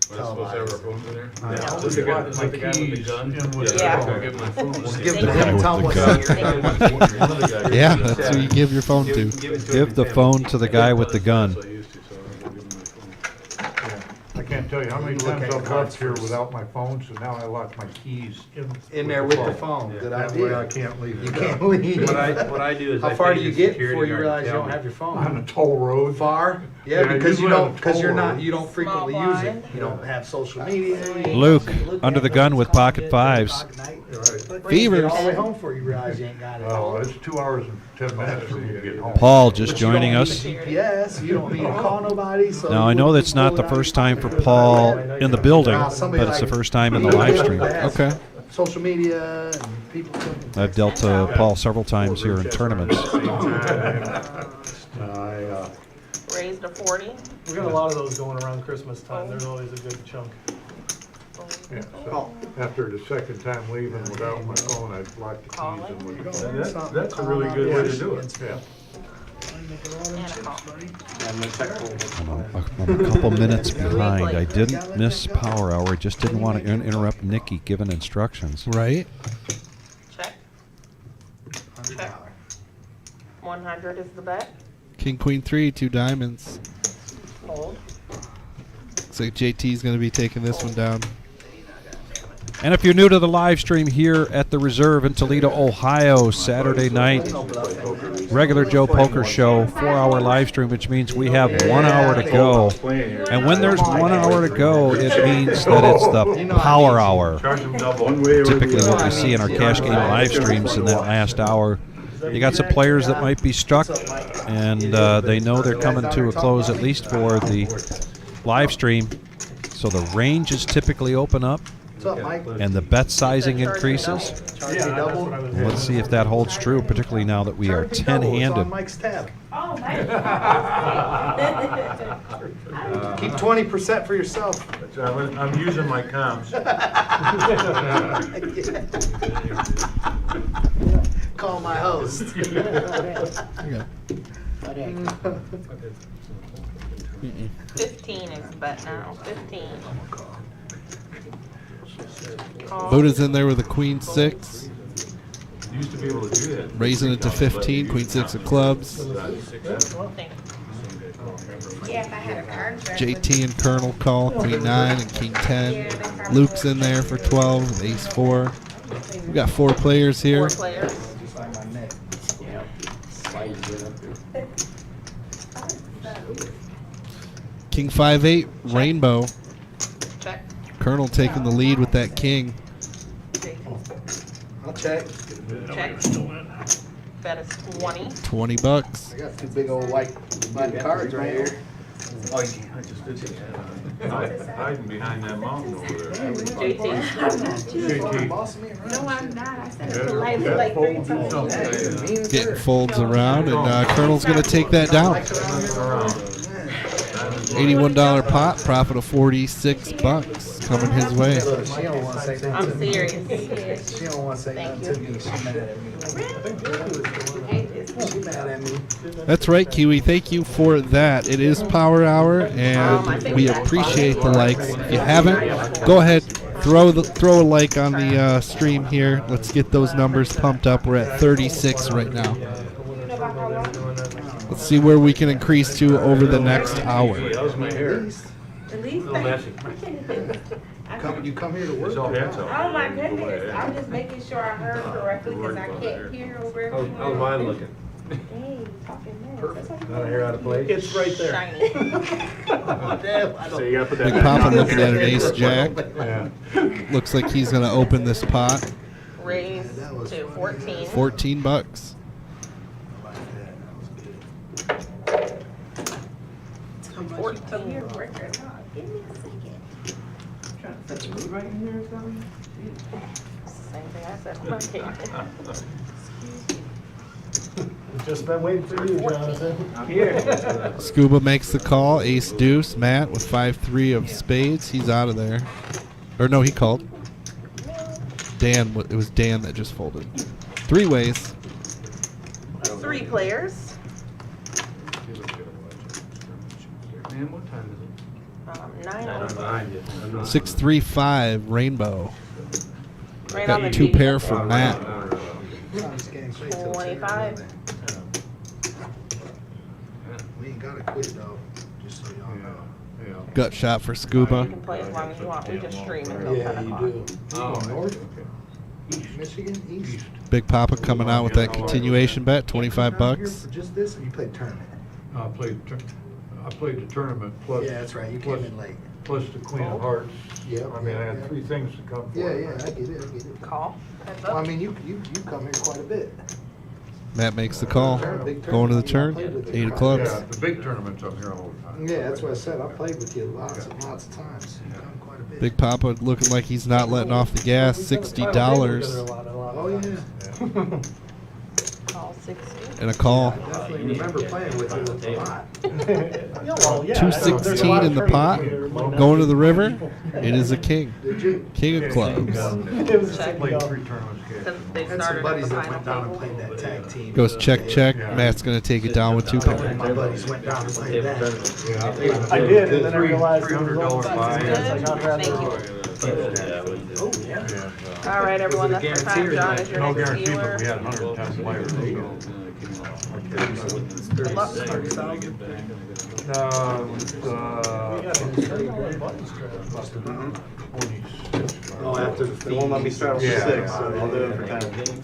to have our televised. phones in there? Yeah. Is I'll that just the guy- lock is my that the guy with the keys gun? in with Yeah. I'll give my phone. Give Thank the you. him, tell him what's Gun. up. Yeah, that's who you give your phone to. Give the phone to the guy with the gun. I used to, so I'm gonna give him my phone. I can't tell you how many Look times at I've cards left here first. without my phone, so now I lock my keys In there with the phone. Good That way I idea. can't leave You it. can't leave. What I do is How I far pay do you the get security before you guard to realize you tell don't me. have your phone? On a toll road. Far? Yeah, Yeah, because you you live don't, on because toll you're not, road. you don't frequently Small use it. blind. You don't have social media. you don't Luke, have to look under at the it. gun with pocket It's fives. o'clock at night. Right. Fevers. All the way home before you realize you ain't got it. Well, it's 2 hours and 10 minutes for me to get home. Paul just But you don't joining need us. GPS, you don't need to call nobody, so. Now, I you know wouldn't that's not the pull it out first your time for pocket. Paul in the building, Somebody but it's the like first time in the me live stream. that has Okay. Social media and people. I've dealt to Paul several times here in tournaments. Raised to 40. We got a lot of those going around Christmas time. There's always a good chunk. Yeah, so after the second time leaving without my phone, I'd lock the keys in with the phone. That's a really good way to do it. Yeah. And a call. I'm a couple minutes behind. I didn't miss power hour. I just didn't want to interrupt Nikki giving instructions. Right. Check. Check. 100 is the bet. King, Queen, 3, 2 diamonds. Fold. Looks like JT's going to be taking this one down. And if you're new to the live stream here at the Reserve in Toledo, Ohio, Saturday night, regular Joe Poker Show, 4-hour live stream, which means we have 1 hour to go. And when there's 1 hour to go, it means that it's the power hour. Typically what we see in our cash game live streams in that last hour. You got some players that might be stuck, and they know they're coming to a close at least for the live stream. So the ranges typically open up, What's up, Mike? and the bet sizing increases. Charge me double. Let's see if that holds true, particularly now that we are Charge me double. It's on 10-handed. Mike's tab. Oh, nice. Keep 20% for yourself. I'm using my comps. Call my host. Okay. 15 is the bet now. 15. Call. Buddha's in there with a Queen 6. Used to be able to do that. Raising it to 15. Queen 6 of clubs. Thank Yeah, if I had a card. JT and Colonel call. Queen 9 and King 10. Luke's in there for 12 with Ace 4. We got 4 players you. here. 4 players. King 5-8, Rainbow. Check. Colonel taking the lead with that king. I'll check. Check. Bet is 20. $20. I got two big old white cards right here. Oh, yeah, I just did it. Hiding behind that mountain over there. JT. No, I'm not. I said it Yeah, politely that like 3 folds or times. something. Getting folds around, and Colonel's going to take that down. $81 pot, profit of $46 coming his way. Look, she don't want to say nothing I'm to me. serious. She don't want to say Thank nothing to me. She mad at me. She mad at me. That's right, Kiwi. Thank you for that. It is Power Hour, and we appreciate the likes. If you haven't, go ahead, throw a like on the stream here. Let's get those numbers pumped up. We're at 36 right now. Let's see where we can increase to over the next hour. That was my hair. At least You come here to work. It's all hands up. Oh my goodness. I'm just making sure I heard correctly because I can't hear over everything. How's mine looking? Hey, talking mess. That's what Not a hair out of place. It's right there. Shiny. So you gotta put that. Big Papa looking at an ace jack. Yeah. Looks like he's going to open this pot. Raise to 14. $14. Come here, record. Give me a second. Same thing I said. Okay. Just been waiting for you, Jonathan. Here. Scuba makes the call. Ace deuce. Matt with 5-3 of spades. He's out of there. Or no, he called. Dan. It was Dan that just folded. 3 ways. 3 players. Man, what time is it? 9. 6-3-5 Rainbow. Right on the Got 2 TV. pair for Matt. 25. We ain't got to quit though, just so y'all know. Gut shot for You Scuba. can play as long as you want. We just stream until 10 Yeah, you o'clock. do. Oh, North? Michigan? East? Big Papa coming out with that continuation bet, Here $25. for just this, or you played tournament? I played the tournament plus. Yeah, that's right, you came in late. Plus the Queen of Hearts. Yep, I mean, I yeah. had 3 things to come for. Yeah, I get it. Call. Heads Well, I up. mean, you come here quite a bit. Matt makes the call. Going to the turn. 8 of clubs. Yeah, the big tournaments I'm here all the time. Yeah, that's what I said. I played with you lots of times. You come quite a bit. Big Papa looking like he's not letting off the gas. $60 Oh, yeah. Call 60. and a call. I definitely remember playing with you a lot. 216 in the pot. Going to the river. It is a king. Did you? King of clubs. It was Check. Played 3 tournaments. Because they Had some started at buddies the that final went down and table. played that tag team. Goes check, check. Matt's going to take it down with 2 pair. My buddies went down and played that. I did, and then I realized it was $300 all buy. It's like, I'd rather- Thank you. Oh, yeah. All right, everyone. That's the time. John is your No next guarantee, dealer. but we had 110 players. Good luck. Oh, after the fee. It won't let me start with Yeah. 6, so I'll do it for 10.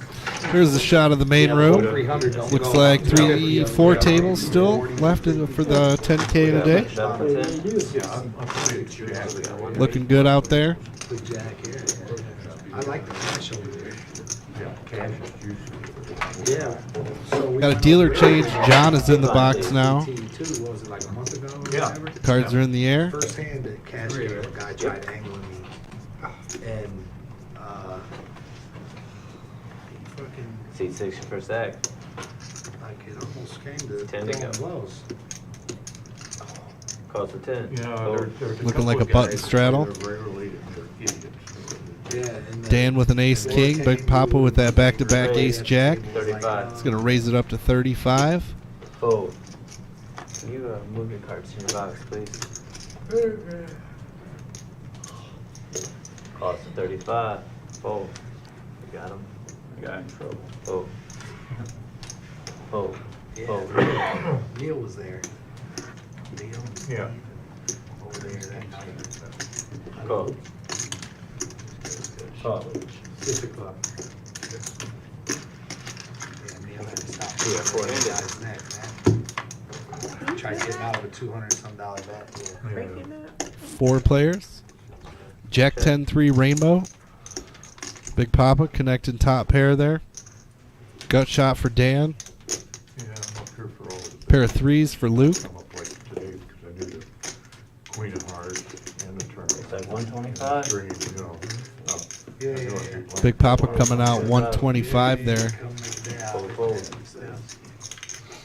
Here's the shot of the main room. Looks like 3-4 tables still left for the 10K today. Looking good out there. With Jack here. I like the cash over there. Yeah. So we Got a dealer change. John is in the box now. What was it, like a month ago or Yeah. whatever? Cards are in the air. First hand at cash game, a guy tried angling me. And, fucking, Seat 6 for sec. like, it almost came to 10 to throwing go. blows. Cost of 10. Looking like a button straddle. Yeah. And Dan with an ace king. Big Papa with that back-to-back ace jack. 35. It's going to raise it up to 35. Fold. Can you move your cards in your box, please? Cost of 35. Fold. You got him? I got in trouble. Fold. Fold. Fold. Yeah. Neil was there. Neil. Yeah. Over there that night. Call. Call. 6 o'clock. Yeah, Neil had to stop. Yeah, 4-handed. Guy's neck, man. tried getting out of a $200-some bet. Breaking up. 4 players. Jack 10-3 rainbow. Big Papa connecting top pair there. Gut shot for Dan. Yeah, I'm up here for all of it. Pair of 3s for Luke. I'm up late today because I knew the Queen of Hearts and the turn. It's like 125. Green, you know. Big Papa coming out 125 there. Fold, fold.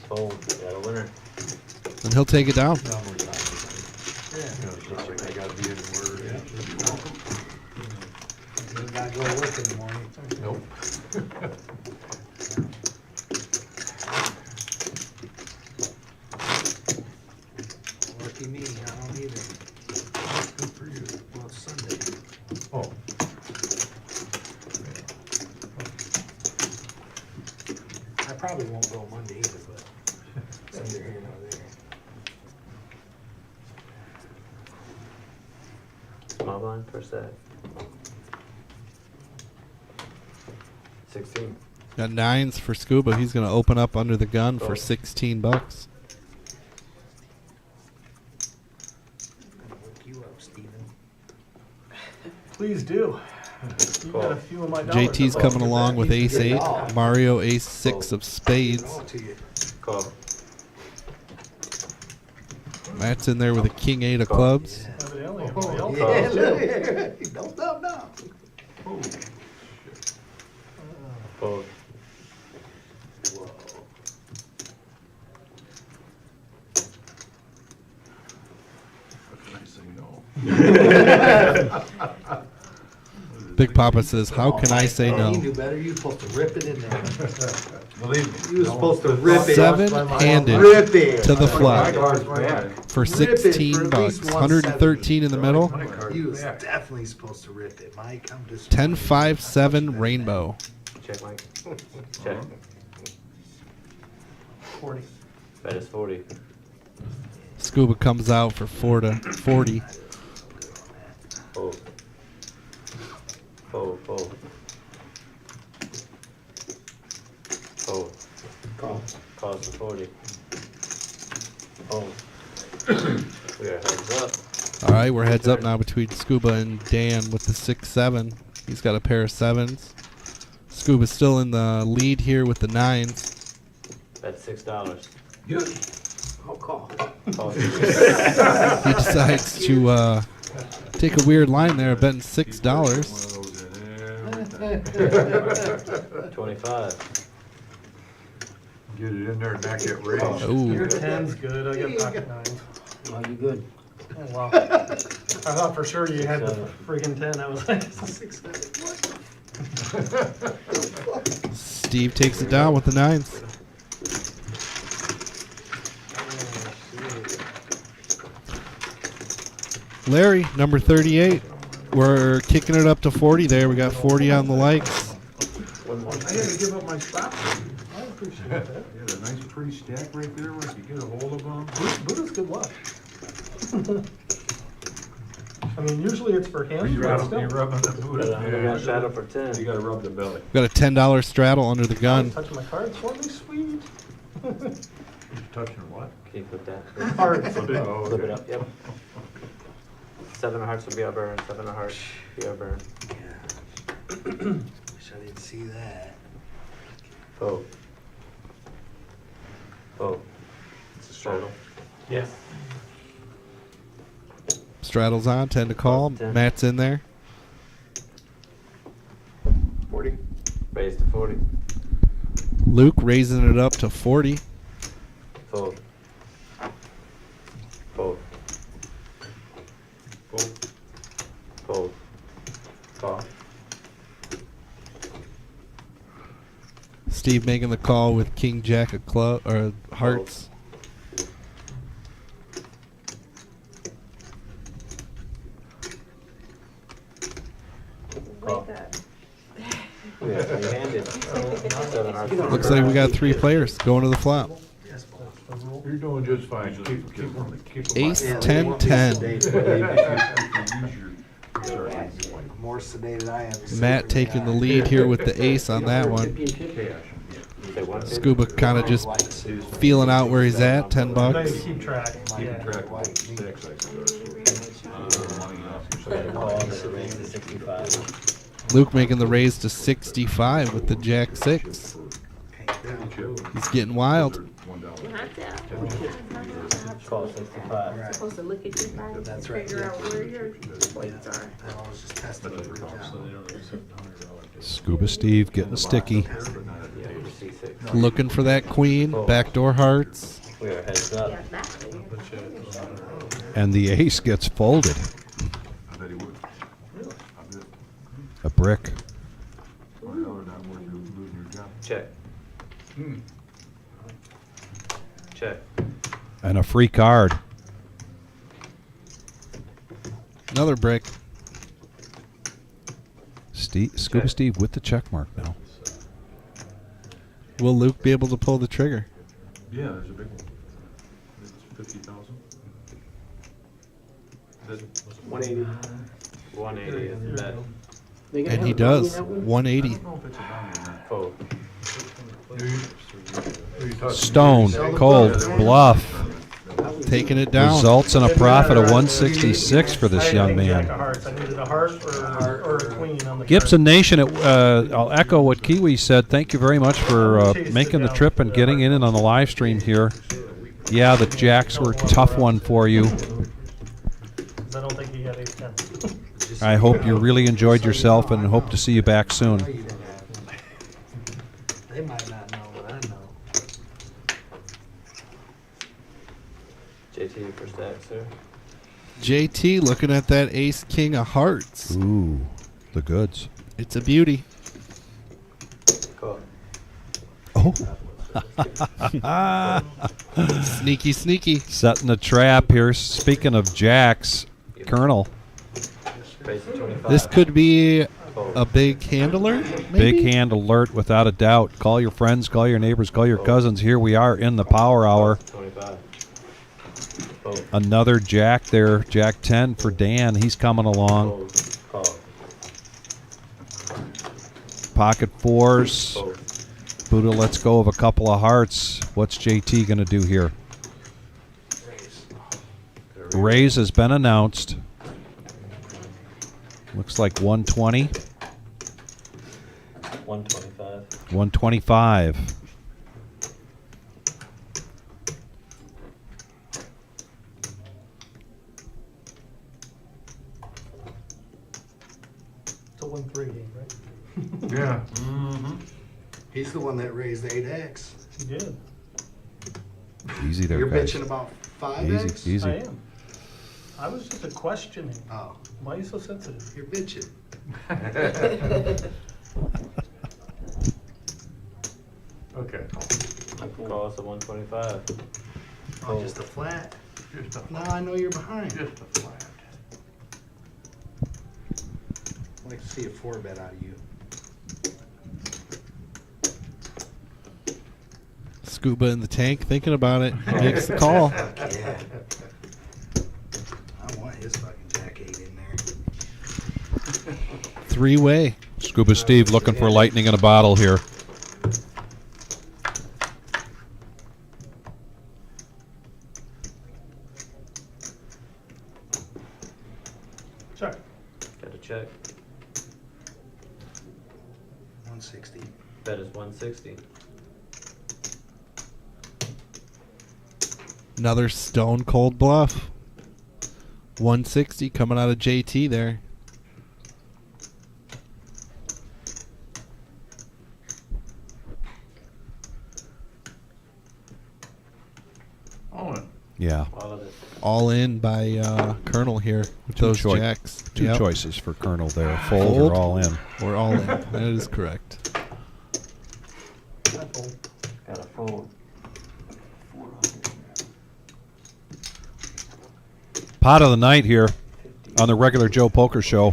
Fold, got a winner. And he'll take it down. You know, it's just like I gotta be in word. You gotta go to work in the morning. Nope. Lucky me, I don't either. Good for you. Well, it's Sunday. Oh. I probably won't go Monday either, but it's neither here nor there. Small blind per set. 16. Got 9s for Scuba. He's going to open up under the gun for $16. Look you up, Steven. Please do. You got a few of my dollars. JT's coming along with He's a good Ace-8. dog. Mario Ace-6 of spades. Going to you. Call. Matt's in there with a King-8 of clubs. Evidently, everybody else Yeah, does. look. Don't stop now. Oh, Fold. what can I say no? Big Papa says, how can I say You no? knew better. You were supposed to rip it in there. Believe me. You were supposed to rip it. 7-handed Rip it. to the My flop card's back. for Rip it for at $16. least 113 in the middle. My card's You was back. definitely supposed to rip it, Mike. I'm just 10-5-7 rainbow. Check, Mike. Check. 40. Bet is 40. Scuba comes out for 40. Fold. Fold, fold. Fold. Call. Calls for 40. Fold. We are heads up. All right, we're heads up now between Scuba and Dan with the 6-7. He's got a pair of 7s. Scuba's still in the lead here with the 9s. That's $6. Good. I'll call. Calls He decides to take a weird line there, betting $6. One of those in every 25. Get it in there and not get raised. Your Ooh, 10's good. I got pocket 9s. Oh, you good? Oh, wow. I thought for sure you had the friggin' 10. I was like, 6. Steve takes it down with the 9s. Larry, number 38. We're kicking it up to 40 there. We got 40 on the likes. I had to give up my stop. I appreciate that. Yeah, a nice pretty stack right there, once you get a hold of them. Buddha's good luck. I mean, usually it's for him, You but rub still. the boot. We got shadow for 10. You gotta rub the belly. Got a $10 straddle under the gun. Touch my cards for me, sweet. Touching what? Can you put that? Cards. Flip it. Oh, Flip it okay. up, yep. 7 of hearts will be our burn. 7 of hearts be our burn. Wish I didn't see that. Fold. Fold. It's a straddle. Yes. Straddle's on, 10 to call. 10. Matt's in there. 40. Raise to 40. Luke raising it up to 40. Fold. Fold. Fold. Fold. Call. Steve making the call with King Jack of club or hearts. Call. Wake up. Yeah, three-handed. 7 hearts. Looks like we got 3 players going to the flop. You're doing just fine. Keep them. Ace, Yeah, 10, 10. More sedated I am. Matt taking the lead here with the ace on that one. Cash. Scuba kind of just feeling out where he's at. $10. Keep track. Keeping track of what stacks I can Luke making the raise to 65 with the Jack 6. He's getting wild. Call 65. You're supposed to look at your phone and figure out where your points are. Scuba Steve getting sticky. Looking for that queen. Backdoor hearts. We are heads up. And the ace gets folded. A brick. Check. Check. And a free card. Another brick. Scuba Steve with the check mark now. Will Luke be able to pull the trigger? Yeah, there's a big one. It's 50,000. 180. 180 is the bet. And he does. 180. Fold. Stone, cold, bluff. Taking it down. Results in a profit of 166 for this young man. I needed a heart or a queen on the Gibson Nation, I'll echo what Kiwi said. Thank you very much for making the trip and getting in on the live stream here. Yeah, the jacks were a tough one for you. I don't think he had ace-10. I hope you really enjoyed yourself and hope to see you back soon. They might not know, but I know. JT for stack, sir. JT looking at that ace king of hearts. Ooh, the goods. It's a beauty. Call. Oh. Sneaky, sneaky. Setting a trap here. Speaking of jacks, Colonel. This could be a big handler, maybe? Big hand alert without a doubt. Call your friends, call your neighbors, call your cousins. Here we are in the power hour. 25. Another jack there, Jack 10 for Dan. He's coming along. Call. Pocket fours. Buddha lets go of a couple of hearts. What's JT going to do here? Raise has been announced. Looks like 120. 125. 125. It's a 1-3 game, right? Yeah. He's the one that raised 8x. He did. Easy there, You're guys. bitching about 5x? Easy, easy. I am. I was just a questioning. Oh, Why are you so sensitive? you're bitching. Okay. Call us at 125. Oh, just a flat. Just a Now I know you're behind. Just a flat. I'd like to see a 4-bet out of you. Scuba in the tank, thinking about it. Makes the call. Yeah. I want his fucking Jack 8 in there. 3-way. Scuba Steve looking for lightning in a bottle here. Check. Got to check. 160. Bet is 160. Another stone cold bluff. 160 coming out of JT there. All in. Yeah. All of it. All in by Colonel here with those jacks. Two Yep. choices for Colonel there. Fold or all in. Or all in. That is correct. I fold. Got to fold. Pot of the night here on the regular Joe Poker Show.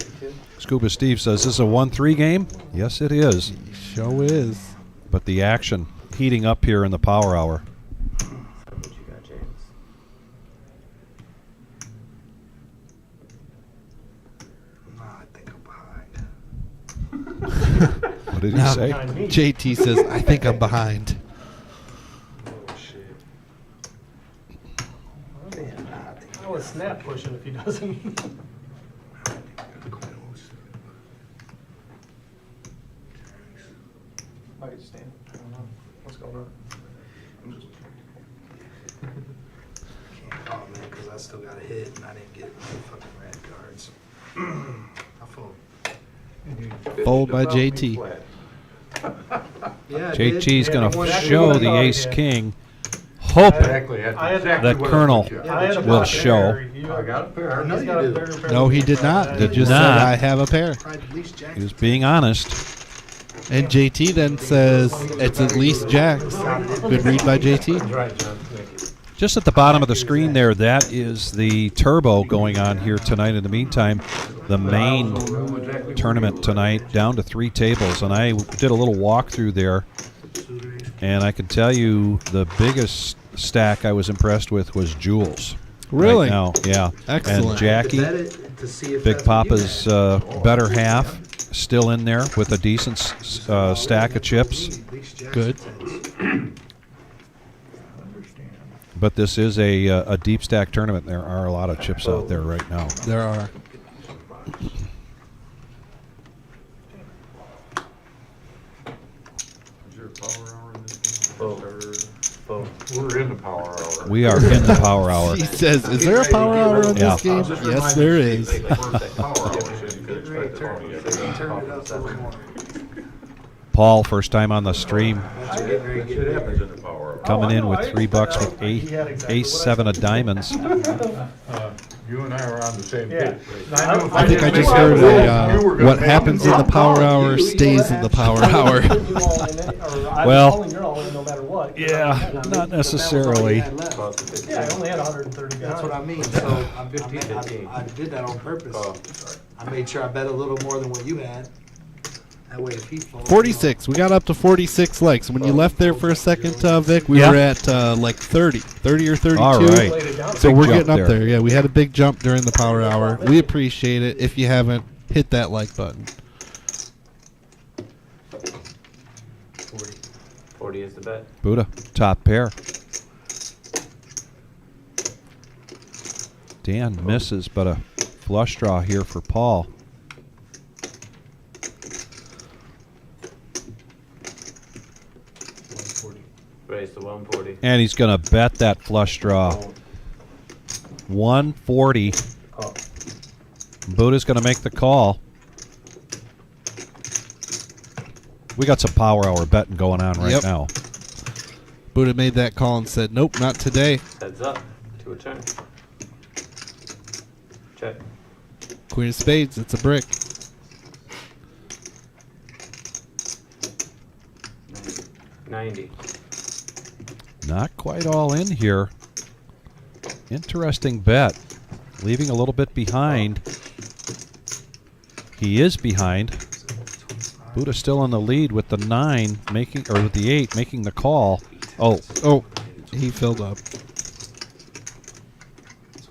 Scuba Steve says, this is a 1-3 game? Yes, it is. Show is. But the action heating up here in the power hour. What you got, James? Nah, I think I'm behind. What did he No, say? JT says, I think I'm behind. I was snap pushing if he doesn't. Why are you standing? I don't know. What's going on? Can't call man because I still got a hit and I didn't get the fucking red cards. I fold. Fold by JT. Yeah, I JT's did. going Yeah, to exactly show what I the thought he ace had. king, hoping Exactly, that's exactly that what I Colonel thought you had. I had a will pocket show. pair. You- I got a pair. I know He's you got a do. bigger pair No, than he you, did but not. I- He just not. said, I have a pair. Tried at least Jack. He was being honest. And JT then says, it's at least Jacks. Good read by JT. That's right, John. Thank you. Just at the bottom of the screen there, that is the turbo going on here tonight. In the meantime, the main tournament tonight down to 3 tables, and I did a little walkthrough there, and I can tell you the biggest stack I was impressed with was Jules. Really? Right now, yeah. Excellent. And Jackie, Big Papa's better half, still in there with a decent stack of chips. Good. But this is a deep stack tournament. There are a lot of chips out there right now. There are. Is there a power hour in this game? Oh. We're in the power hour. We are in the power hour. He says, is there a power hour on Yeah. this game? Yes, there is. Paul, first time on the stream, Shit happens in the power hour. coming in with $3 with ace 7 of diamonds. You and I are on the same Yeah. page. I think I just heard what happens in the power hour stays in the power hour. Well, you're all in no matter what. Yeah, not necessarily. Yeah, I only had 130 That's what I mean. So I did that on purpose. I made sure I bet a little more than what you had. That way, if he folds, 46. We got up to 46 likes. When you left there for a second, Vic, we Yeah. were at like 30 or 32. All right. So Big we're jump getting up there. there. Yeah, we had a big jump during the power hour. We appreciate it. If you haven't, hit that like button. 40 is the bet. Buddha, top pair. Dan misses, but a flush draw here for Paul. Raise to 140. And he's going to bet that flush draw. 140. Buddha's going to make the call. We got some power hour betting going on right Yep. now. Buddha made that call and said, nope, not today. Heads up to a turn. Check. Queen of spades, it's a brick. 90. Not quite all in here. Interesting bet. Leaving a little bit behind. He is behind. Buddha still in the lead with the 9 making, or with the 8 making the call. Oh, he filled up.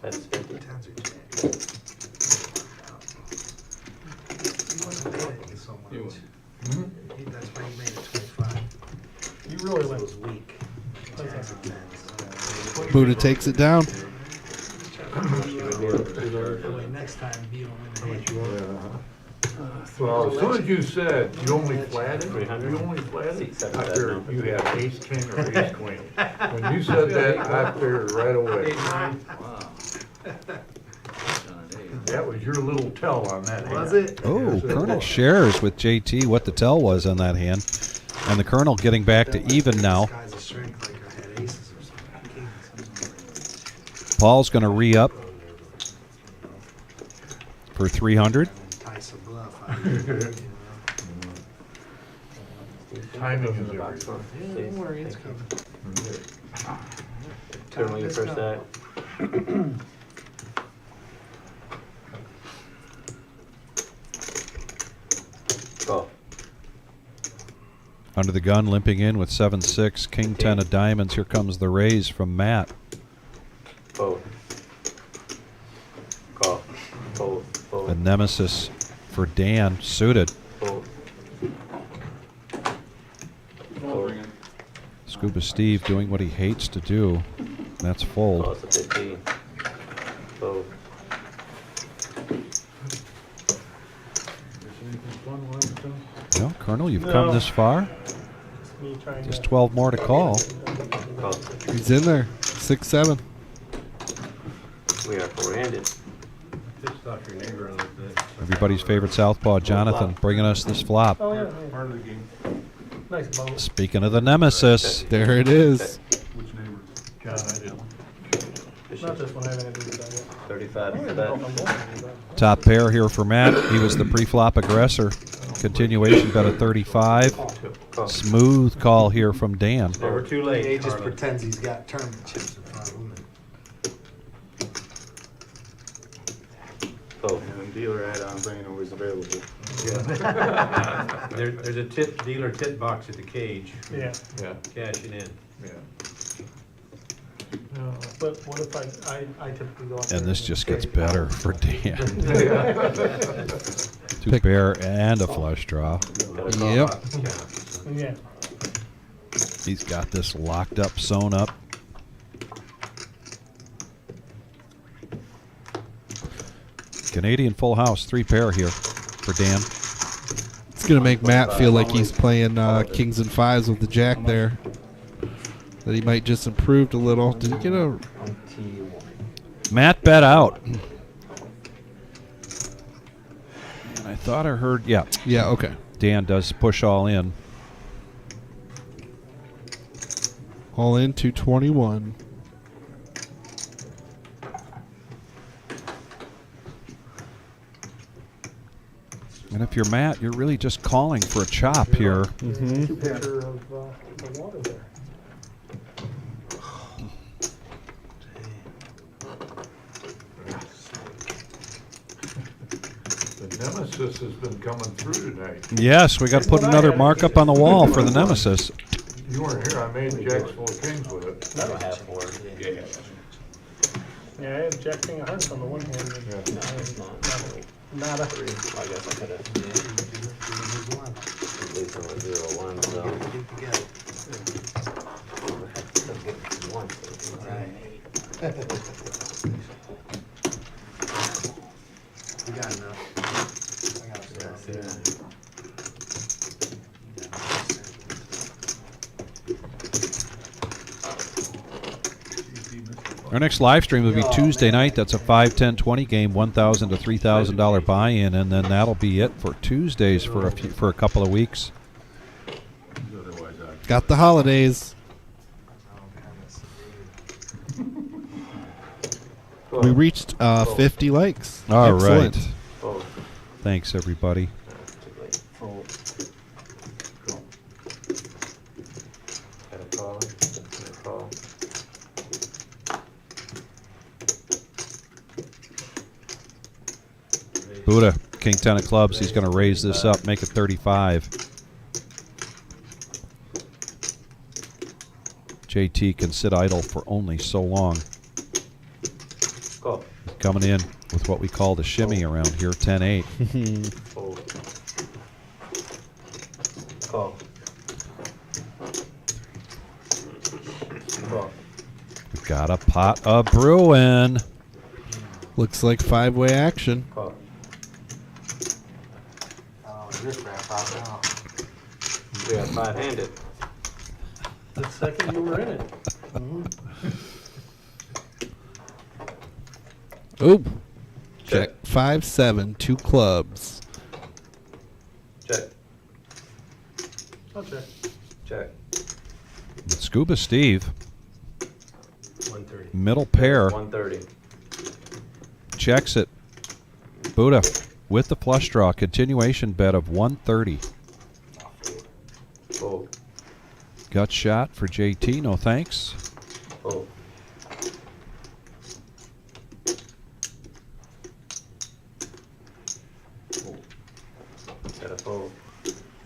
That's 50. That's why you made it 25. You really went. It was weak. Buddha takes it down. Next time, you don't win it. Well, as soon as you said you only flatted, 300. you only flatted, Seat seven, I that figured number. you had ace king or ace queen. When you said that, I figured right away. That was your little tell on that hand. Was it? oh, Yes, it Colonel was. shares with JT what the tell was on that hand. And the Colonel getting back to even now. This guy's a strength like I had aces or something. Kings or something. Paul's going to re-up for 300. Entice a bluff out of it, Timing is everything. Yeah, don't worry, it's coming. Turn when you first set. Go. Under the gun, limping in with 7-6, King 10 of diamonds. Here comes the raise from Matt. Fold. Call. Fold. A Fold. nemesis for Dan, suited. Fold. Scuba Steve doing what he hates to do. That's Oh, fold. it's a 15. Fold. Well, Colonel, you've come this far. Me trying Just to 12 more to call. Call. He's in there. 6-7. We are four-handed. Pissed off your neighbor a little bit. Everybody's favorite southpawsouthpaw, Jonathan, bringing us this flop. Oh, yeah, yeah. Part of the game. Nice boat. Speaking of the nemesis, There it is. Which neighbor? John, I didn't. Not this one, I haven't had to do that yet. 35 I don't for even know if that. I'm going to do that. top pair here for Matt. He was the pre-flop aggressor. Continuation bet of 35. Call. Smooth call here from Dan. Never too late. He just Carlos. pretends he's got tournament chips in front of him. Fold. And dealer add-on ain't always available. There's a dealer tip box at the cage. Yeah. Yeah. Cashing in. Yeah. But what if I typically go up there And this and just say, gets better for Dan. Two Pick- pair and a flush draw. Yep. Yeah. He's got this locked up, sewn up. Canadian full house, 3 pair here for Dan. It's going to make Matt feel like he's playing kings and fives with the jack there. That he might just improved a little. Did he get a... Matt bet out. I thought I heard, yeah. Yeah, okay. Dan does push all in. All in 221. And if you're Matt, you're really just calling for a chop here. Mm-hmm. Picture of the water there. The nemesis has been coming through tonight. Yes, we got to put another markup on the wall for the nemesis. You weren't here. I made jacks full of kings with it. I don't have four. Yeah. Yeah, I have Jack King of Hearts on the one hand, and not a. I guess I could have. At least on a 0-1, so. You got enough. I got enough. Our next live stream will be Tuesday night. That's a 5, 10, 20 game, $1,000 to $3,000 buy-in, and then that'll be it for Tuesdays for a couple of weeks. Got the holidays. We reached 50 likes. All Excellent. right. Thanks, everybody. Buddha, King 10 of clubs. He's going to raise this up, make it 35. JT can sit idle for only so long. Call. Coming in with what we call the shimmy around here, 10-8. Fold. Call. Call. We've got a pot of brewing. Looks like 5-way action. Call. Oh, this wrap out now. We are 5-handed. The second you were in it. Oop. Check. 5-7, 2 clubs. Check. I'll check. Check. Scuba Steve, 130. middle pair, 130. checks it. Buddha with the flush draw, continuation bet of 130. Fold. Gut shot for JT, no thanks. Fold. Got a fold.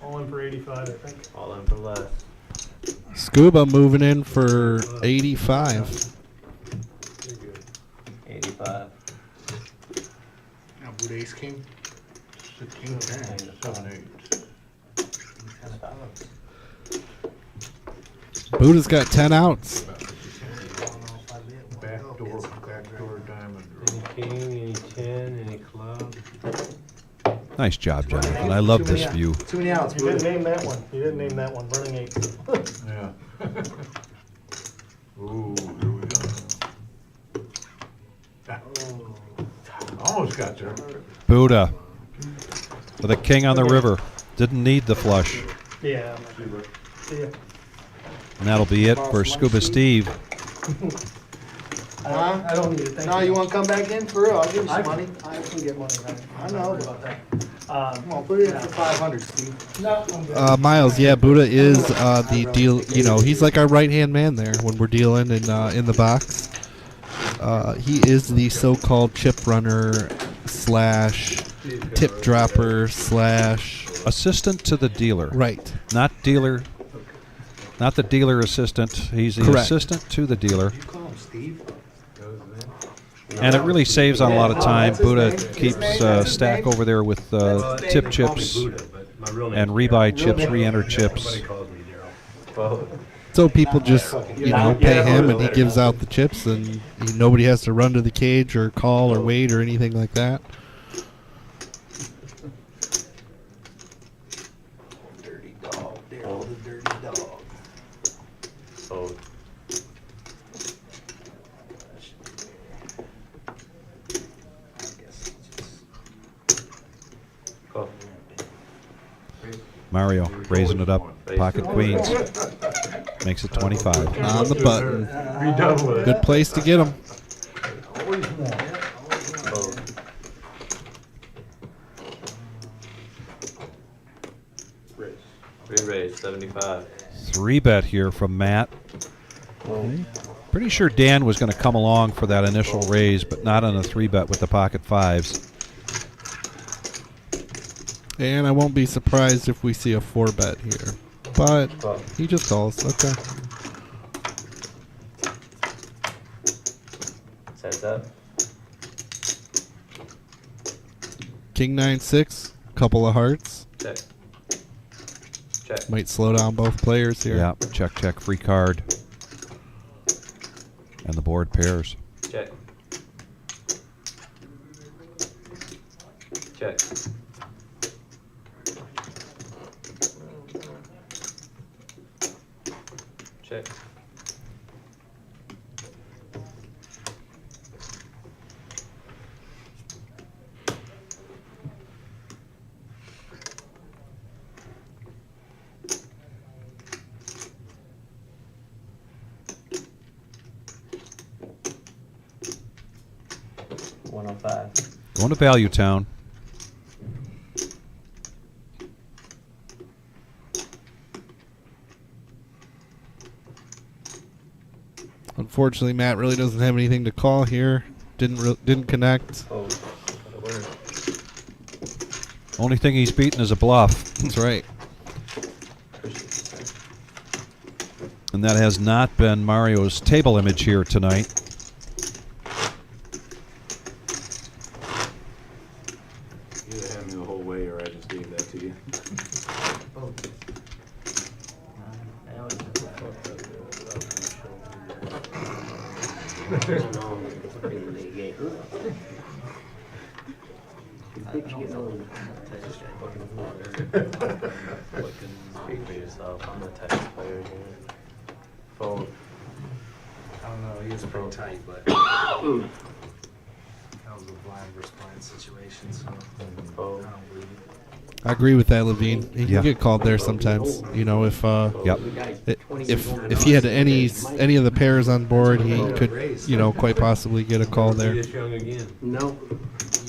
All in for 85, I think. All in for less. Scuba moving in for 85. 85. Now, Buddha Ace King. King 10, 7, 8. Buddha's got 10 outs. Backdoor diamond. Any king, any 10, any club? Nice job, Jonathan. I love this view. Too many outs, You didn't Buddha. name that one. You didn't name that one. Running 8. Yeah. Ooh, here we go. Almost got there. Buddha with a king on the river. Didn't need the flush. Yeah. See ya. And that'll be it for Scuba Steve. I don't need it. Thank No, you want to come back in for real? I'll give you some money. I can get money. I know, About but that. come on, put it in for 500, Steve. No, I'm good. Miles, yeah, Buddha is the deal. You know, he's like our right-hand man there when we're dealing in the box. He is the so-called chip runner / tip dropper / assistant to the dealer. Right. Not dealer. Not the dealer assistant. He's the Correct. assistant to the dealer. You call him Steve. And it really saves on a lot of time. Buddha keeps stack over there with tip chips and rebuy chips, re-enter chips. Everybody calls me Daryl. So people just, pay him and he gives out the chips and nobody has to run to the cage or call or wait or anything like that. Dirty dog. Daryl the dirty dog. Oh, call. Mario raising it up. Pocket queens. Makes it 25. On the button. Redouble it. Good place to get them. Always more. Oh. Re-raise, 75. 3-bet here from Matt. Pretty sure Dan was going to come along for that initial raise, but not on a 3-bet with the pocket fives. And I won't be surprised if we see a 4-bet here. But he just calls. Okay. Sets up. King 9-6. Couple of hearts. Check. Check. Might slow down both players here. Yeah, check, check, free card. And the board pairs. Check. Check. Check. Going to Value Town. Unfortunately, Matt really doesn't have anything to call here. Didn't connect. Oh, Only thing he's beaten is a bluff. That's right. And that has not been Mario's table image here tonight. You either had me the whole way or I just gave that to you. Speak for yourself. I'm the type of player here. Fold. I don't know, he was pretty tight, but that was a blind versus blind situation, so Fold. I don't believe it. I agree with that, Levine. He Yeah. can get called there sometimes. You know, if Yep. if he had any of the pairs on board, he could, quite possibly get a call there. Just young again. No. You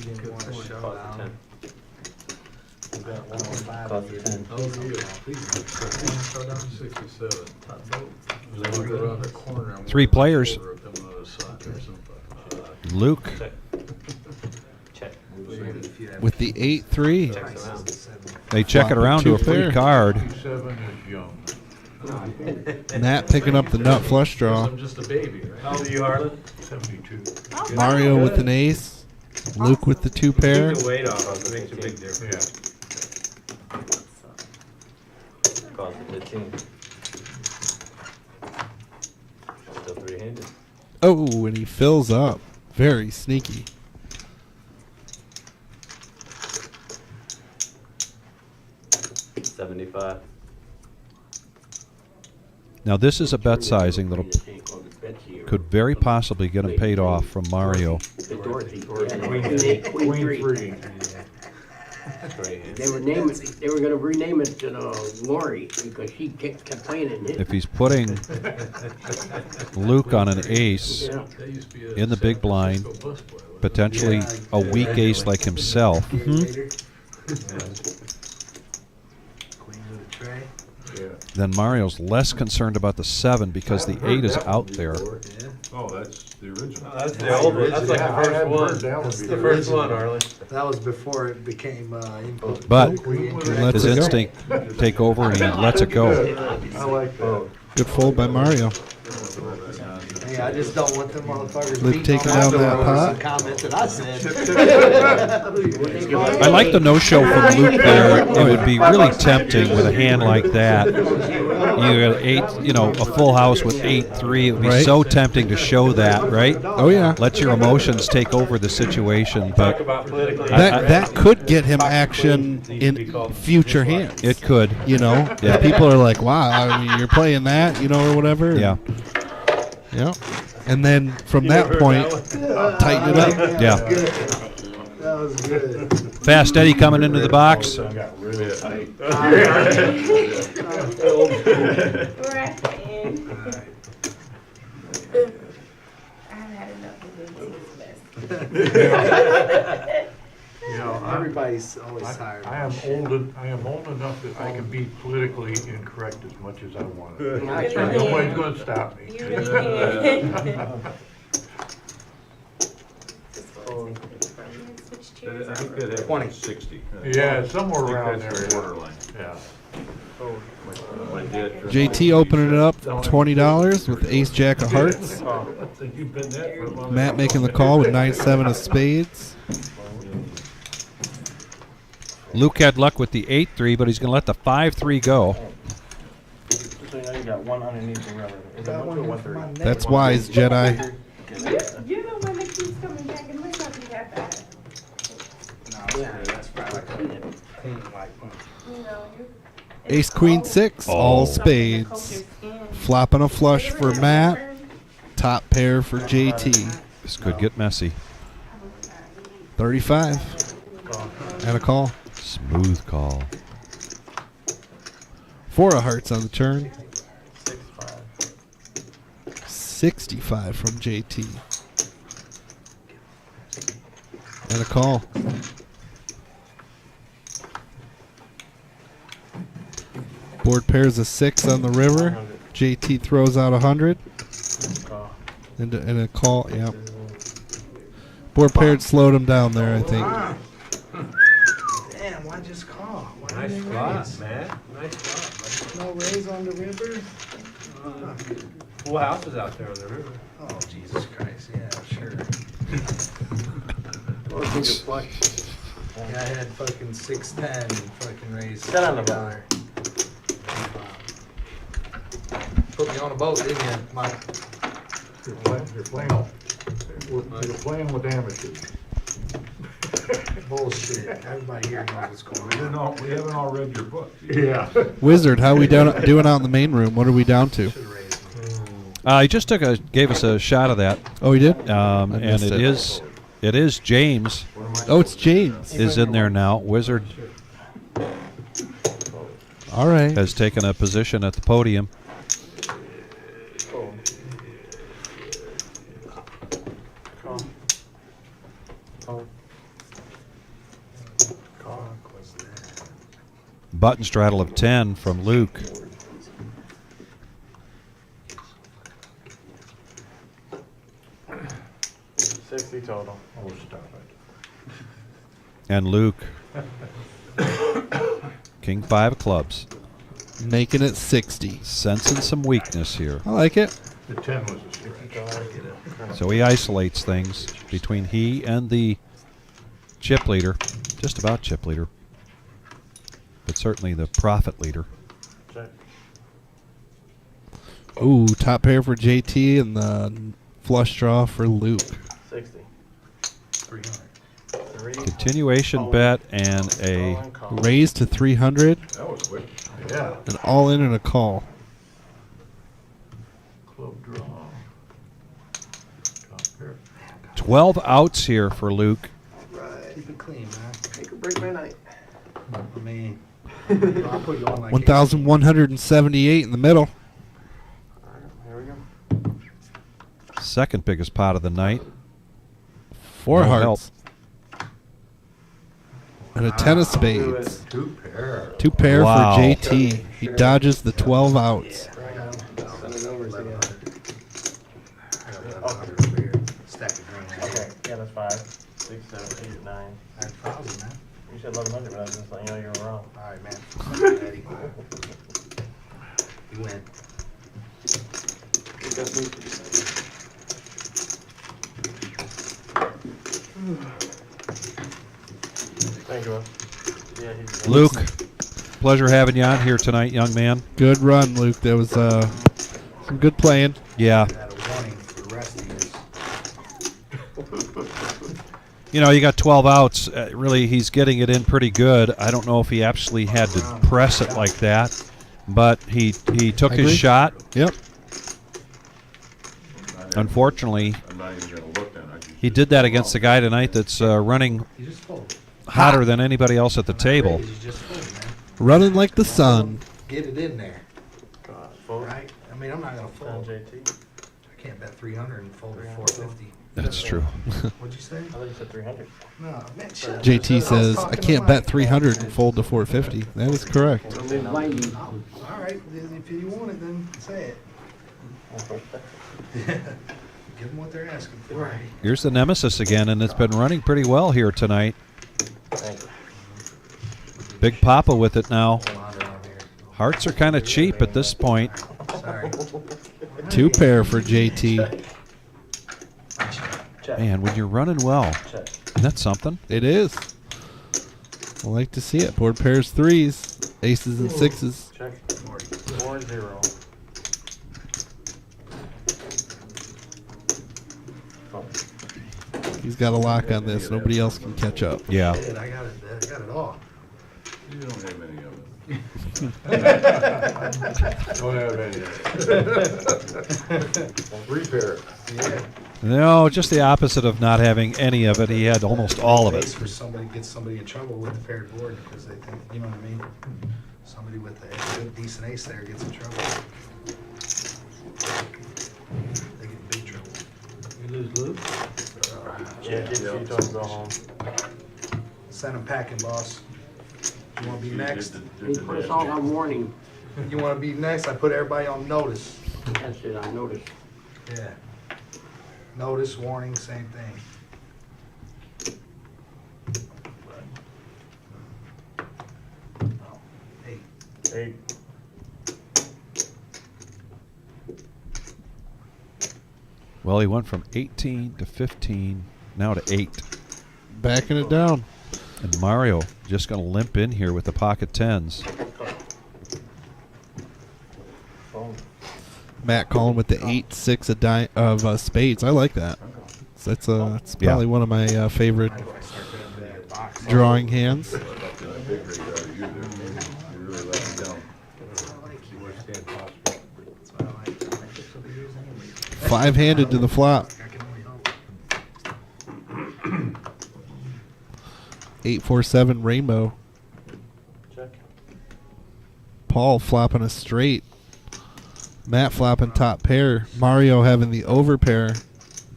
didn't want to Cost showdown. the 10. You got 105 Cost here. the 10. Oh, yeah. 67. Look around the corner. I'm 3 players. over at them other side or something. Luke Check. Check. With the 8-3, Checks around. they check it around to a free Two-pair. card. 67 is young. Matt picking up the nut flush draw. I'm just a baby, right? How old are you, Harlan? 72. Mario with an ace. Luke with the 2-pair. Keep the weight off. It makes a big difference. Yeah. Cost the 15. Oh, and he fills up. Very sneaky. $75. Now this is a bet sizing that'll could very possibly get him paid off from Mario. Queen three. They were gonna rename it to Lori because she kept playing it and hitting. If he's putting Luke on an ace in the big blind, potentially a weak ace like himself, then Mario's less concerned about the 7 because the 8 is out there. Oh, that's the original. That's the old one. That's like the first one. That's the first one, Arlen. That was before it became input. But his instinct take over and he lets it go. I like that. Good fold by Mario. Hey, I just don't want them motherfuckers Luke beating taking on my down that door pot. with some comment that I said. I like the no-show from Luke there. It would be really tempting with a hand like that. You got 8, a full house with 8-3. It would be Right. so tempting to show that, right? Oh, yeah. Let your emotions take over the situation, but That could get him action in future hands. it could. Yeah. People are like, wow, I mean, you're playing that, or whatever. Yeah. Yeah. And then from that point, tighten it up. Yeah. That was good. Fast Eddie coming into the box. We're at the end. I've had enough of this mess. Everybody's always tired. I am old enough that I can be politically incorrect as much as I want to. Nobody's going to stop me. You really I think that 2060. Yeah, somewhere around there. Borderline. Yeah. JT opening it up, $20 with Ace Jack of Hearts. You've been that for a long Matt making the call with 9-7 of spades. Luke had luck with the 8-3, but he's going to let the 5-3 go. So now you got one underneath the rubber. Is it 130? That's wise, Jedi. You're the one that keeps coming back and looks like you got that. That's probably like Ace Queen 6, all spades. Flopping a flush for Matt. Top pair for JT. This could get messy. 35. And a call. Smooth call. 4 of hearts on the turn. 65 from JT. And a call. Board pairs a 6 on the river. JT throws out 100. And a call, yeah. Board paired slowed him down there, I think. Damn, why just call? Why Nice didn't spot, raise? man. Nice spot. No raise on the river? Full house is out there on the river. Oh, Jesus Christ. Yeah, sure. Yeah, I had fucking 610 and fucking raised Sit on the $1. Put me on a boat, didn't you, Mike? You're playing with amateurs. Bullshit. Everybody here knows what's going on. We haven't all read your book. Yeah. Wizard, how are we doing out in the main room? What are we down to? He just gave us a shot of that. Oh, he did? And missed it is James. Oh, it's James. Is in there now. Wizard All right. has taken a position at the podium. Button straddle of 10 from Luke. $60 total. Oh, stop it. And Luke. King 5 of clubs. Making it 60. Sensing some weakness here. I like it. The 10 was a stretch. So he isolates things between he and the chip leader. Just about chip leader. But certainly the profit leader. Ooh, top pair for JT and the Flush draw for Luke. 60. 300. 3. Continuation bet and a Raise to 300. That was quick. Yeah. An all in and a call. Club draw. Top pair. 12 outs here for Luke. Right. Keep it clean, man. Make or break my night. I mean, I'll put you on like 1,178 in the middle. Here we go. Second biggest pot of the night. 4 No hearts. help. And a 10 of spades. 2 pair. 2 pair Wow. for JT. He dodges the 12 outs. Send it over so you stack of green. Okay, yeah, that's 5, 6, 7, 8, 9. That's 1,000, man. You said 1100, but I was just letting you know you were wrong. All right, man. Eddie. You win. Thank you, Will. Yeah, he's Luke, pleasure having you on here tonight, young man. Good run, Luke. That was some good playing. Yeah. Had a warning for the rest of yours. You know, you got 12 outs. Really, he's getting it in pretty good. I don't know if he actually had to press it like that, but he took I his agree. shot. Yep. Unfortunately, I'm not even going to look then. he did that against a guy tonight that's running You just fold. hotter than anybody else at the table. You just fold, man. Running like the sun. Get it in there, Fold. right? I mean, I'm not gonna fold. JT. I can't bet 300 and fold at 450. That's true. What'd you say? I thought you said 300. No, man, shut JT up. says, I talking can't to bet my- 300 and fold to 450. That is correct. All right, if you want it, then say it. Give them what they're asking for. Right. Here's the nemesis again, and it's been running pretty well here tonight. Thank you. Big Papa with it now. Hearts are kind of cheap at this point. Sorry. 2 pair for JT. Check. Man, when you're running well, Check. isn't that something? It is. I like to see it. Board pairs 3s, aces and 6s. Check. 4-0. He's got a lock on this. Nobody else can catch up. Yeah. I got it all. You don't have any of it. Don't have any. 3 pair. Yeah. No, just the opposite of not having any of it. He had almost all of Ace it. for somebody gets somebody in trouble with the paired board because they think, you know what I mean? Somebody with a good decent ace there gets in trouble. They get in big trouble. You lose Luke? Yeah, JT told him to go home. Send them packing, boss. You want to be next? He put us all on warning. You want to be next? I put everybody on notice. That's it, I noticed. Yeah. Notice, warning, same thing. Hey, 8. Well, he went from 18 to 15, now to 8. Backing it down. And Mario just going to limp in here with the pocket 10s. Phone. Matt calling with the 8-6 of spades. I like that. So that's probably one of my favorite drawing hands. Big rig out of you there. You really let me down. 5-handed to the flop. 8-4-7 rainbow. Check. Paul flopping a straight. Matt flopping top pair. Mario having the over pair.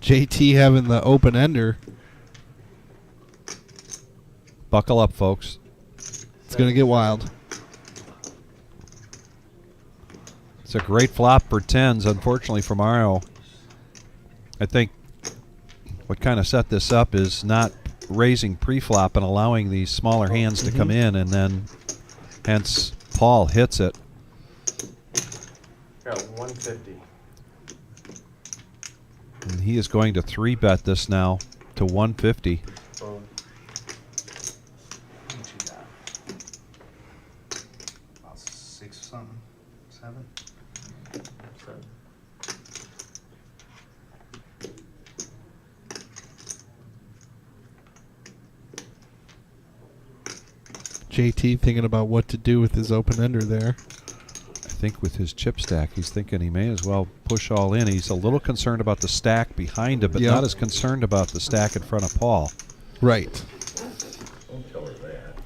JT having the open ender. Buckle up, folks. It's going to get wild. It's a great flop for 10s, unfortunately for Mario. I think what kind of set this up is not raising pre-flop and allowing these smaller hands to come in, and then hence Paul hits it. Got 150. And he is going to 3-bet this now to 150. Phone. what you got? About 6 something, 7. JT thinking about what to do with his open-ender there. I think with his chip stack, he's thinking he may as well push all in. He's a little concerned about the stack behind him, but Yep. not as concerned about the stack in front of Paul. Right. Don't tell her that.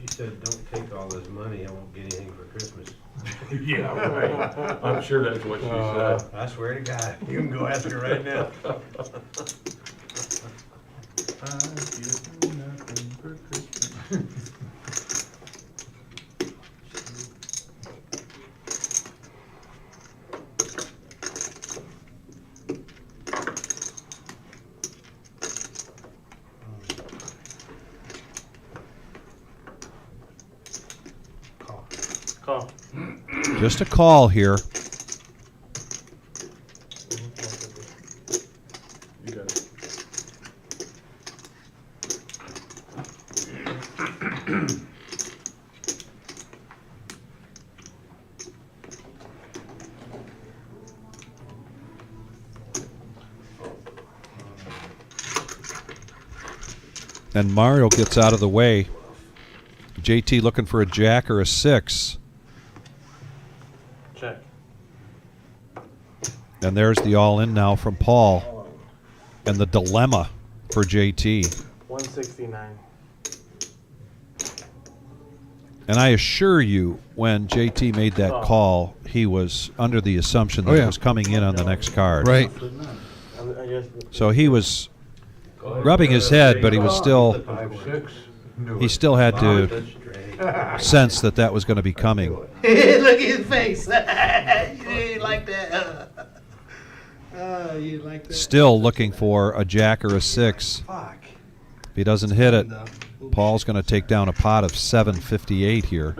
She said, don't take all this money, I won't get anything for Christmas. Yeah, right. I'm sure that's what she said. I swear to God, you can go ask her right now. I get nothing for Christmas. Call. Just a call here. You got it. And Mario gets out of the way. JT looking for a jack or a 6. Check. And there's the all-in now from Paul. And the dilemma for JT. 169. And I assure you, when JT made that call, he was under the assumption that it was coming in on the next card. Right. So he was rubbing his head, but he was still... 5-6. He still had to sense that that was going to be coming. Look at his face. You ain't like that. You like that. Still looking for a jack or a 6. Fuck. If he doesn't hit it, Paul's going to take down a pot of 758 here.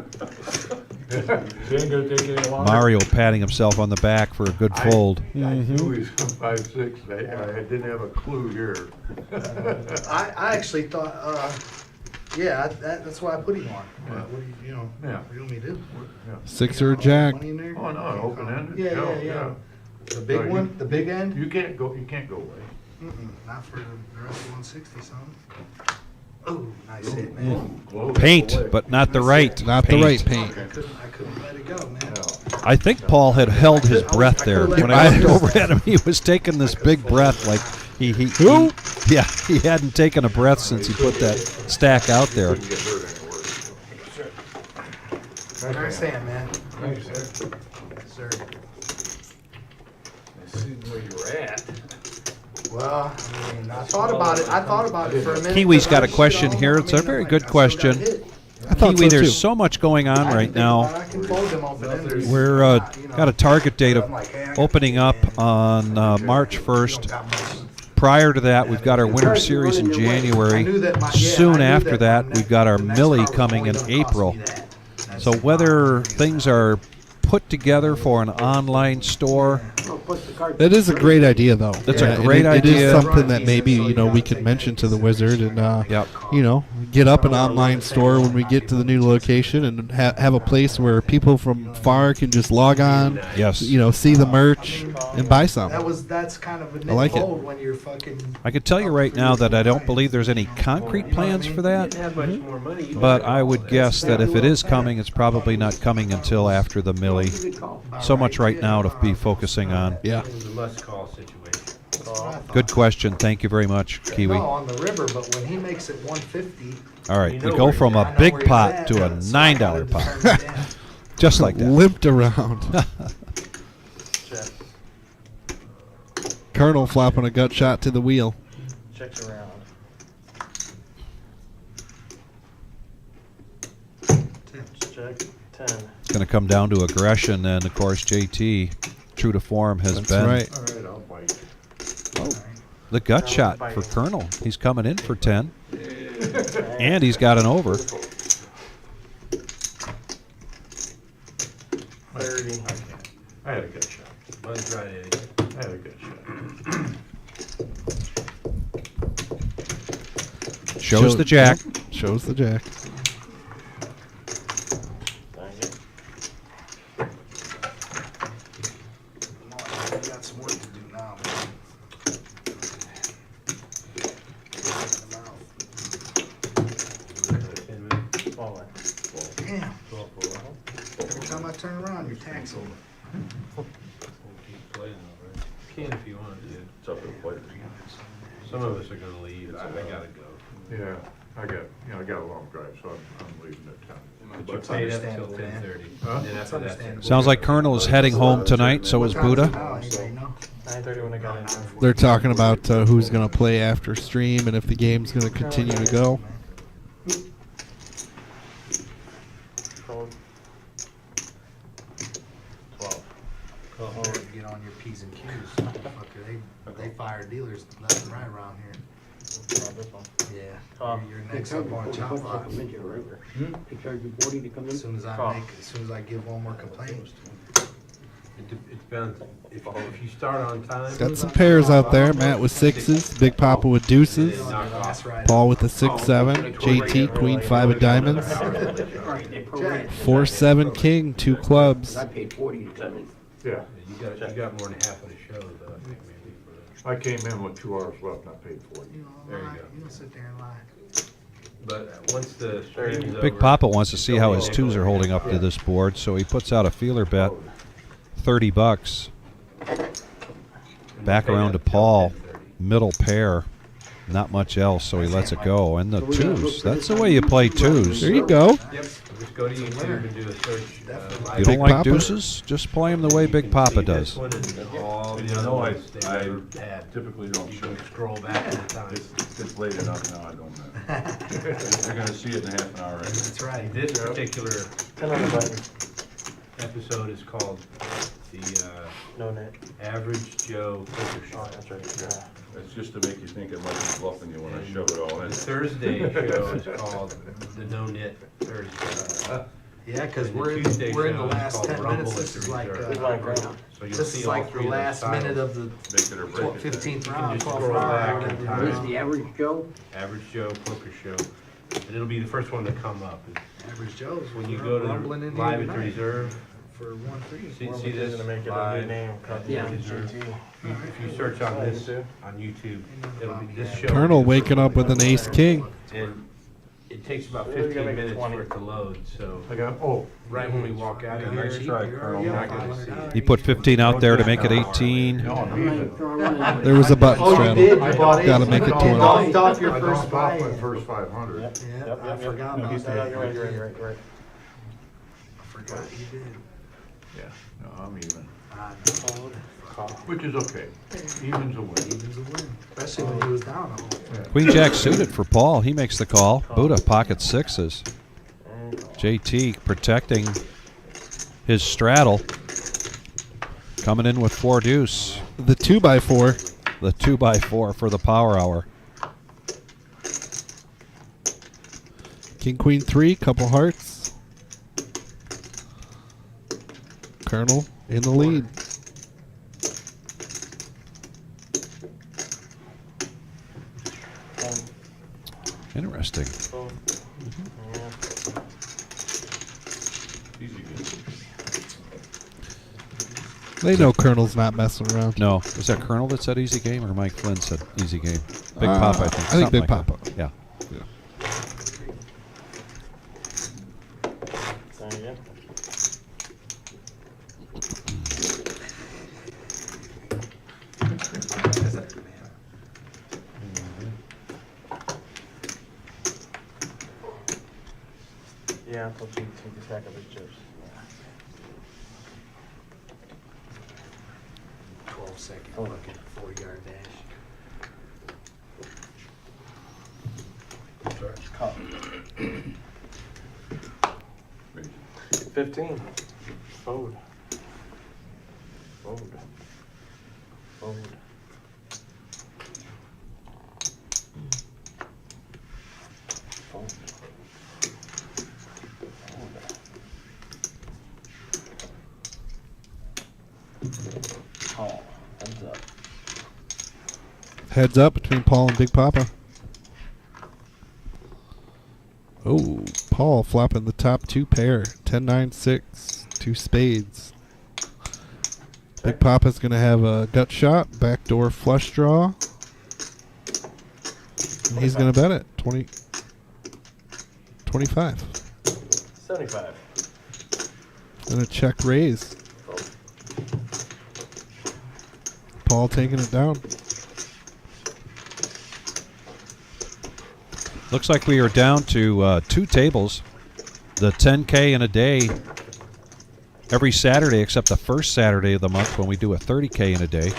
She ain't gonna take any longer. Mario patting himself on the back for a good fold. I knew he was 5-6. I didn't have a clue here. I actually thought, yeah, that's why I put him on. Yeah. What do you know? Yeah. What do you want me to do? Yeah. 6 or a jack. Money in there? Oh, no, open-ended. Yeah. The big So one, the big end? You can't go away. Not for the rest of 160 something. Oh, nice hit, man. Paint, but not the right. Not the right paint. I couldn't let it go, man. I think Paul had held his breath there. When I looked over at him, he was taking this big breath like he hadn't taken a breath since he put that stack out there. Nice hand, man. Thanks, sir. Yes, sir. I see where you were at. Well, I mean, I thought about it for a minute. Kiwi's got a question here. It's a very good question. Kiwi, there's so much going on right now. We're got a target date of opening up on March 1st. Prior to that, we've got our Winter Series in January. Soon after that, we've got our Millie coming in April. So whether things are put together for an online store. That is a great idea, though. That's a great idea. It is something that maybe we could mention to the Wizard and get up an online store when we get to the new location and have a place where people from far can just log on. Yes. See the merch and buy something. That's kind of a I like it. when you're fucking. I can tell you right now that I don't believe there's any concrete plans for that. But I would guess that if it is coming, it's probably not coming until after the Millie. So much right now to be focusing on. Yeah. It was a must-call situation. Good question. Thank you very much, Kiwi. No, on the river, but when he makes it 150. All right, we go from a big pot to a $9 pot. Just like that. Limped around. Colonel flopping a gut shot to the wheel. Checks around. Check 10. It's going to come down to aggression, and of course, JT, true to form, has That's been. right. All right, I'll bite. Oh, the gut shot for Colonel. He's coming in for 10. And he's got an over. 30. I had a good shot. Mine's right, Eddie. I had a good shot. Shows the jack. Shows the jack. We got some work to do now, man. Small one. Damn. Every time I turn around, your tax over. Keep playing, all right? You can if you want to. It's up to the players. Some of us are gonna leave, so I gotta go. Yeah, I got a long drive, so I'm leaving at 10. But you paid up till 10:30. Huh? And after that, Sounds like Colonel is heading home tonight, so is Buddha. 9:30 when I got in. They're talking about who's going to play after stream and if the game's going to continue to go. Phone. 12. Oh, get on your P's and Q's. Motherfucker, they fire dealers left and right around here. Yeah. You're next up on chop block. They charge you 40 to come in? As soon as I give one more complaint. it depends. If you start on time. Got some pairs out there. Matt with sixes, Big Papa with deuces, Paul with a 6-7, JT Queen 5 of diamonds, 4-7 King 2 clubs. I paid 40 to come in. Yeah. You got more than half of the show, though, I think, maybe. I came in with 2 hours left and I paid 40. There you go. You don't sit there and lie. But once the stream's Big over, Papa wants to see how his twos are holding up to this board, so he puts out a feeler bet, $30. Back around to Paul, middle pair, not much else, so he lets it go. And the twos, that's the way you play twos. There you go. Yep. Just go to YouTube and do a search. You don't Big like Papa? deuces? Just play them the way Big Papa does. I typically don't show. Scroll back to the time. It's late enough now, I don't know. They're gonna see it in half an hour. Right? That's right. This particular episode is called the No net. Average Joe Poker Show. Oh, that's right. It's just to make you think it might be bluffing you when I shove it all in. The Thursday show is called the No Net Thursday. Yeah, because And the we're in Tuesday the show is last called 10 Rumble minutes. at This the is like Reserve. So you'll this see is all like three the of those last styles. minute of the Make it or break it. 15th You round, can just 12th scroll back round. in What is time. the average Joe? Average Joe Poker Show. And it'll be the first one to come up. Average Joe's. When you go to the rumbling in live here at the tonight Reserve, for 1-3. see this Gonna make it a live new name. at the Yeah. Reserve. If you search on this on YouTube, it'll be this show. Colonel will be the waking first up with one an ace king. And it takes about Really 15 gonna make it minutes 20. for it to load, so I got, right when we walk out of here, Nice try, Colonel. you're not gonna see it. He put 15 out there to make it 18. No, I'm I'm even. not sure I want to. There was a button Oh, you straddle. did? You bought Gotta it? make it You 20. knocked off your I first dumped off my buy. first 500. Yeah, I forgot about You're that. right. I forgot you did. Yeah, no, I'm even. I know. Which is okay. Even's a win. Even's a win, especially when he was down a whole. Queen Jack suited for Paul. He makes the call. Buddha pocket sixes. JT protecting his straddle. Coming in with 4 deuce. The 2x4. The 2x4 for the power hour. King Queen 3, couple hearts. Colonel in the lead. Interesting. They know Colonel's not messing around. No, was that Colonel that said easy game, or Mike Flynn said easy game? Big Uh, Papa, I think. I think Something Big like Papa. that. Yeah. Yeah, so take a stack of big chips. 12-second fucking 4-yard dash. Call. 15. Fold. Fold. Fold. Fold. Call. Heads up. Heads up between Paul and Big Papa. Oh, Paul flopping the top 2 pair. 10-9-6. 2 spades. Big Papa's going to have a gut shot. Backdoor flush draw. And he's going to bet it. 25. 75. And a check raise. Paul taking it down. Looks like we are down to 2 tables. The 10K in a day every Saturday except the first Saturday of the month when we do a 30K in a day.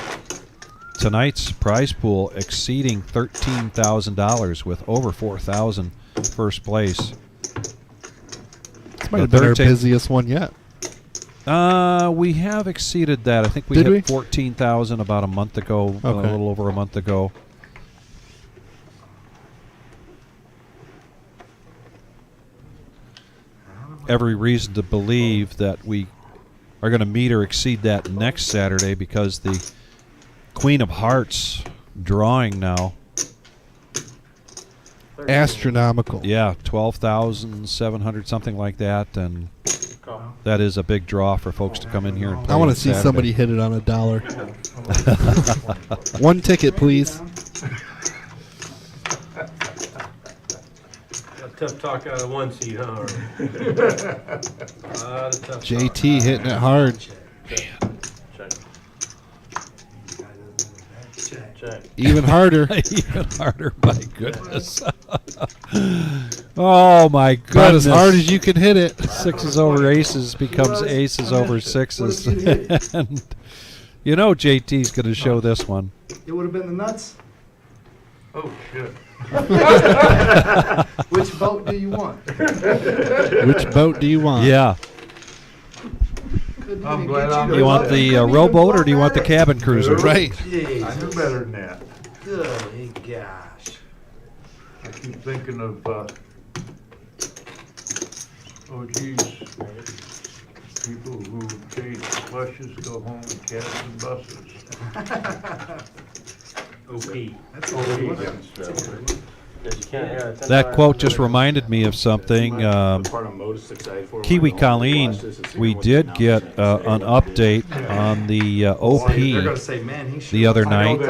Tonight's prize pool exceeding $13,000 with over 4,000 first place. This might have been our busiest one yet. We have exceeded that. I think we hit 14,000 about a month ago, a little over a month ago. Every reason to believe that we are going to meet or exceed that next Saturday because the Queen of Hearts drawing now. Astronomical. Yeah, 12,700, something like that, and that is a big draw for folks to come in here and play. I want to see somebody hit it on $1. 1 ticket, please. Tough talk out of 1 seat, huh? JT hitting it hard. Check. Even harder. Even harder, my goodness. Oh, my goodness. About as hard as you can hit it. 6s over aces becomes aces over 6s. And you know JT's going to show this one. It would have been the nuts. Oh, shit. Which boat do you want? Which boat do you want? Yeah. I'm glad You want the rowboat or do you want the cabin cruiser? Right. I knew better than that. Good gosh. I keep thinking of, oh geez, people who chase flushes go home in cabs and buses. OP. That's OP. That quote just reminded me of something. Kiwi Colleen, we did get an update on the OP the other night,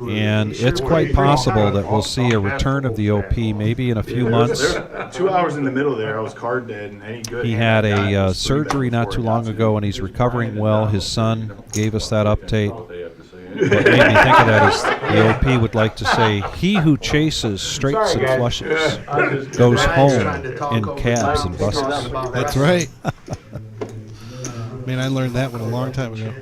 and it's quite possible that we'll see a return of the OP maybe in a few months. 2 hours in the middle there, I was card dead and any good. He had a surgery not too long ago, and he's recovering well. His son gave us that update. What made me think of that is the OP would like to say, "He who chases straights and flushes goes home in cabs and buses." That's right. Man, I learned that one a long time ago.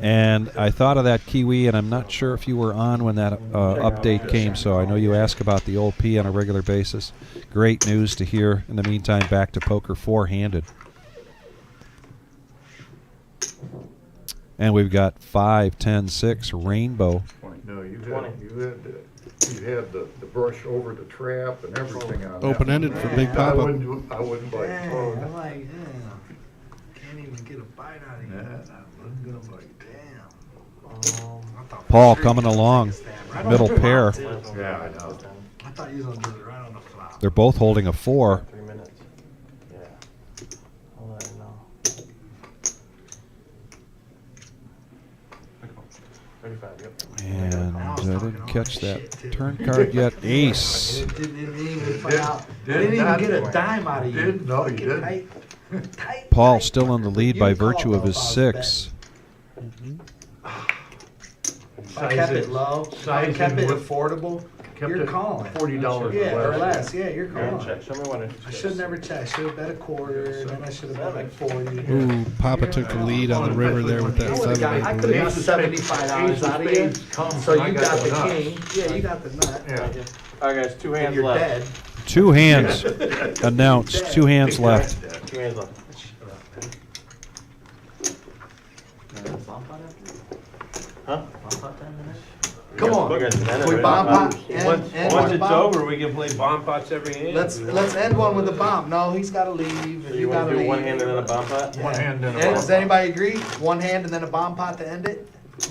And I thought of that, Kiwi, and I'm not sure if you were on when that update came, so I know you ask about the OP on a regular basis. Great news to hear. In the meantime, back to poker 4-handed. And we've got 5, 10, 6, rainbow. No, you had the brush over the trap and everything on that. Open-ended for Big Papa. I wouldn't bite. I'm like, can't even get a bite out of you. I wasn't gonna bite. Damn. Paul coming along, middle pair. Yeah, I know. I thought you was gonna do it right on the flop. They're both holding a 4. 3 minutes. Yeah. I'll let him know. 35, yep. And I didn't catch that turn card yet. Ace. It didn't even get a dime out of you. No, you didn't. Tight. Paul still in the lead by virtue of his 6. If I kept it low, if I kept it affordable, you're calling. $40 Yeah, or less. Yeah, you're calling. Check. Show me one. I should never check. I should have bet a quarter, and then I should have bet like 40. Ooh, Papa took the lead on the river there with that 7. I could have got $75 out of you. So you got the king. Yeah, you got the nut. Yeah. All right, guys. 2 hands You're left. dead. 2 hands announced. 2 hands left. 2 hands left. Huh? Come on. We We bomb pot. Once it's over, we can play bomb pots every hand. Let's end one with a bomb. No, he's got to leave. So you want to do 1 hand and then a bomb pot? Yeah. One hand and a And bomb does anybody agree? 1 hand and then a bomb pot to end it?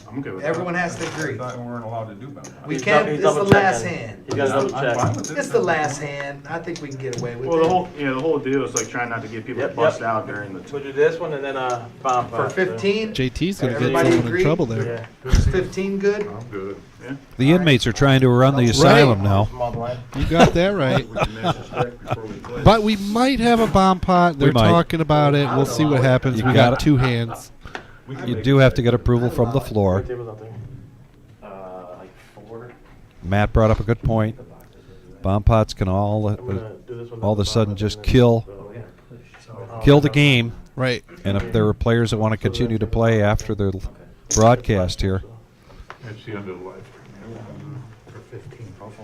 I'm good with Everyone has to agree. I thought we weren't allowed to do that. We He's can't. dou- he's This is the double last checking. hand. You gotta double check. It's the last hand. I think we can get away with Well, it. the whole deal is like trying not to get people to bust out during the. We'll do this one and then a bomb For pot. 15, JT's going to get Everybody someone agree? in trouble there. Yeah. is 15 good? I'm good. The inmates are trying to run the asylum now. Small blind. You got that right. But we might have a bomb pot. They're might. talking about it. We'll see what happens. You We got got it. 2 hands. You do have to get approval from the floor. Tables out there. Like 4. Matt brought up a good point. Bomb pots can all of a sudden just kill the game. Right. And if there are players that want to continue to play after the broadcast here, That's the end of the live stream. For 15. Oh, you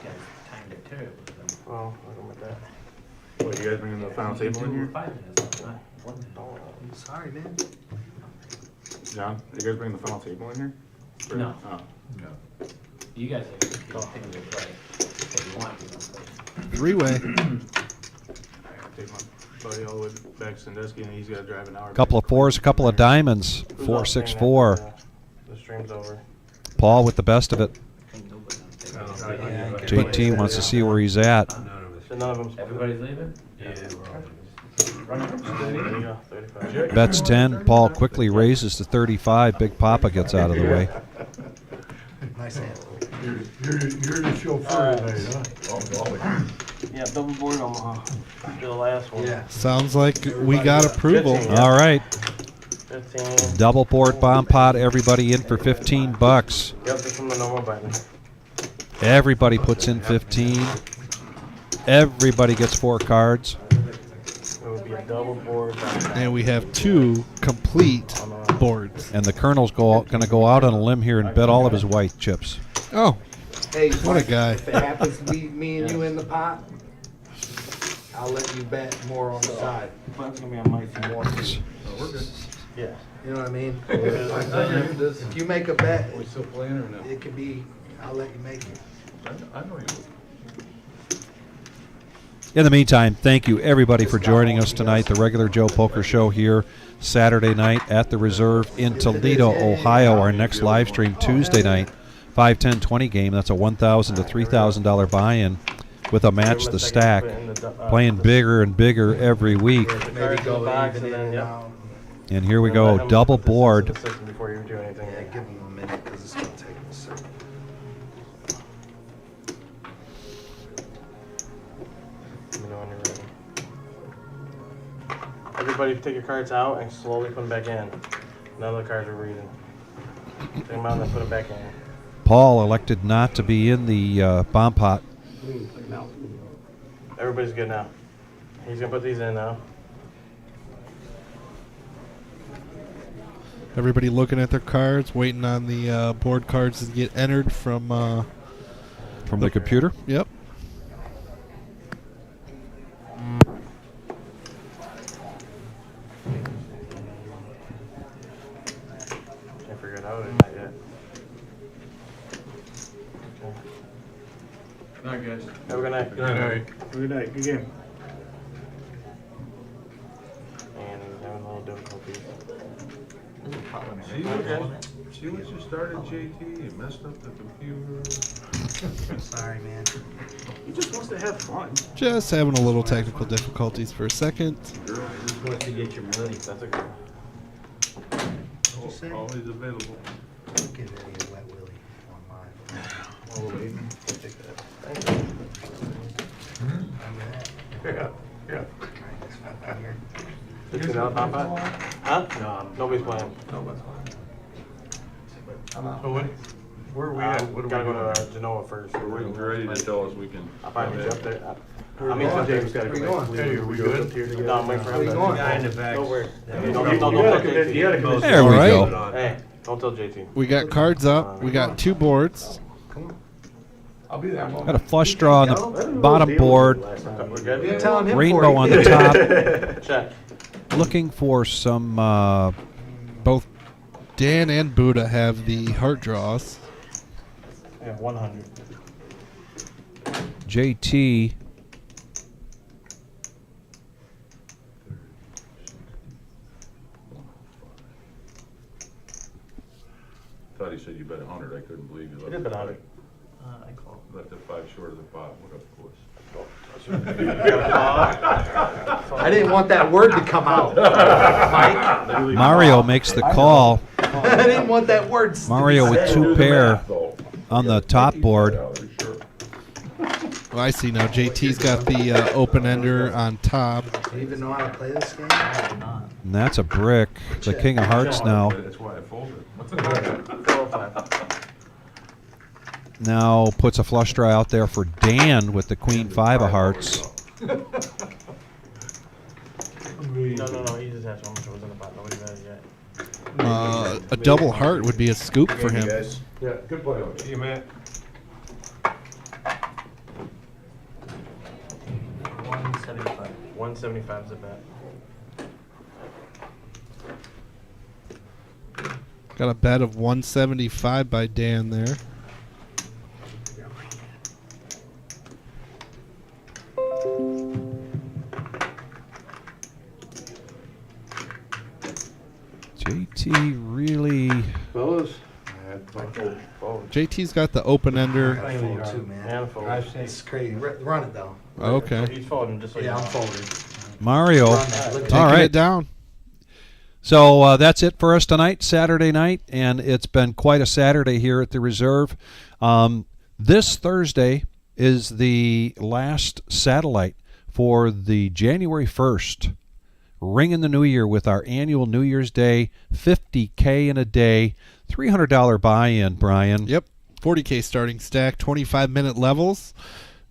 guys timed it terribly. Oh, I'll go with that. What, you guys bringing the final table in here? 5 minutes. Sorry, man. John, you guys bringing the final table in here? Or- No. Oh. You guys are continue to play. If you want to. 3-way. Take my buddy all the way back to Sandusky, and he's got to drive an hour. a couple of 4s, a couple of diamonds, 4, 6, 4. The stream's over. Paul with the best of it. JT wants to see where he's at. So none of them. Everybody's leaving? Yeah, we're all there you go, 35. Bets 10. Paul quickly raises to 35. Big Papa gets out of the way. Nice hand. You're the chauffeur tonight, huh? Yeah, double board Omaha. Do the last one. Yeah. Sounds like we got approval. 15, yeah. All right. 15. Double board bomb pot. Everybody in for $15. Yep, just from the normal button. Everybody puts in 15. Everybody gets 4 cards. It would be a double board. And we have 2 complete boards. And the Colonel's going to go out on a limb here and bet all of his white chips. Oh, Hey, what a guy. If it happens to be me and you in the pot, I'll let you bet more on the side. That's gonna be on my feet. We're good. Yeah. You know what I mean? If If you make a bet, we still playing or no? it could be, I'll let you make it. I know you. In the meantime, thank you everybody for joining us tonight. The Regular Joe Poker Show here Saturday night at the Reserve in Toledo, Ohio. Our next live stream Tuesday night, 5, 10, 20 game. That's a $1,000 to $3,000 buy-in with a match the stack. Playing bigger and bigger every week. Maybe go even in and out. And here we go, double board. Before you do anything. Yeah, give him a minute because it's going to take him a second. Let me know when you're ready. Everybody take your cards out and slowly put them back in. None of the cards are reading. Take them out and then put them back in. Paul elected not to be in the bomb pot. Everybody's good now. He's gonna put these in now. Everybody looking at their cards, waiting on the board cards to get entered from the computer. Yep. Can't figure it out or not yet. Okay. Good night, guys. Have a good night. Good night. Good night. Good game. And he's having a little difficulty. See what you started, JT? You messed up the computer. Sorry, man. He just wants to have fun. Just having a little technical difficulties for a second. Just wants to get your money. That's a good. Always available. Don't give Eddie a wet willy on mine. Oh, wait. Take that. Thank you. Remember that? Yeah. Yeah. Alright, this fucking here. $15 pop pot? Huh? No, nobody's playing. So what? Where are we at? What are Gotta we go doing? to Genoa first. We're waiting for Eddie to tell us we can. I'll probably meet you up there. I mean, James got to Where you go back. going? Hey, are we good? No, I'm waiting for Where him. you going? Guy in the back. Don't worry. You Don't gotta tell convince- you gotta JT. convince- There we All right. go. Hey, don't tell JT. We got cards up. We got 2 boards. I'll be there. Got a flush draw on the bottom board. We're good? You're telling him Rainbow for on it. the top. Check. Looking for some Both Dan and Buddha have the heart draws. Yeah, 100. JT. Thought he said you bet 100. I couldn't believe you He left did the bet 100. I called. left the 5 short of the pot. What a puss. I didn't want that word to come out, Mike. Mario makes the call. I didn't want that word. Mario with 2 pair on the top board. Sure. Well, I see now. JT's got the open-ender on top. Do you even know how to play this game? And that's a brick. The King of Hearts now. That's why I folded. Now puts a flush draw out there for Dan with the Queen 5 of Hearts. No, he just asked how much was in the pot. Nobody knows yet. A double heart would be a scoop for him. Yeah, good play. See you, Matt. 175. 175 is a bet. Got a bet of 175 by Dan there. JT really. Fellas. JT's got the open-ender. I fold too, man. It's crazy. Run it, though. Okay. He's folding just so you Yeah, know. I'm folding. Mario. Taking All right. it down. So that's it for us tonight, Saturday night, and it's been quite a Saturday here at the Reserve. This Thursday is the last satellite for the January 1st. Ring in the New Year with our annual New Year's Day, $50K in a day, $300 buy-in, Brian. Yep. 40K starting stack, 25-minute levels,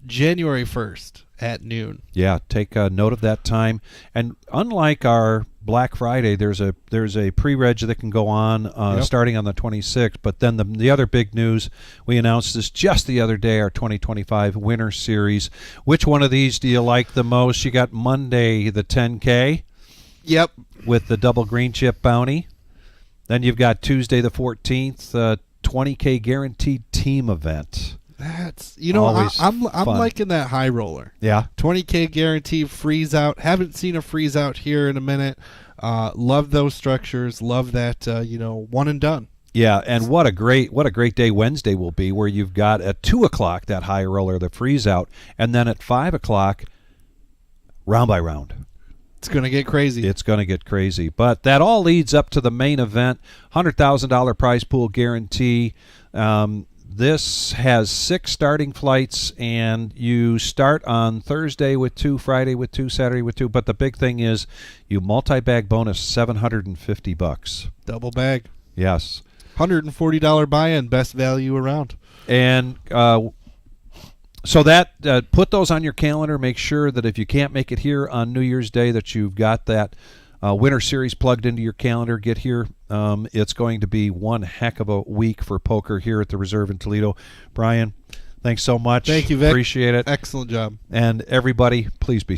January 1st at noon. Yeah, take a note of that time. And unlike our Black Friday, there's a pre-reg that can go on starting on the 26th. But then the other big news, we announced this just the other day, our 2025 Winter Series. Which one of these do you like the most? You got Monday, the 10K. Yep. With the double green chip bounty. Then you've got Tuesday the 14th, 20K guaranteed team event. That's I'm fun. liking that high roller. Yeah. 20K guarantee freeze out. Haven't seen a freeze out here in a minute. Love those structures. Love that one and done. Yeah, and what a great day Wednesday will be, where you've got at 2 o'clock that high roller, the freeze out, and then at 5 o'clock, round by round. It's going to get crazy. It's going to get crazy. But that all leads up to the main event, $100,000 prize pool guarantee. This has 6 starting flights, and you start on Thursday with 2, Friday with 2, Saturday with 2. But the big thing is you multi-bag bonus $750. Double bag. Yes. $140 buy-in, best value around. And so that put those on your calendar. Make sure that if you can't make it here on New Year's Day, that you've got that Winter Series plugged into your calendar. Get here. It's going to be one heck of a week for poker here at the Reserve in Toledo. Brian, thanks so much. Thank you, Vic. Appreciate it. Excellent job. And everybody, please be